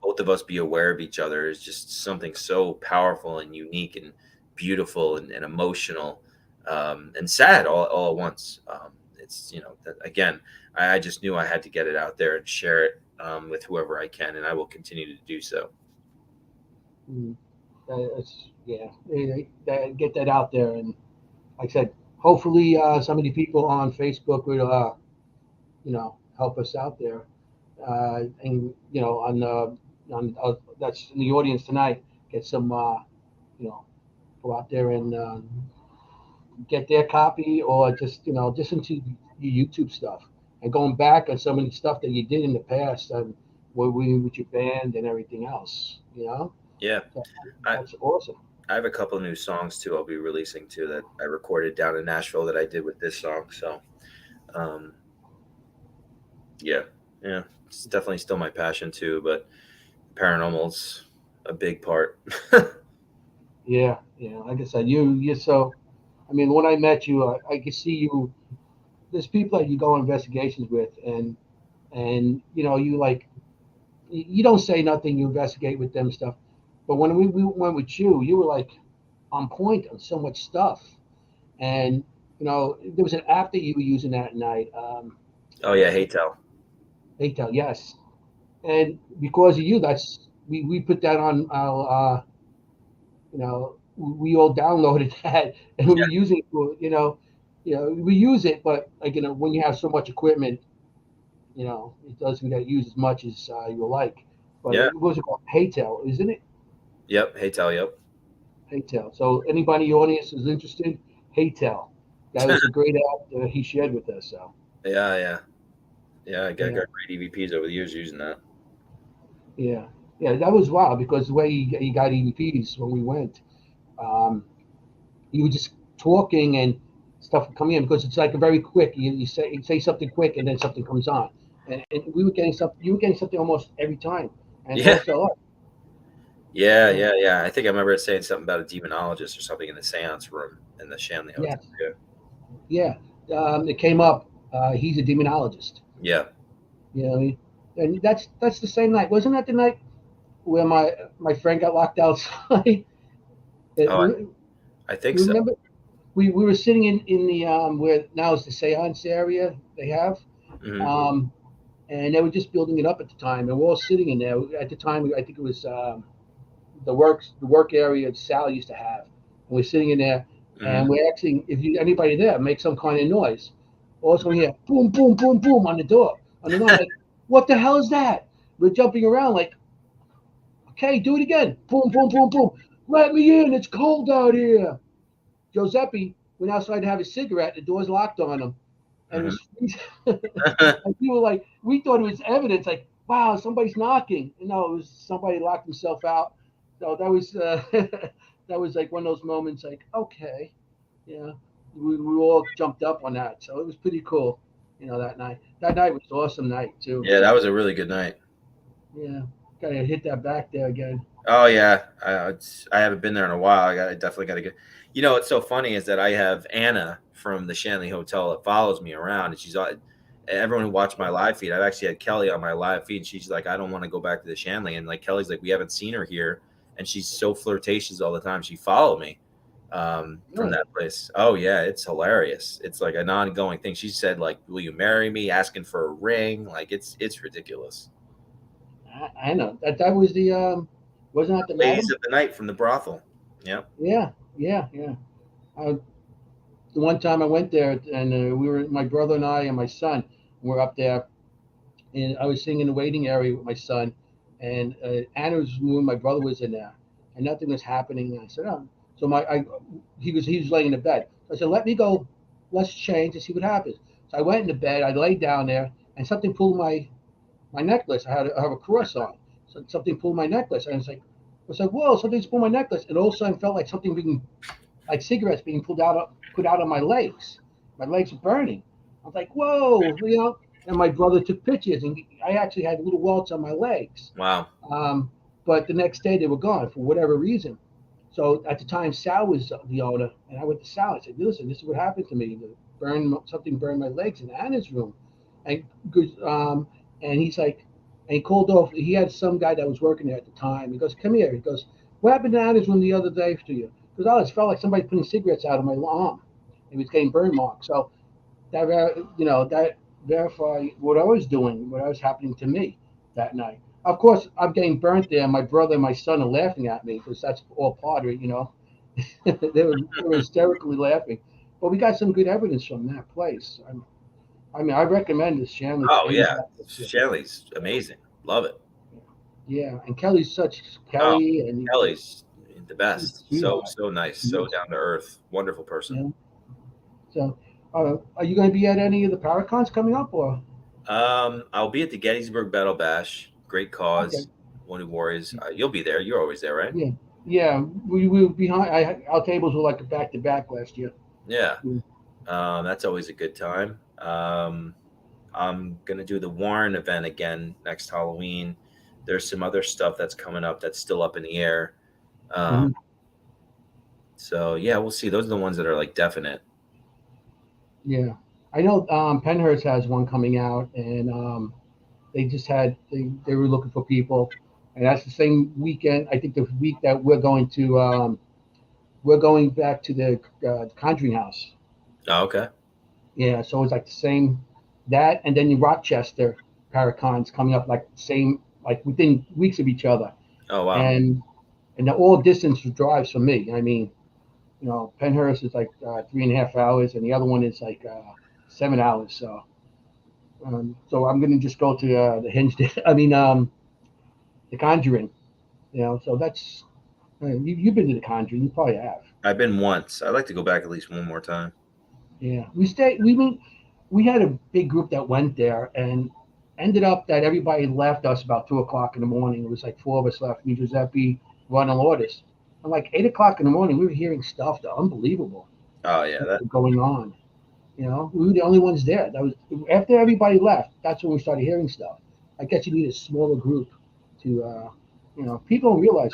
both of us be aware of each other, is just something so powerful and unique and beautiful and emotional, and sad all at once. It's, again, I just knew I had to get it out there and share it with whoever I can, and I will continue to do so. Get that out there, and like I said, hopefully some of the people on Facebook will help us out there, and on that's in the audience tonight, get some go out there and get their copy, or just listen to your YouTube stuff and going back on some of the stuff that you did in the past, and with your band and everything else. Yeah, that's awesome. I have a couple of new songs too I'll be releasing too, that I recorded down in Nashville, that I did with this song. So yeah, it's definitely still my passion too, but paranormal's a big part. Yeah, like I said, you're so, I mean, when I met you, I could see you. There's people that you go on investigations with, and you like, you don't say nothing, you investigate with them stuff, but when we went with you, you were like on point on so much stuff. And there was an app that you were using that night. Oh yeah, Haytel, yes. And because of you, that's we put that on our we all downloaded that, and we were using it for we use it, but like when you have so much equipment, it doesn't get used as much as you like. But Yeah. it was called Haytel, isn't it? Yep, Haytel, yep. Haytel. So anybody in the audience is interested, Haytel. That was a great app that he shared with us. So Yeah. I got great EVPs over the years using that. Yeah, that was wild, because the way he got EVPs when we went, you were just talking and stuff would come in, because it's like a very quick. You say something quick, and then something comes on, and we were getting something. You were getting something almost every time, and also us. Yeah. I think I remember it saying something about a demonologist or something in the seance room in the Shanley Hotel. Yeah. It came up. He's a demonologist. Yeah. And that's the same night. Wasn't that the night where my friend got locked outside? I think so. Remember, we were sitting in the where now is the seance area they have, and they were just building it up at the time, and we're all sitting in there at the time. I think it was the work area that Sal used to have, and we're sitting in there, and we're actually, anybody there make some kind of noise, also we hear boom, boom, boom, boom on the door, like, what the hell is that? We're jumping around like, okay, do it again, boom, boom, boom, boom, let me in, it's cold out here. Giuseppe went outside to have a cigarette. The door's locked on him, and and we were like, we thought it was evidence. Like, wow, somebody's knocking. No, it was somebody locked himself out. So that was that was like one of those moments. Like, okay, we all jumped up on that. So it was pretty cool. That night. That night was an awesome night too. Yeah, that was a really good night. Yeah, gotta hit that back there again. Oh yeah, I haven't been there in a while. I definitely got to get. What's so funny is that I have Anna from the Shanley Hotel that follows me around, and she's everyone who watched my live feed. I've actually had Kelly on my live feed, and she's like, I don't want to go back to the Shanley, and like Kelly's like, we haven't seen her here, and she's so flirtatious all the time. She followed me from that place. Oh yeah, it's hilarious. It's like an ongoing thing. She said like, will you marry me? Asking for a ring. Like it's ridiculous. I know that was the. Wasn't that the ladies of the night from the brothel? Yeah. The one time I went there, and we were, my brother and I and my son were up there, and I was sitting in the waiting area with my son, and Anna's room, my brother was in there, and nothing was happening. And I said, oh. So he was laying in the bed. So I said, let me go, let's change and see what happens. So I went in the bed, I laid down there, and something pulled my necklace. I have a cross on. So something pulled my necklace, and I was like, whoa, something's pulled my necklace. And all of a sudden felt like something being, like cigarettes being put out on my legs. My legs were burning. I was like, whoa, And my brother took pictures, and I actually had little welts on my legs. Wow. But the next day they were gone for whatever reason. So at the time, Sal was the owner, and I went to Sal. I said, "Listen, this is what happened to me. Something burned my legs in Anna's room," and and he's like, and he called off. He had some guy that was working there at the time. He goes, "Come here." He goes, "What happened to Anna's room the other day to you?" Because I just felt like somebody putting cigarettes out of my arm. It was getting burn marks. So that verify what I was doing, what was happening to me that night. Of course, I'm getting burnt there. My brother and my son are laughing at me because that's all part of it. They were hysterically laughing. But we got some good evidence from that place. I mean, I recommend this Shanley. Oh yeah, Shanley's amazing. Love it. Yeah, and Kelly's Kelly and Kelly's the best. So nice, so down to earth, wonderful person. Yeah. So, are you going to be at any of the Paracons coming up, or? I'll be at the Gettysburg Battle Bash. Great cause, okay. Wounded Warriors. You'll be there. You're always there, right? Yeah. We were behind. Our tables were like a back to back last year. Yeah. That's always a good time. I'm gonna do the Warren event again next Halloween. There's some other stuff that's coming up that's still up in the air. So yeah, we'll see. Those are the ones that are like definite. Yeah, I know Penhurst has one coming out, and they just had they were looking for people, and that's the same weekend. I think the week that we're going back to the Conjuring House. Oh, okay. Yeah, so it's like the same that, and then the Rochester Paracons coming up like within weeks of each other. Oh wow! And they're all distance drives for me. I mean, Penhurst is like 3.5 hours, and the other one is like 7 hours. So I'm going to just go to the Hinge. I mean, the Conjuring. So that's you've been to the Conjuring. You probably have. I've been once. I'd like to go back at least one more time. Yeah, we had a big group that went there, and ended up that everybody left us about 2:00 in the morning. It was like 4 of us left. Me, Giuseppe, Ron, and Lourdes. And like 8:00 in the morning, we were hearing stuff that unbelievable. Oh yeah, that's going on. We were the only ones there. That was after everybody left. That's when we started hearing stuff. I guess you need a smaller group to, people don't realize.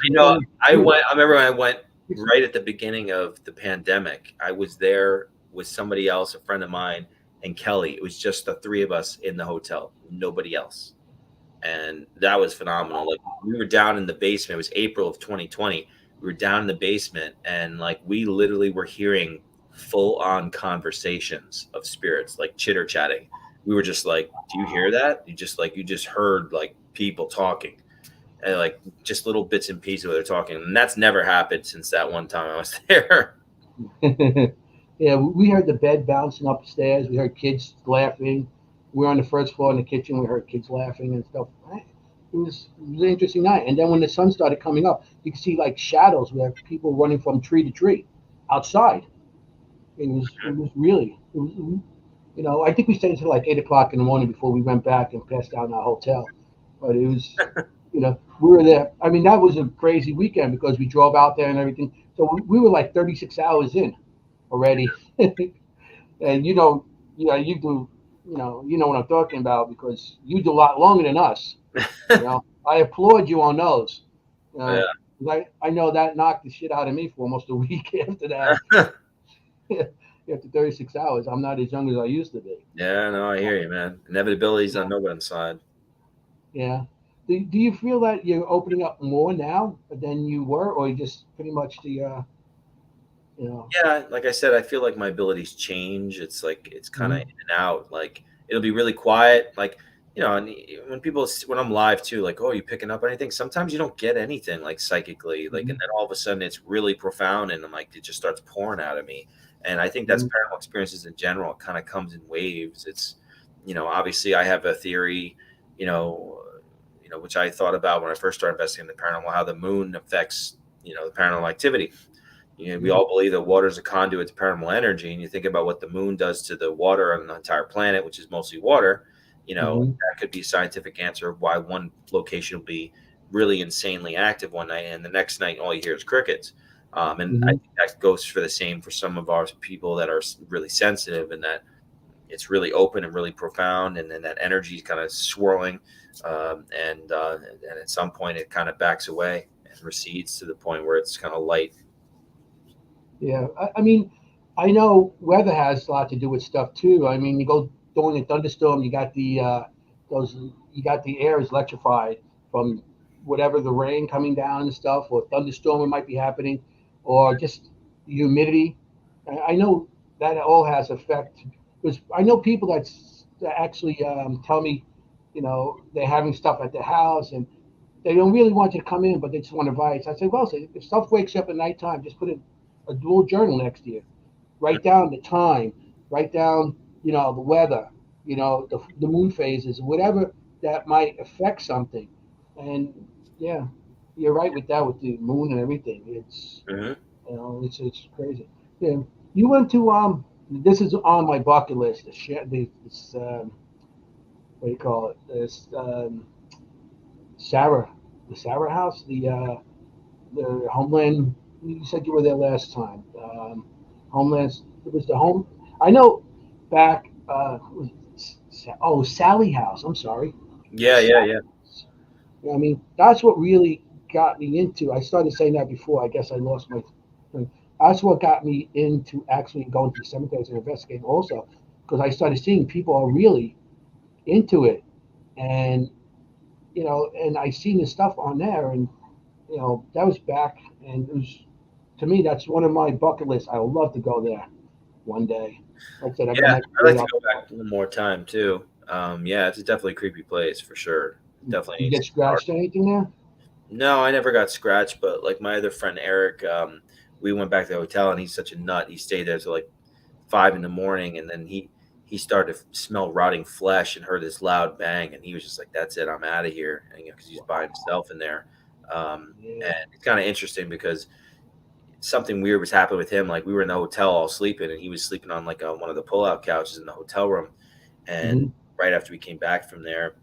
I remember when I went right at the beginning of the pandemic. I was there with somebody else, a friend of mine, and Kelly. It was just the three of us in the hotel, nobody else. And that was phenomenal. Like we were down in the basement. It was April of 2020. We were down in the basement, and like we literally were hearing full on conversations of spirits, like chitter chatting. We were just like, do you hear that? You just heard like people talking, and like just little bits and pieces where they're talking. And that's never happened since that one time I was there. Yeah, we heard the bed bouncing upstairs. We heard kids laughing. We were on the first floor in the kitchen. We heard kids laughing and stuff. It was an interesting night. And then when the sun started coming up, you could see like shadows. We had people running from tree to tree outside. It was really, I think we stayed until like 8:00 in the morning before we went back and passed out in our hotel. But it was, we were there. I mean, that was a crazy weekend because we drove out there and everything. So we were like 36 hours in already. And you do, what I'm talking about because you do a lot longer than us. I applaud you on those. Yeah. I know that knocked the shit out of me for almost a week after that. After 36 hours, I'm not as young as I used to be. Yeah, no, I hear you, man. Inevitability's on nobody's side. Yeah. Do you feel that you're opening up more now than you were, or just pretty much the Yeah, like I said, I feel like my abilities change. It's like it's kind of in and out. Like it'll be really quiet. Like and when I'm live too, like, oh, you picking up anything? Sometimes you don't get anything like psychically, like, and then all of a sudden it's really profound, and I'm like, it just starts pouring out of me. And I think that's paranormal experiences in general. It kind of comes in waves. It's, obviously I have a theory, which I thought about when I first started investigating the paranormal, how the moon affects, the paranormal activity. We all believe that water is a conduit to paranormal energy, and you think about what the moon does to the water on the entire planet, which is mostly water. That could be a scientific answer of why one location will be really insanely active one night, and the next night all you hear is crickets. And I think that goes for the same for some of our people that are really sensitive, and that it's really open and really profound, and then that energy is kind of swirling, and at some point it kind of backs away and recedes to the point where it's kind of light. Yeah, I mean, I know weather has a lot to do with stuff too. I mean, you go during a thunderstorm, you got the air is electrified from whatever the rain coming down and stuff, or thunderstorm it might be happening, or just humidity. I know that all has effect because I know people that actually tell me, they're having stuff at their house and they don't really want you to come in, but they just want advice. I say, well, if stuff wakes you up at nighttime, just put a dual journal next to you. Write down the time. Write down, the weather. The moon phases, whatever that might affect something. And yeah, you're right with that, with the moon and everything. It's Mm-hmm. it's crazy. Yeah, you went to This is on my bucket list. This what do you call it? This Sarah, the Sarah House, the Homeland. You said you were there last time. Homeland. It was the home. I know back. Sally House. I'm sorry. Yeah, yeah, Sally. yeah. I mean, that's what really got me into. I started saying that before. I guess I lost my. That's what got me into actually going to cemeteries and investigating also, because I started seeing people are really into it, and and I seen the stuff on there, and that was back, and it was, to me, that's one of my bucket lists. I would love to go there one day. Like I said, I got Yeah, my I'd like career to up. go back one more time too. Yeah, it's definitely a creepy place for sure. Definitely You needs get to be dark. scratched or anything there? No, I never got scratched, but like my other friend Eric, we went back to the hotel and he's such a nut. He stayed there till like 5 in the morning, and then he started to smell rotting flesh and heard this loud bang, and he was just like, "That's it, I'm out of here," and because he's by himself in there. Yeah. And it's kind of interesting because something weird was happening with him. Like we were in the hotel all sleeping, and he was sleeping on like one of the pull-out couches in the hotel room. And Hmm. right after we came back from there,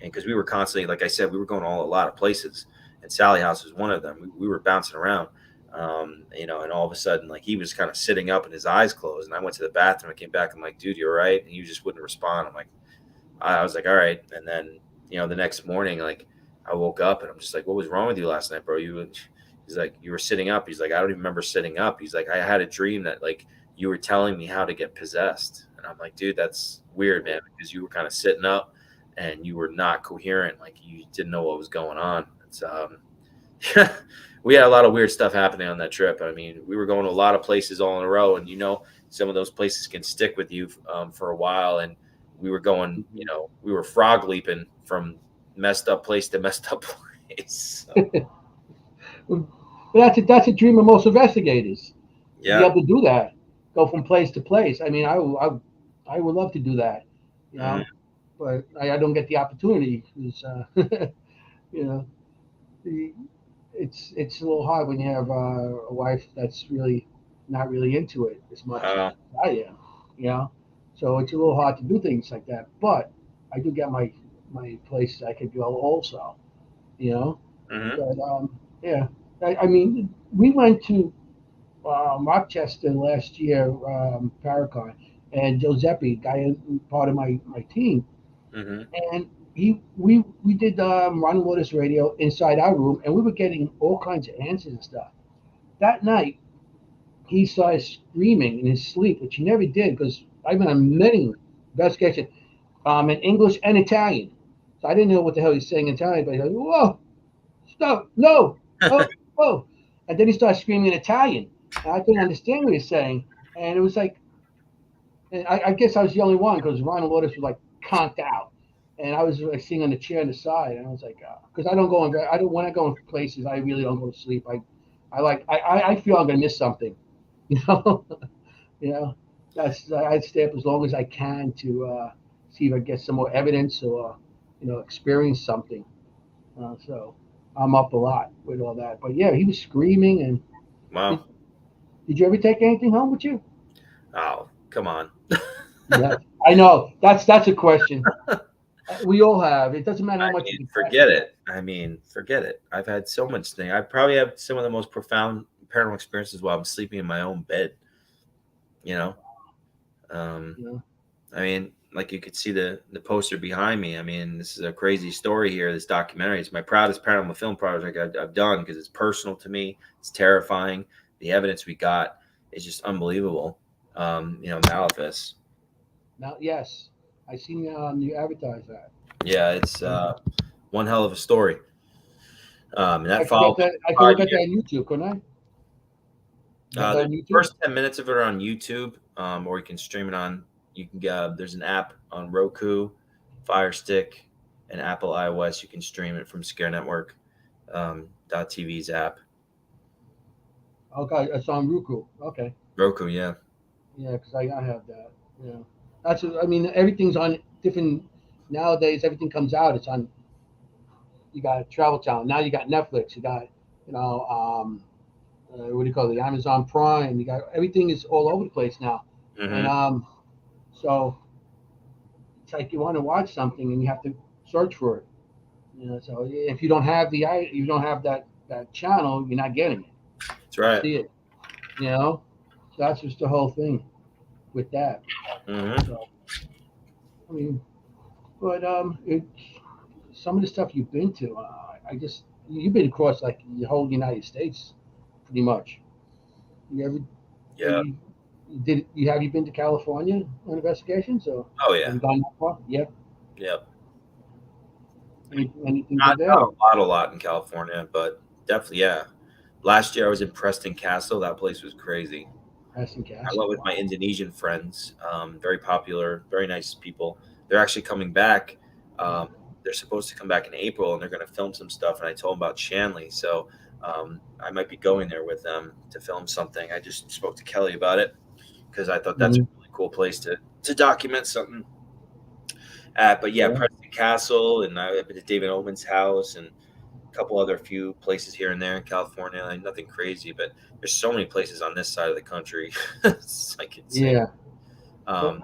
and because we were constantly, like I said, we were going a lot of places, and Sally House was one of them. We were bouncing around, and all of a sudden, like he was kind of sitting up and his eyes closed, and I went to the bathroom. I came back. I'm like, dude, you're right, and he just wouldn't respond. I was like, all right, and then the next morning, like I woke up and I'm just like, what was wrong with you last night, bro? He's like, you were sitting up. He's like, I don't even remember sitting up. He's like, I had a dream that like you were telling me how to get possessed, and I'm like, dude, that's weird, man, because you were kind of sitting up and you were not coherent, like you didn't know what was going on. It's we had a lot of weird stuff happening on that trip. I mean, we were going to a lot of places all in a row, and some of those places can stick with you for a while. And we were going, we were frog leaping from messed up place to messed up place. So, That's a dream of most investigators, to be yeah. able to do that, go from place to place. I mean, I would love to do that, you Mhm. know, but I don't get the opportunity. Because, you know, the- it's a little hard when you have a wife that's really not really into it as much as Uh, I am, you know. So it's a little hard to do things like that. But I do get my places I could go also, you know. mhm. But yeah, I mean, we went to Rochester last year, Paracon, and Giuseppe, guy part of my team, Mhm. and we did Ron Waters radio inside our room, and we were getting all kinds of answers and stuff. That night, he started screaming in his sleep, which he never did because I've been on many investigations in English and Italian. So I didn't know what the hell he's saying in Italian, but he goes, "Whoa, stop, no, oh, oh," and then he started screaming in Italian, and I couldn't understand what he was saying, and it was like, and I guess I was the only one because Ronald Lotus was like conked out, and I was like sitting on the chair on the side, and I was like, because I don't go in, I don't when I go in places, I really don't go to sleep. I feel I'm gonna miss something, you know, you know. I'd stay up as long as I can to see if I get some more evidence or experience something. So I'm up a lot with all that. But yeah, he was screaming. And Wow. did, did you ever take anything home with you? Oh, come on. Yeah, I know. That's a question. We all have. It doesn't matter how much you can catch. Forget it. I mean, forget it. I've had so much thing. I probably have some of the most profound paranormal experiences while I'm sleeping in my own bed. You know, um, You know? I mean, like you could see the poster behind me. I mean, this is a crazy story here. This documentary. It's my proudest paranormal film project I've done because it's personal to me. It's terrifying. The evidence we got is just unbelievable. Malefus. Now, yes, I seen you advertise that. Yeah, it's one hell of a story. And I that could get followed that. I could 5 look at that years. on YouTube, couldn't I? You have that The on YouTube? first 10 minutes of it are on YouTube, or you can stream it on. You can there's an app on Roku, Fire Stick, and Apple iOS. You can stream it from Scare Network .tv's app. Okay, it's on Roku. Okay, Roku, yeah. yeah, because I have that. Yeah, that's. I mean, everything's on different nowadays. Everything comes out. It's on. You got Travel Channel. Now you got Netflix. You got, what do you call it? The Amazon Prime. You got everything is all over the place now, and Mm-hmm. so it's like you want to watch something and you have to search for it. So if you don't have that channel, you're not getting it. That's right. See it. So that's just the whole thing with that. Mm-hmm. So I mean, but some of the stuff you've been to, you've been across like the whole United States, pretty much. You ever? Yeah. Have you been to California on investigations? Or Oh have yeah. you gone that far? Yeah. Yep. Anything Not, good there? not a lot in California, but definitely, yeah. Last year I was in Preston Castle. That place was crazy. Preston I Castle. went with my Indonesian friends. Very popular, very nice people. They're actually coming back. Um, they're supposed to come back in April, and they're going to film some stuff. And I told them about Shanley, so I might be going there with them to film something. I just spoke to Kelly about it because I thought that's a really cool place to document something at. But yeah, Yeah. Preston Castle, and I've been to David Owen's house and a couple other few places here and there in California. Like nothing crazy, but there's so many places on this side of the country. It's like insane. Yeah.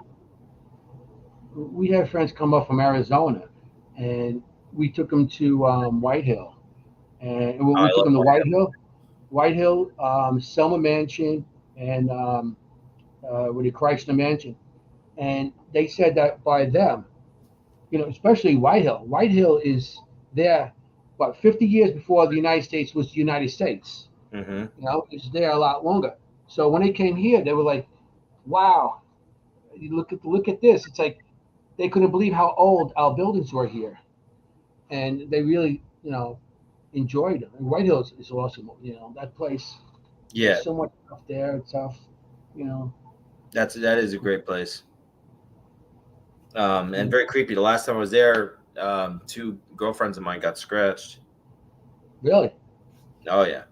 We had friends come up from Arizona, and we took them to White Hill, and we I took love them to White Hill, Selma Mansion, and with the Chrysler Mansion, and they said that by them, especially White Hill. White Hill is there, 50 years before the United States was the United States. Mm-hmm. It's there a lot longer. So when they came here, they were like, "Wow, you look at this." It's like they couldn't believe how old our buildings were here, and they really, enjoyed it. And White Hills is awesome. That place. Yeah, There's so much stuff there. It's tough. You know. that is a great place. And very creepy. The last time I was there, two girlfriends of mine got scratched. Really? Oh yeah.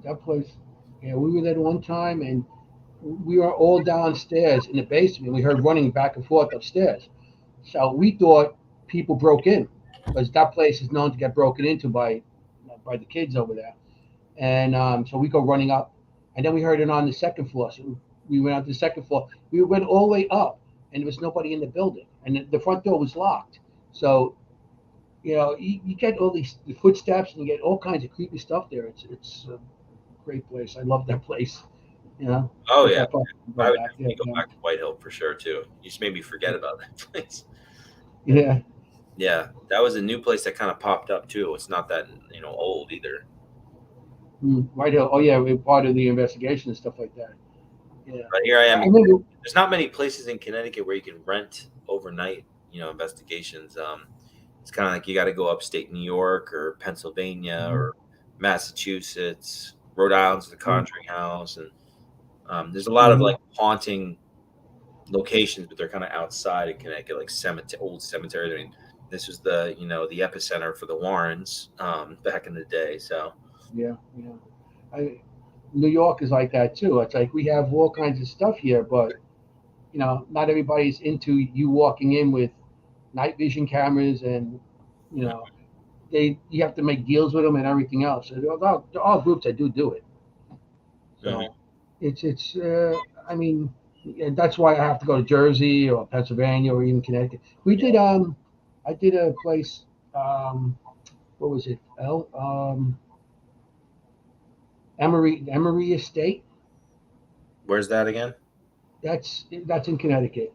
That place. Yeah, we were there one time, and we were all downstairs in the basement. We heard running back and forth upstairs. So we thought people broke in, because that place is known to get broken into by the kids over there. And so we go running up, and then we heard it on the second floor. So we went out to the second floor. We went all the way up, and there was nobody in the building, and the front door was locked. So you get all these footsteps, and you get all kinds of creepy stuff there. It's a great place. I love that place. Oh If yeah. I probably I go would back there. definitely go back to White Hill for sure too. You just made me forget about that place. Yeah. Yeah, that was a new place that kind of popped up too. It's not that old either. White Hill. Oh yeah, we're part of the investigation and stuff like that. Yeah. But here I am. I remember. There's not many places in Connecticut where you can rent overnight. Investigations. It's kind of like you got to go upstate New York or Pennsylvania or Massachusetts, Rhode Island's the Conjuring House, and there's a lot of like haunting locations, but they're kind of outside of Connecticut, like old cemeteries. I mean, this was the the epicenter for the Warrens back in the day. So Yeah. New York is like that too. It's like we have all kinds of stuff here, but not everybody's into you walking in with night vision cameras, and you have to make deals with them and everything else. So there are groups that do it. So it's I mean, and that's why I have to go to Jersey or Pennsylvania or even Connecticut. We did I did a place, what was it? Emory Estate. where's that again? That's in Connecticut.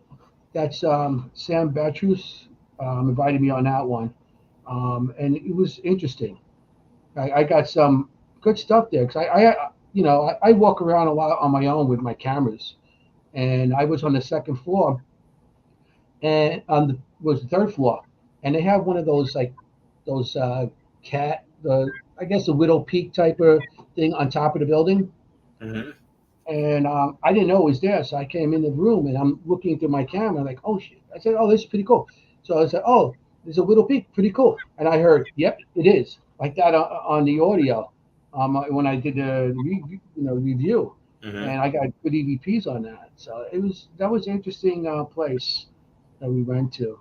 That's Sam Betrus invited me on that one, and it was interesting. I got some good stuff there because I walk around a lot on my own with my cameras, and I was on the second floor, and was the third floor, and they have one of those like those cat the I guess the Widow Peak type of thing on top of the building. Mm-hmm. And I didn't know it was there, so I came in the room and I'm looking through my camera, like, oh shit! I said, oh, this is pretty cool. So I said, oh, there's a Widow Peak, pretty cool. And I heard, yep, it is, like that on the audio, when I did the review, Mm-hmm. and I got good EVPs on that. So that was an interesting place that we went to.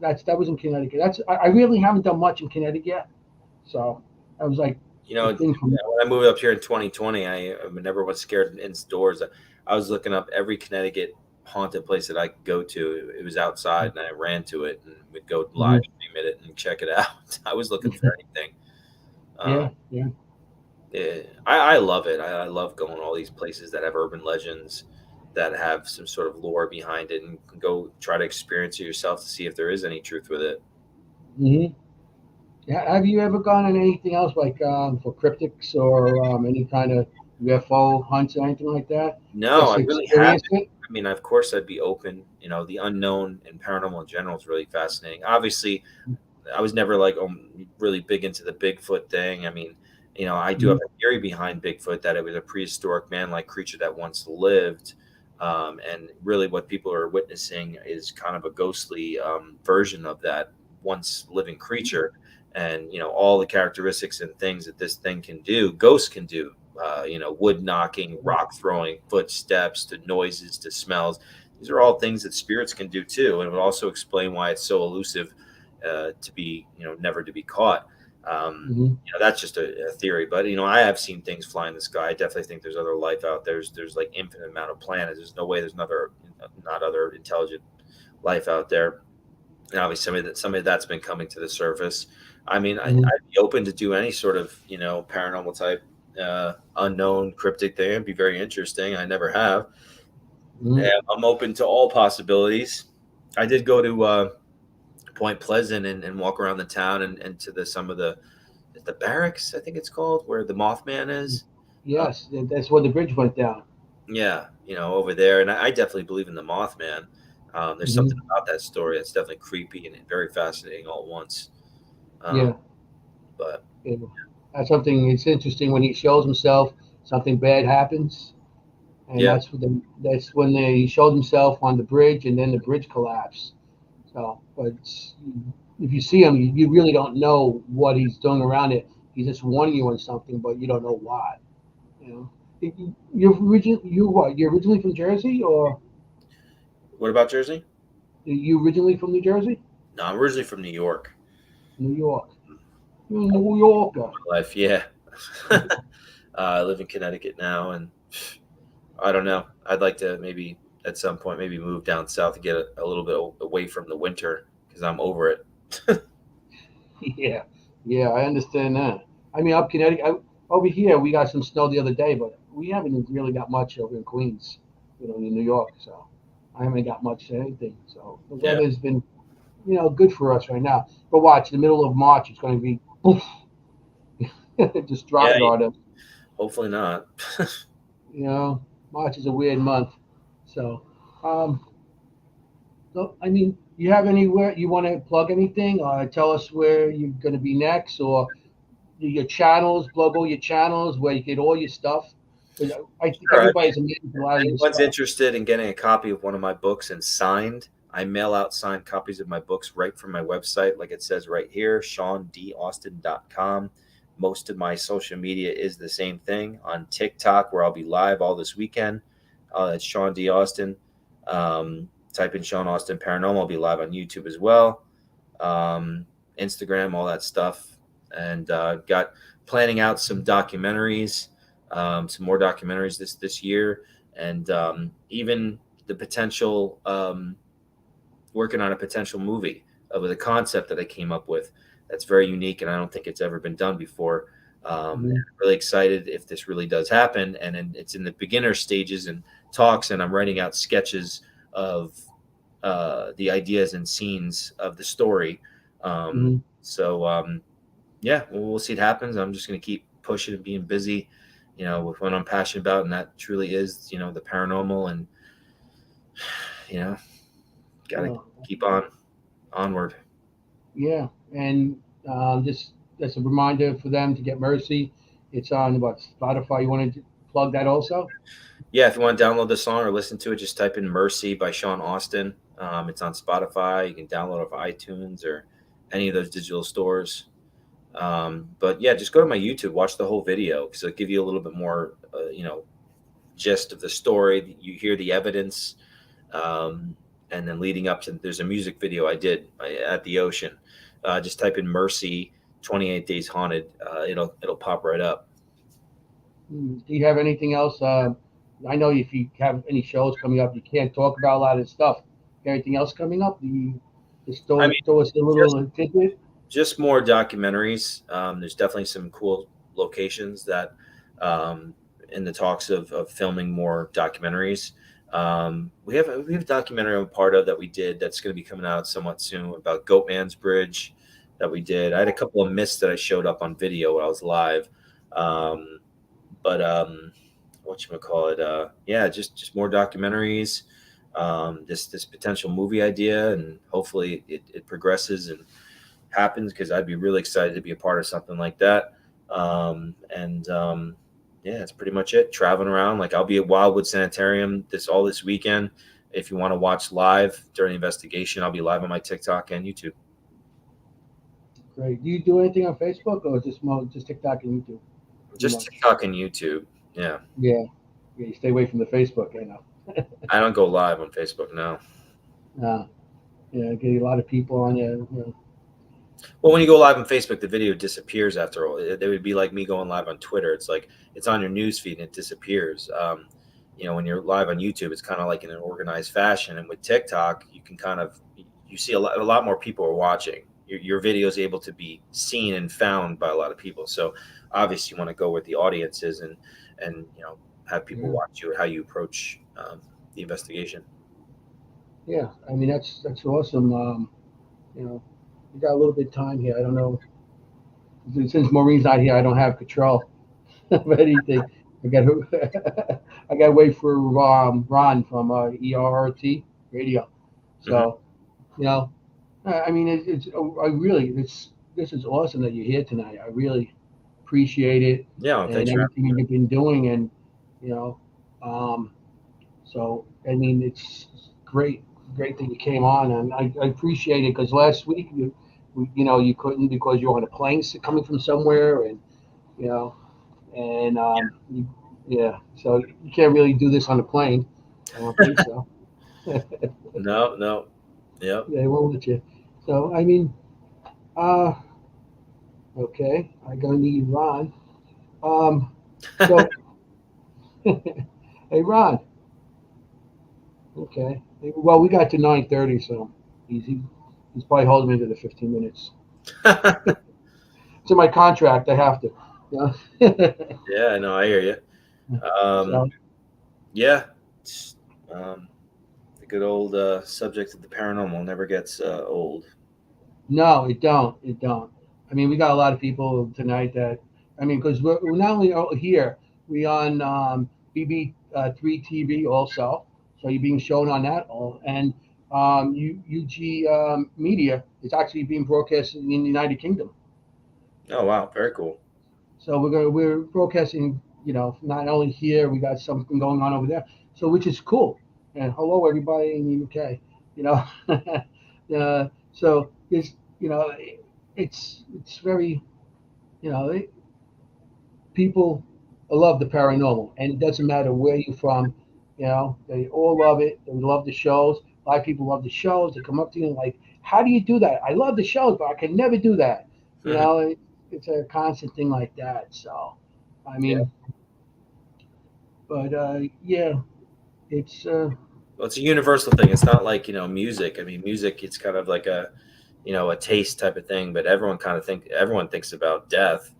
That was in Connecticut. I really haven't done much in Connecticut, so that was like the thing for me. When I moved up here in 2020, I never was scared indoors. I was looking up every Connecticut haunted place that I could go to. It was outside, and I ran to it and would go live stream it and check it out. I was looking for anything. Yeah. I love it. I love going to all these places that have urban legends, that have some sort of lore behind it, and go try to experience it yourself to see if there is any truth with it. Mm-hmm. Yeah, have you ever gone on anything else like for cryptics or any kind of UFO hunts or anything like that? No, Just I really haven't. experienced it? I mean, of course, I'd be open. The unknown and paranormal in general is really fascinating. Obviously, I was never like really big into the Bigfoot thing. I mean, I do have a theory behind Bigfoot that it was a prehistoric man-like creature that once lived. And really what people are witnessing is kind of a ghostly version of that once living creature. And, all the characteristics and things that this thing can do, ghosts can do, wood knocking, rock throwing, footsteps, to noises, to smells. These are all things that spirits can do too. And it would also explain why it's so elusive to be, never to be caught. That's just a theory, but I have seen things fly in the sky. I definitely think there's other life out there. There's like infinite amount of planets. There's no way there's not other intelligent life out there. And obviously some of that's been coming to the surface. I mean, I'd be open to do any sort of paranormal type unknown cryptic thing. It'd be very interesting. I never have. And I'm open to all possibilities. I did go to Point Pleasant and walk around the town and to some of the barracks, I think it's called, where the Mothman is. Yes, that's where the bridge went down. Yeah, over there. And I definitely believe in the Mothman. There's something about that story that's definitely creepy and very fascinating all at once. But that's something. It's interesting when he shows himself. Something bad happens, and that's when he showed himself on the bridge, and then the bridge collapsed. So, but if you see him, you really don't know what he's doing around it. He's just warning you on something, but you don't know why. You're originally from Jersey, or what about Jersey? Are you originally from New Jersey? No, I'm originally from New York. New York. New Yorker. Life, yeah. I live in Connecticut now, and I don't know. I'd like to maybe at some point maybe move down south to get a little bit away from the winter because I'm over it. Yeah, I understand that. I mean, up Connecticut, over here we got some snow the other day, but we haven't really got much over in Queens, in New York. So I haven't got much of anything. So the weather's been, good for us right now. But watch, in the middle of March, it's going to be poof, just drop on us. Hopefully not. March is a weird month. So, I mean, you have anywhere you want to plug anything, or tell us where you're going to be next, or your channels, plug all your channels, where you get all your stuff. I think everybody's amazing. If anyone's interested in getting a copy of one of my books and signed, I mail out signed copies of my books right from my website, like it says right here, SeanDAustin.com. Most of my social media is the same thing. On TikTok, where I'll be live all this weekend, it's Sean D. Austin. Type in Sean Austin Paranormal. I'll be live on YouTube as well. Instagram, all that stuff. And got planning out some documentaries, some more documentaries this year. And even the potential, working on a potential movie with a concept that I came up with that's very unique, and I don't think it's ever been done before. I'm really excited if this really does happen, and it's in the beginner stages and talks, and I'm writing out sketches of the ideas and scenes of the story. So yeah, we'll see what happens. I'm just going to keep pushing and being busy, with what I'm passionate about, and that truly is, the paranormal, and gotta keep onward. Yeah, and just as a reminder for them to get Mercy. It's on Spotify. You want to plug that also? Yeah, if you want to download the song or listen to it, just type in "Mercy" by Sean Austin. It's on Spotify. You can download it off iTunes or any of those digital stores. But yeah, just go to my YouTube, watch the whole video, because it'll give you a little bit more, gist of the story. You hear the evidence, and then leading up to, there's a music video I did at the ocean. Just type in "Mercy 28 Days Haunted." It'll pop right up. Do you have anything else? I know if you have any shows coming up, you can't talk about a lot of stuff. Anything else coming up? Just throw us a little tidbit. Just more documentaries. There's definitely some cool locations that in the talks of filming more documentaries. We have a documentary I'm part of that we did that's going to be coming out somewhat soon about Goatman's Bridge that we did. I had a couple of myths that I showed up on video when I was live. But whatchamacallit, yeah, just more documentaries, this potential movie idea, and hopefully it progresses and happens, because I'd be really excited to be a part of something like that. Yeah, that's pretty much it. Traveling around, like I'll be at Wildwood Sanitarium this weekend. If you want to watch live during the investigation, I'll be live on my TikTok and YouTube. Great. Do you do anything on Facebook, or just TikTok and YouTube? Just TikTok and YouTube. Yeah. Yeah. You stay away from the Facebook, I know. I don't go live on Facebook now. Yeah, get a lot of people on there. Well, when you go live on Facebook, the video disappears after all. It would be like me going live on Twitter. It's like it's on your news feed and it disappears. When you're live on YouTube, it's kind of like in an organized fashion. And with TikTok, you can you see a lot more people are watching. Your video is able to be seen and found by a lot of people. So obviously, you want to go where the audience is and have people watch you, how you approach the investigation. Yeah, I mean that's awesome. We got a little bit of time here. I don't know, since Maureen's not here, I don't have control of anything. I got to wait for Ron from ERT Radio. So, I mean, this is awesome that you're here tonight. I really appreciate it. Yeah, and everything you've been doing, and so I mean, it's great that you came on, and I appreciate it, because last week you couldn't, because you were on a plane coming from somewhere, and so you can't really do this on a plane. I don't think so. No. Yep. They won't let you. So I mean, okay, I'm gonna need Ron. So hey, Ron. Okay. Well, we got to 9:30, so he's probably holding me to the 15 minutes. It's in my contract. I have to. Yeah, no, I hear you. Yeah. The good old subject of the paranormal never gets old. No, it don't. I mean, we got a lot of people tonight because we're not only here, we on BB3 TV also. So you're being shown on that, and UG Media is actually being broadcast in the United Kingdom. Oh wow, very cool. So we're broadcasting, not only here, we got something going on over there, so which is cool. And hello everybody in the UK, so it's very, people love the paranormal, and it doesn't matter where you're from. They all love it. They love the shows. A lot of people love the shows. They come up to you and like, how do you do that? I love the shows, but I can never do that. It's a constant thing like that. So, I mean, but it's. Well, it's a universal thing. It's not like music. I mean, music. It's kind of like a taste type of thing. But everyone thinks about death.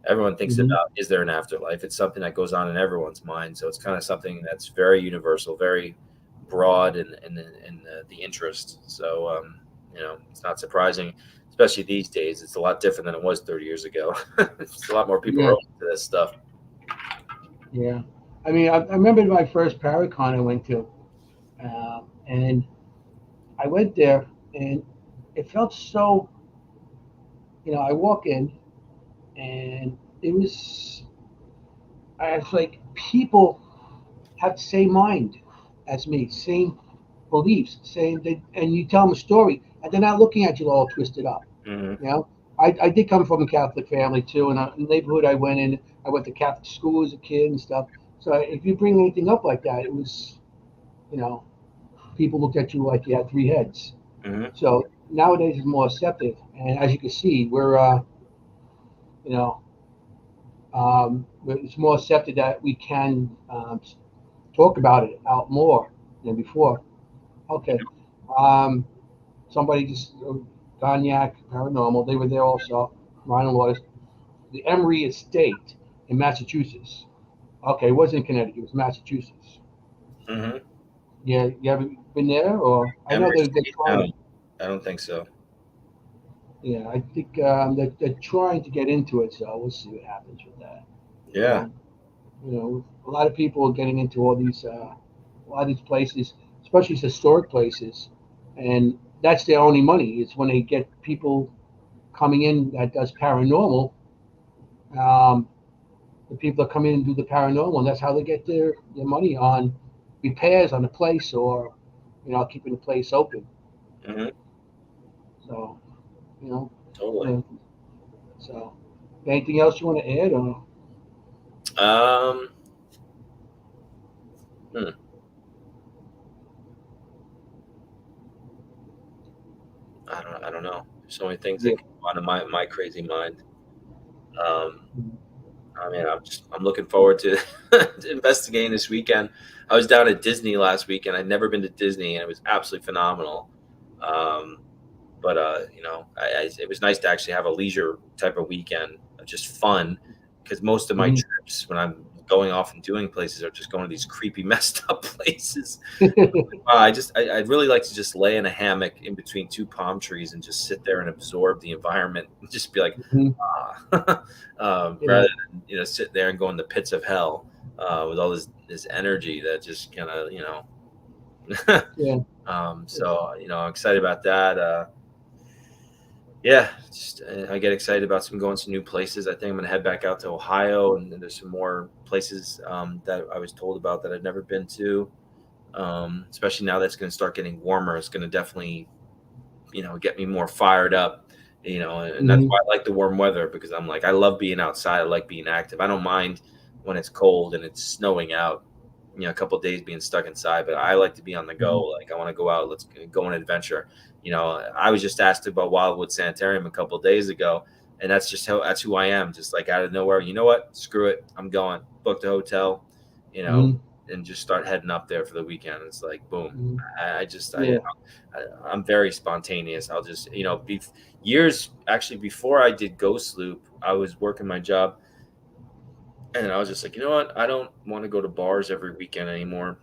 Everyone thinks about, is there an afterlife? It's something that goes on in everyone's mind. So it's kind of something that's very universal, very broad and the interest. So it's not surprising, especially these days. It's a lot different than it was 30 years ago. It's a lot more people are open to this stuff. Yeah, I mean, I remember my first Paracon I went to, and I went there, and it felt so. I walk in, and I was like, people have the same mind as me, same beliefs, and you tell them a story, and they're not looking at you all twisted up. Mm-hmm. I did come from a Catholic family too, and the neighborhood I went in, I went to Catholic school as a kid and stuff. So if you bring anything up like that, it was, people looked at you like you had three heads. Mm-hmm. So nowadays it's more accepted, and as you can see, you know, it's more accepted that we can talk about it out more than before. Okay. Somebody just Cognac Paranormal. They were there also. Ryan and Lotus. The Emory Estate in Massachusetts. Okay, it wasn't in Connecticut. It was Massachusetts. Mm-hmm. Yeah, you ever been there? Or I know they're trying. No, I don't think so. Yeah, I think they're trying to get into it. So we'll see what happens with that. Yeah. A lot of people are getting into a lot of these places, especially historic places, and that's their only money. It's when they get people coming in that does paranormal. Um, the people that come in and do the paranormal, and that's how they get their money on repairs on the place or keeping the place open. Mm-hmm. So Totally. so anything else you want to add? Or I don't know. There's so many things that come onto my crazy mind. I mean, I'm looking forward to investigating this weekend. I was down at Disney last weekend. I'd never been to Disney, and it was absolutely phenomenal. But it was nice to actually have a leisure type of weekend of just fun, because most of my trips when I'm going off and doing places are just going to these creepy, messed up places. I'd really like to just lay in a hammock in between two palm trees and just sit there and absorb the environment and just be like, rather than sit there and go in the pits of hell with all this energy that just kind of so I'm excited about that. I get excited about going to new places. I think I'm going to head back out to Ohio, and there's some more places that I was told about that I've never been to. Especially now that it's going to start getting warmer, it's going to definitely, get me more fired up. And that's why I like the warm weather, because I'm like, I love being outside. I like being active. I don't mind when it's cold and it's snowing out. A couple of days being stuck inside, but I like to be on the go. Like, I want to go out. Let's go on an adventure. I was just asked about Wildwood Sanitarium a couple of days ago, and that's who I am. Just like out of nowhere, you know what? Screw it. I'm going. Booked a hotel, and just start heading up there for the weekend. It's like, boom. I'm very spontaneous. I'll just, years actually before I did Ghost Loop, I was working my job. And I was just like, you know what? I don't want to go to bars every weekend anymore.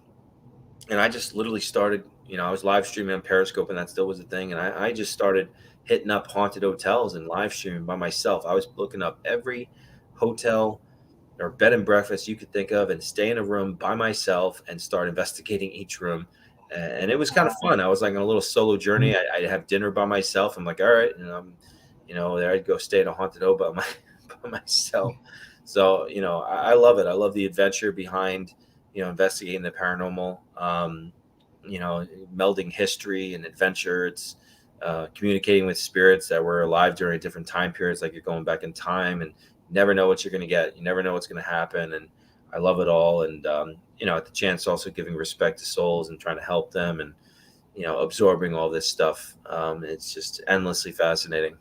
And I just literally started, I was live streaming on Periscope, and that still was a thing. And I just started hitting up haunted hotels and live streaming by myself. I was looking up every hotel or bed and breakfast you could think of and stay in a room by myself and start investigating each room. And it was kind of fun. I was like on a little solo journey. I'd have dinner by myself. I'm like, all right. And I'm, there I'd go stay in a haunted hotel by myself. So, I love it. I love the adventure behind, investigating the paranormal, melding history and adventure. It's communicating with spirits that were alive during different time periods, like you're going back in time, and you never know what you're going to get. You never know what's going to happen. And I love it all. And, at the chance also giving respect to souls and trying to help them and, absorbing all this stuff. It's just endlessly fascinating.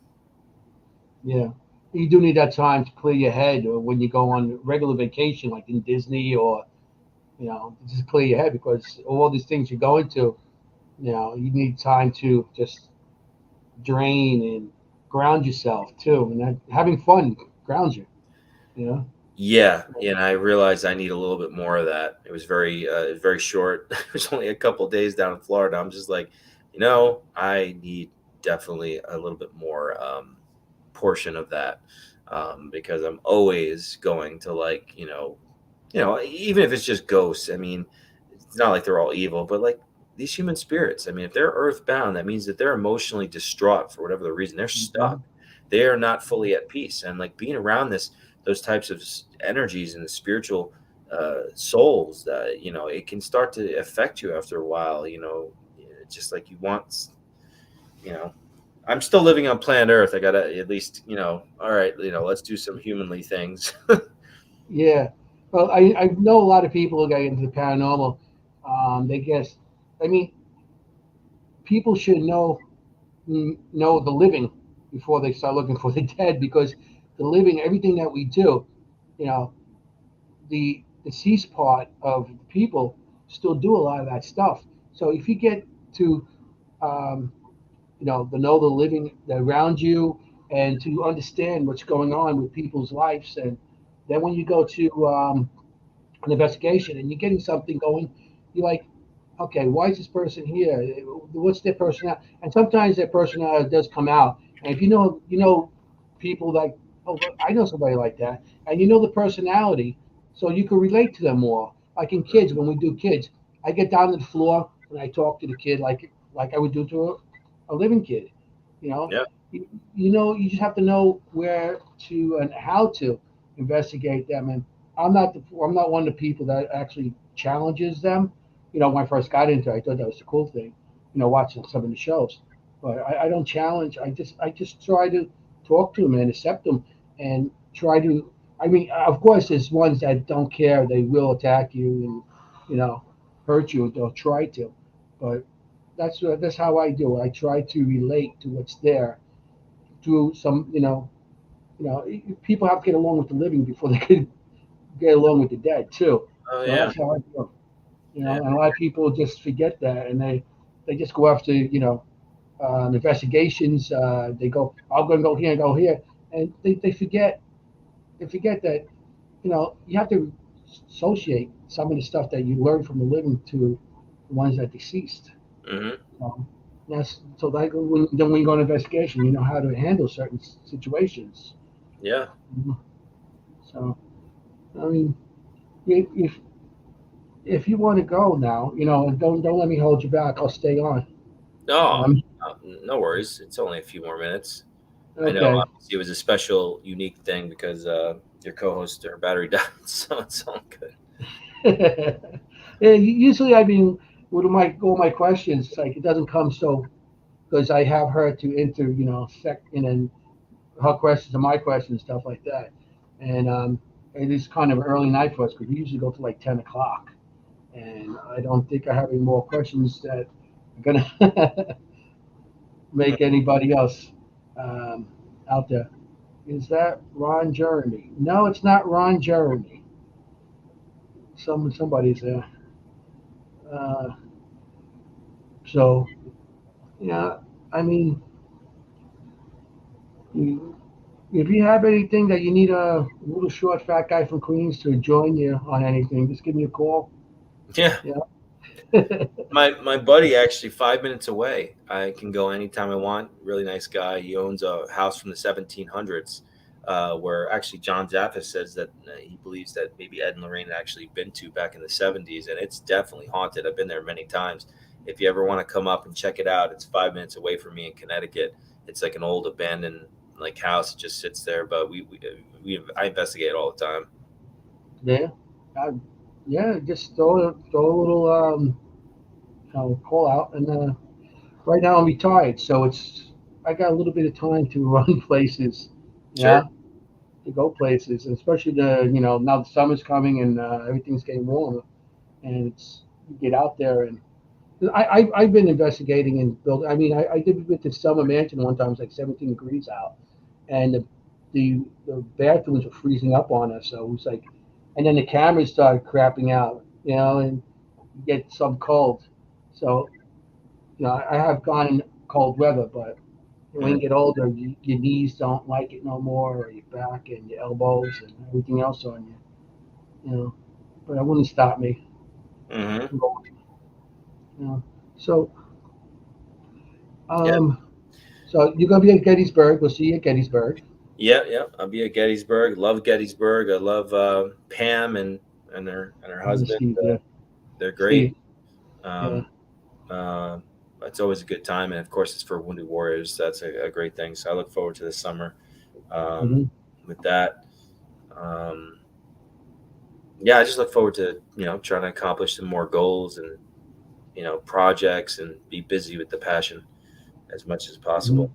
Yeah. You do need that time to clear your head, or when you go on regular vacation, like in Disney, or just clear your head, because all these things you're going to, you need time to just drain and ground yourself too, and having fun grounds you. Yeah, and I realized I need a little bit more of that. It was very short. It was only a couple of days down in Florida. I'm just like, I need definitely a little bit more portion of that, because I'm always going to like, even if it's just ghosts. I mean, it's not like they're all evil, but like these human spirits. I mean, if they're earthbound, that means that they're emotionally distraught for whatever the reason. They're stuck. They are not fully at peace, and like being around those types of energies and the spiritual souls, it can start to affect you after a while. Just like you want, you know. I'm still living on planet Earth. I gotta at least, all right, let's do some humanly things. Yeah. Well, I know a lot of people who got into the paranormal. They guess, I mean, people should know the living before they start looking for the dead, because the living, everything that we do, you know, the deceased part of the people still do a lot of that stuff. So if you get to um, the know the living around you, and to understand what's going on with people's lives, and then when you go to an investigation and you're getting something going, you're like, okay, why is this person here? What's their personality? And sometimes their personality does come out. And if you know people like, oh, I know somebody like that, and you know the personality, so you can relate to them more. Like in kids, when we do kids, I get down to the floor and I talk to the kid like I would do to a living kid. You know, Yeah. you just have to know where to and how to investigate them. And I'm not one of the people that actually challenges them. When I first got into it, I thought that was the cool thing, watching some of the shows. But I don't challenge. I just try to talk to them and accept them, and try to. I mean, of course, there's ones that don't care. They will attack you and hurt you. They'll try to, but that's how I do it. I try to relate to what's there through some. People have to get along with the living before they can get along with the dead too. Oh So yeah. that's how I feel. Yeah. And a lot of people just forget that, and they just go after investigations. They go, I'm going to go here and go here, and they forget that you have to associate some of the stuff that you learn from the living to the ones that deceased. Hmm. Um, so that then when you go on investigation, you know how to handle certain situations. Yeah. Mhm. So I mean, if if you want to go now, don't let me hold you back. I'll stay on. No, Um, no worries. It's only a few more minutes. I know okay. obviously it was a special, unique thing because your co-host, her battery died, so it's all good. Yeah, usually I mean with all my questions, it's like it doesn't come so because I have her to enter, and her questions and my questions, stuff like that, and it is kind of an early night for us because we usually go to like 10 o'clock, and I don't think I have any more questions that are gonna Hmm. make anybody else um, out there. Is that Ron Jeremy? No, it's not Ron Jeremy. Somebody's there. Uh, so yeah, I mean, you, if you have anything that you need a little short fat guy from Queens to join you on anything, just give me a call. Yeah, Yeah. my buddy actually 5 minutes away. I can go anytime I want. Really nice guy. He owns a house from the 1700s, where actually John Zaffis says that he believes that maybe Ed and Lorraine had actually been to back in the 70s, and it's definitely haunted. I've been there many times. If you ever want to come up and check it out, it's 5 minutes away from me in Connecticut. It's like an old abandoned like house. It just sits there, but I investigate all the time. Yeah. Uh, yeah. Just throw a little call out, and right now I'm retired, so I got a little bit of time to run places. Sure. Yeah. To go places, and especially now the summer's coming and everything's getting warmer, and it's you get out there. And I've been investigating and build. I mean, I did with the summer mansion one time. It was like 17 degrees out, and the bathrooms were freezing up on us. So it was like, and then the cameras started crapping out, and you get some cold. So I have gone in cold weather, but When you get older, your knees don't like it no more, or your back and your elbows and everything else on you. You know, but it wouldn't stop me. Mm-hmm. You know, so Yeah. so you're gonna be at Gettysburg. We'll see you at Gettysburg. Yeah. I'll be at Gettysburg. Love Gettysburg. I love Pam and her husband. Steve, yeah, They're great. Steve, Um, yeah. it's always a good time, and of course, it's for Wounded Warriors. That's a great thing. So I look forward to this summer Mm-hmm. with that. Um, yeah, I just look forward to trying to accomplish some more goals and projects and be busy with the passion as much as Mm-hmm. possible.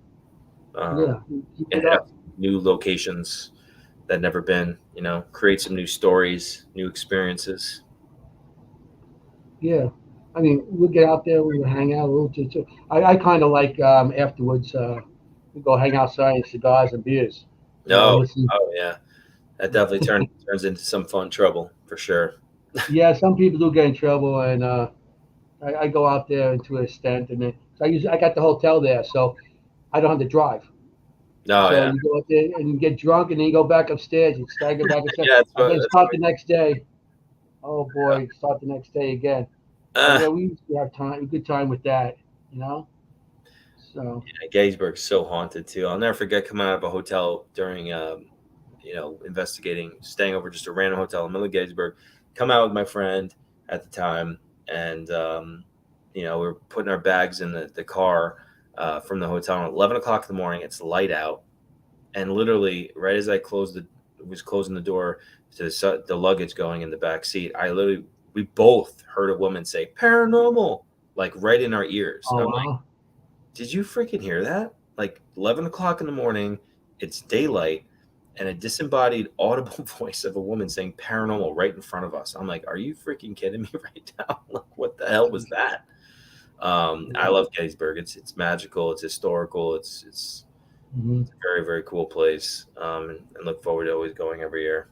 Yeah, keep And it have up. new locations that never been. Create some new stories, new experiences. Yeah, I mean, we'll get out there, we'll hang out a little too. I kind of like afterwards, we go hang outside and cigars and beers. No, Listen. oh yeah, that definitely turns into some fun trouble for sure. Yeah, some people do get in trouble, and I go out there to an extent, and then so I got the hotel there, so I don't have to drive. No, So yeah, you go out there and you get drunk, and then you go back upstairs and stagger back upstairs, yeah. and then That's start what the next day. Oh yeah. boy, start the next day again. So Uh, yeah, we used to have a good time with that, you know. So Gettysburg's so haunted too. I'll never forget coming out of a hotel during, investigating, staying over just a random hotel in the middle of Gettysburg. Come out with my friend at the time, and we were putting our bags in the car from the hotel. At 11 o'clock in the morning, it's light out, and literally right as I was closing the door to the luggage going in the back seat, we both heard a woman say "paranormal" like right in our ears. oh I'm like, wow. did you freaking hear that? Like 11 o'clock in the morning, it's daylight, and a disembodied audible voice of a woman saying paranormal right in front of us. I'm like, are you freaking kidding me right now? Like, what the hell was that? I love Gettysburg. It's magical. It's historical. It's Hmm. a very, very cool place. And look forward to always going every year.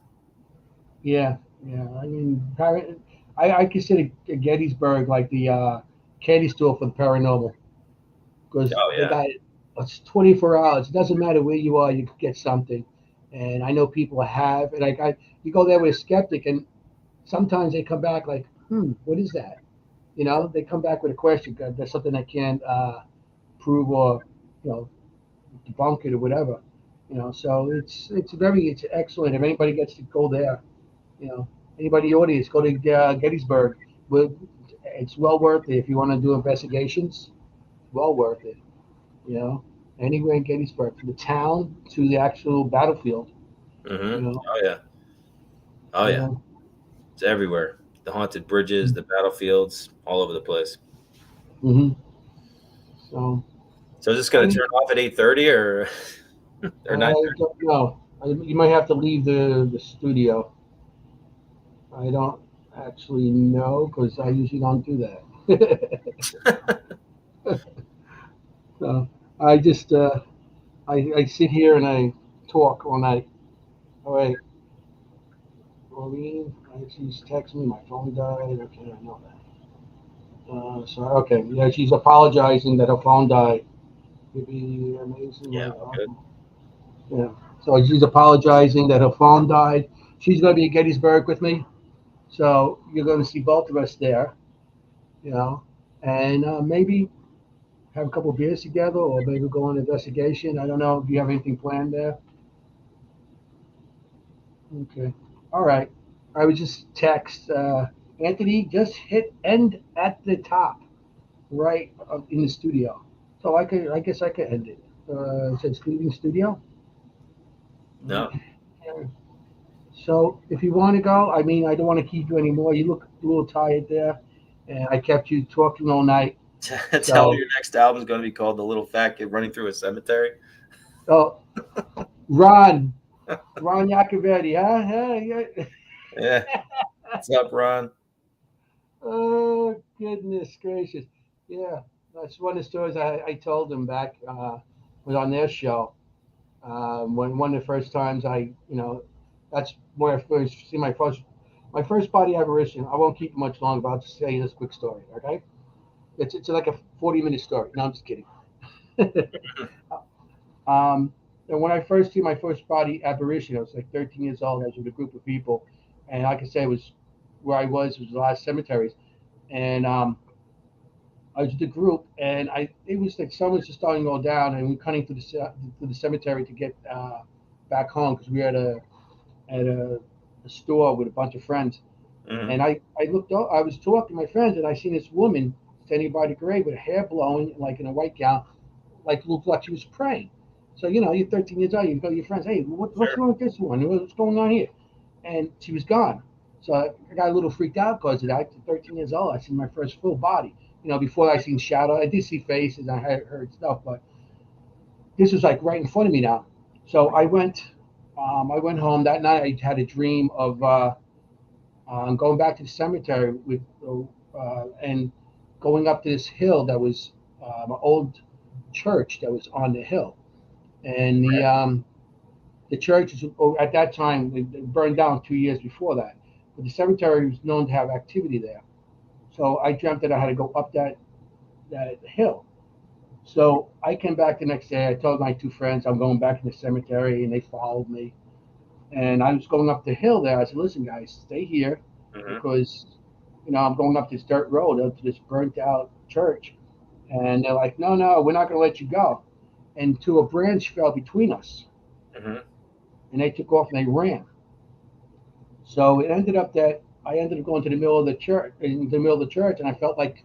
Yeah, yeah. I mean, I consider Gettysburg like the candy store for the paranormal because Oh they yeah. got it's 24 hours. It doesn't matter where you are, you can get something. And I know people have, and you go there with a skeptic, and sometimes they come back like, what is that? You know, they come back with a question. 'Cause there's something they can't prove or, you know, debunk it or whatever. You know, so it's excellent. If anybody gets to go there, you know, anybody in the audience, go to Gettysburg. It's well worth it if you want to do investigations. Well worth it. You know, anywhere in Gettysburg, from the town to the actual battlefield. You Mm-hmm. know, Oh yeah. Oh you yeah. know. It's everywhere. The haunted bridges, the battlefields, all over the place. Hmm. So So is this I going to mean, turn off at 8:30 or or 9? I don't know. You might have to leave the studio. I don't actually know because I usually don't do that. So I just I sit here and I talk all night. All right, Maureen, she's texting me. My phone died. Okay, I know that. So okay, yeah, she's apologizing that her phone died. It'd be amazing. Yeah, Like, all good. yeah. So she's apologizing that her phone died. She's going to be at Gettysburg with me. So you're going to see both of us there, you know, and maybe have a couple of beers together, or maybe go on an investigation. I don't know. Do you have anything planned there? Okay. All right. I would just text Anthony. Just hit end at the top, right in the studio. So I could. I guess I could end it. It says leaving studio. No. Yeah. So if you want to go, I mean, I don't want to keep you anymore. You look a little tired there, and I kept you talking all night. Tell me So, your next album is going to be called "The Little Fat Kid Running Through a Cemetery." oh, Ron Yacovetti, huh? Yeah. Yeah. What's up, Ron? Oh, goodness gracious. Yeah, that's one of the stories I told them back was on their show. When one of the first times that's where I first see my first body apparition. I won't keep you much longer, but I'll just tell you this quick story, okay? It's like a 40-minute story. No, I'm just kidding. And when I first see my first body apparition, I was like 13 years old. I was with a group of people, and like I say, it was where I was a lot of cemeteries, and I was with the group, and it was like sun was just starting to go down, and we were cutting to the cemetery to get back home because we were at a store with a bunch of friends. And I looked up, I was talking to my friends, and I seen this woman standing by the grave with her hair blowing, like in a white gown, like looked like she was praying. So you're 13 years old, you go to your friends, hey, what's wrong with this one? What's going on here? And she was gone. So I got a little freaked out because of that. At 13 years old, I seen my first full body. Before I seen shadow, I did see faces, I had heard stuff, but this was like right in front of me now. So I went home that night. I had a dream of going back to the cemetery and going up to this hill that was an old church that was on the hill, and the church is, at that time it burned down 2 years before that, but the cemetery was known to have activity there. So I dreamt that I had to go up that hill. So I came back the next day. I told my two friends I'm going back to the cemetery, and they followed me. And I was going up the hill there. I said, "Listen, guys, stay here because I'm going up this dirt road up to this burnt out church." And they're like, "No, no, we're not going to let you go." And a branch fell between us, and they took off and they ran. So it ended up that I ended up going to the middle of the church, and I felt like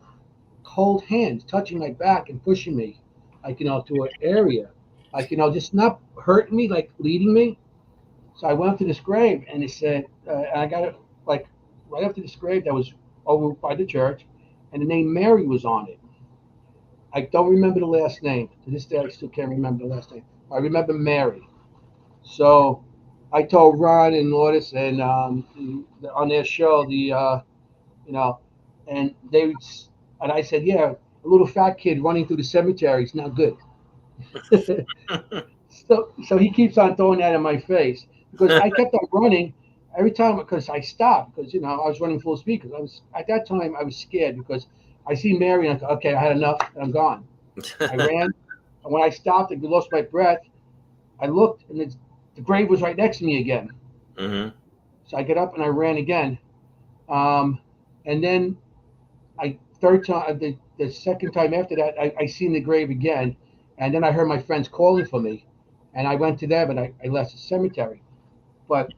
cold hands touching my back and pushing me, like to an area, like just not hurting me, like leading me. So I went up to this grave, and it said, and I got it like right up to this grave that was over by the church, and the name Mary was on it. I don't remember the last name. To this day, I still can't remember the last name. I remember Mary. So I told Ron and Lourdes and on their show, you know, and they and I said, yeah, a little fat kid running through the cemetery is not good. So he keeps on throwing that in my face because I kept on running every time because I stopped because I was running full speed because I was at that time I was scared because I see Mary and I thought, okay, I had enough and I'm gone. I ran, and when I stopped and lost my breath, I looked and the grave was right next to me again. So I get up and I ran again, and then third time the second time after that I seen the grave again, and then I heard my friends calling for me, and I went to them and I left the cemetery. But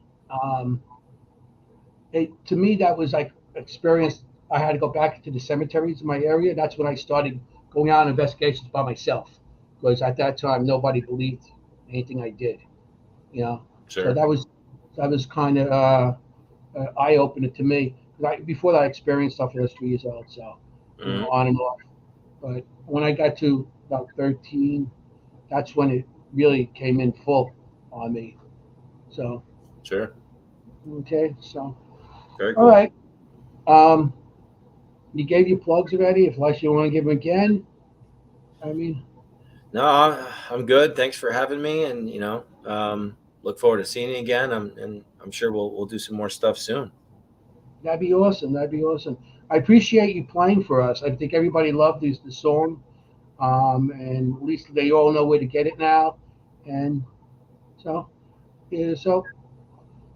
to me that was like experience. I had to go back to the cemeteries in my area. That's when I started going out on investigations by myself because at that time nobody believed anything I did. Sure. So that was kind of eye opener to me. Before that, I experienced stuff when I was 3 years old, so on and off. But when I got to about 13, that's when it really came in full on me. So Sure. okay, so Very cool. all right. You gave your plugs already. Unless you want to give them again, I mean. No, I'm good. Thanks for having me, and look forward to seeing you again. I'm sure we'll do some more stuff soon. That'd be awesome. That'd be awesome. I appreciate you playing for us. I think everybody loved the song, and at least they all know where to get it now. And so, yeah. So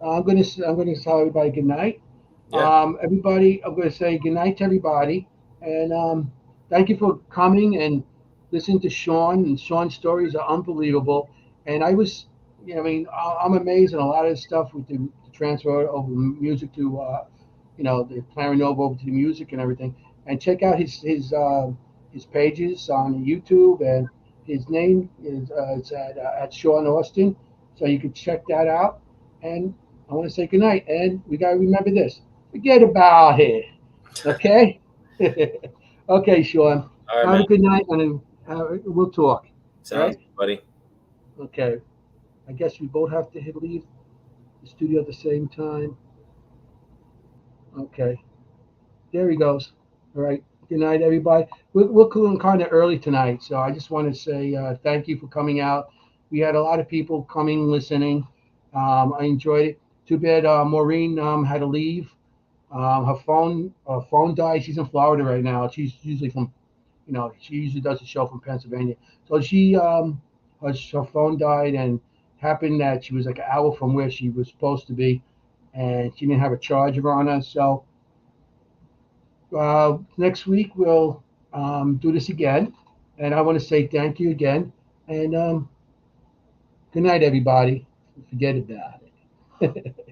I'm gonna tell everybody good night. Yeah. Everybody, I'm gonna say good night to everybody, and thank you for coming and listening to Sean. And Sean's stories are unbelievable. And I mean, I'm amazed at a lot of this stuff with the transfer over music to the paranormal over to the music and everything. And check out his pages on YouTube, and his name is it's at Sean Austin, so you can check that out. And I want to say good night, and we gotta remember this: forget about it. Okay? Okay, Sean. All right, Have man. a good night, and we'll talk. Sounds Okay? good, buddy. Okay. I guess we both have to leave the studio at the same time. Okay. There he goes. All right. Good night, everybody. We're going kind of early tonight, so I just want to say thank you for coming out. We had a lot of people coming, listening. I enjoyed it. Too bad Maureen had to leave. Her phone died. She's in Florida right now. She's usually from, she usually does a show from Pennsylvania. So her phone died, and happened that she was like an hour from where she was supposed to be, and she didn't have a charger on her. So next week we'll do this again, and I want to say thank you again, and good night, everybody. Forget about it.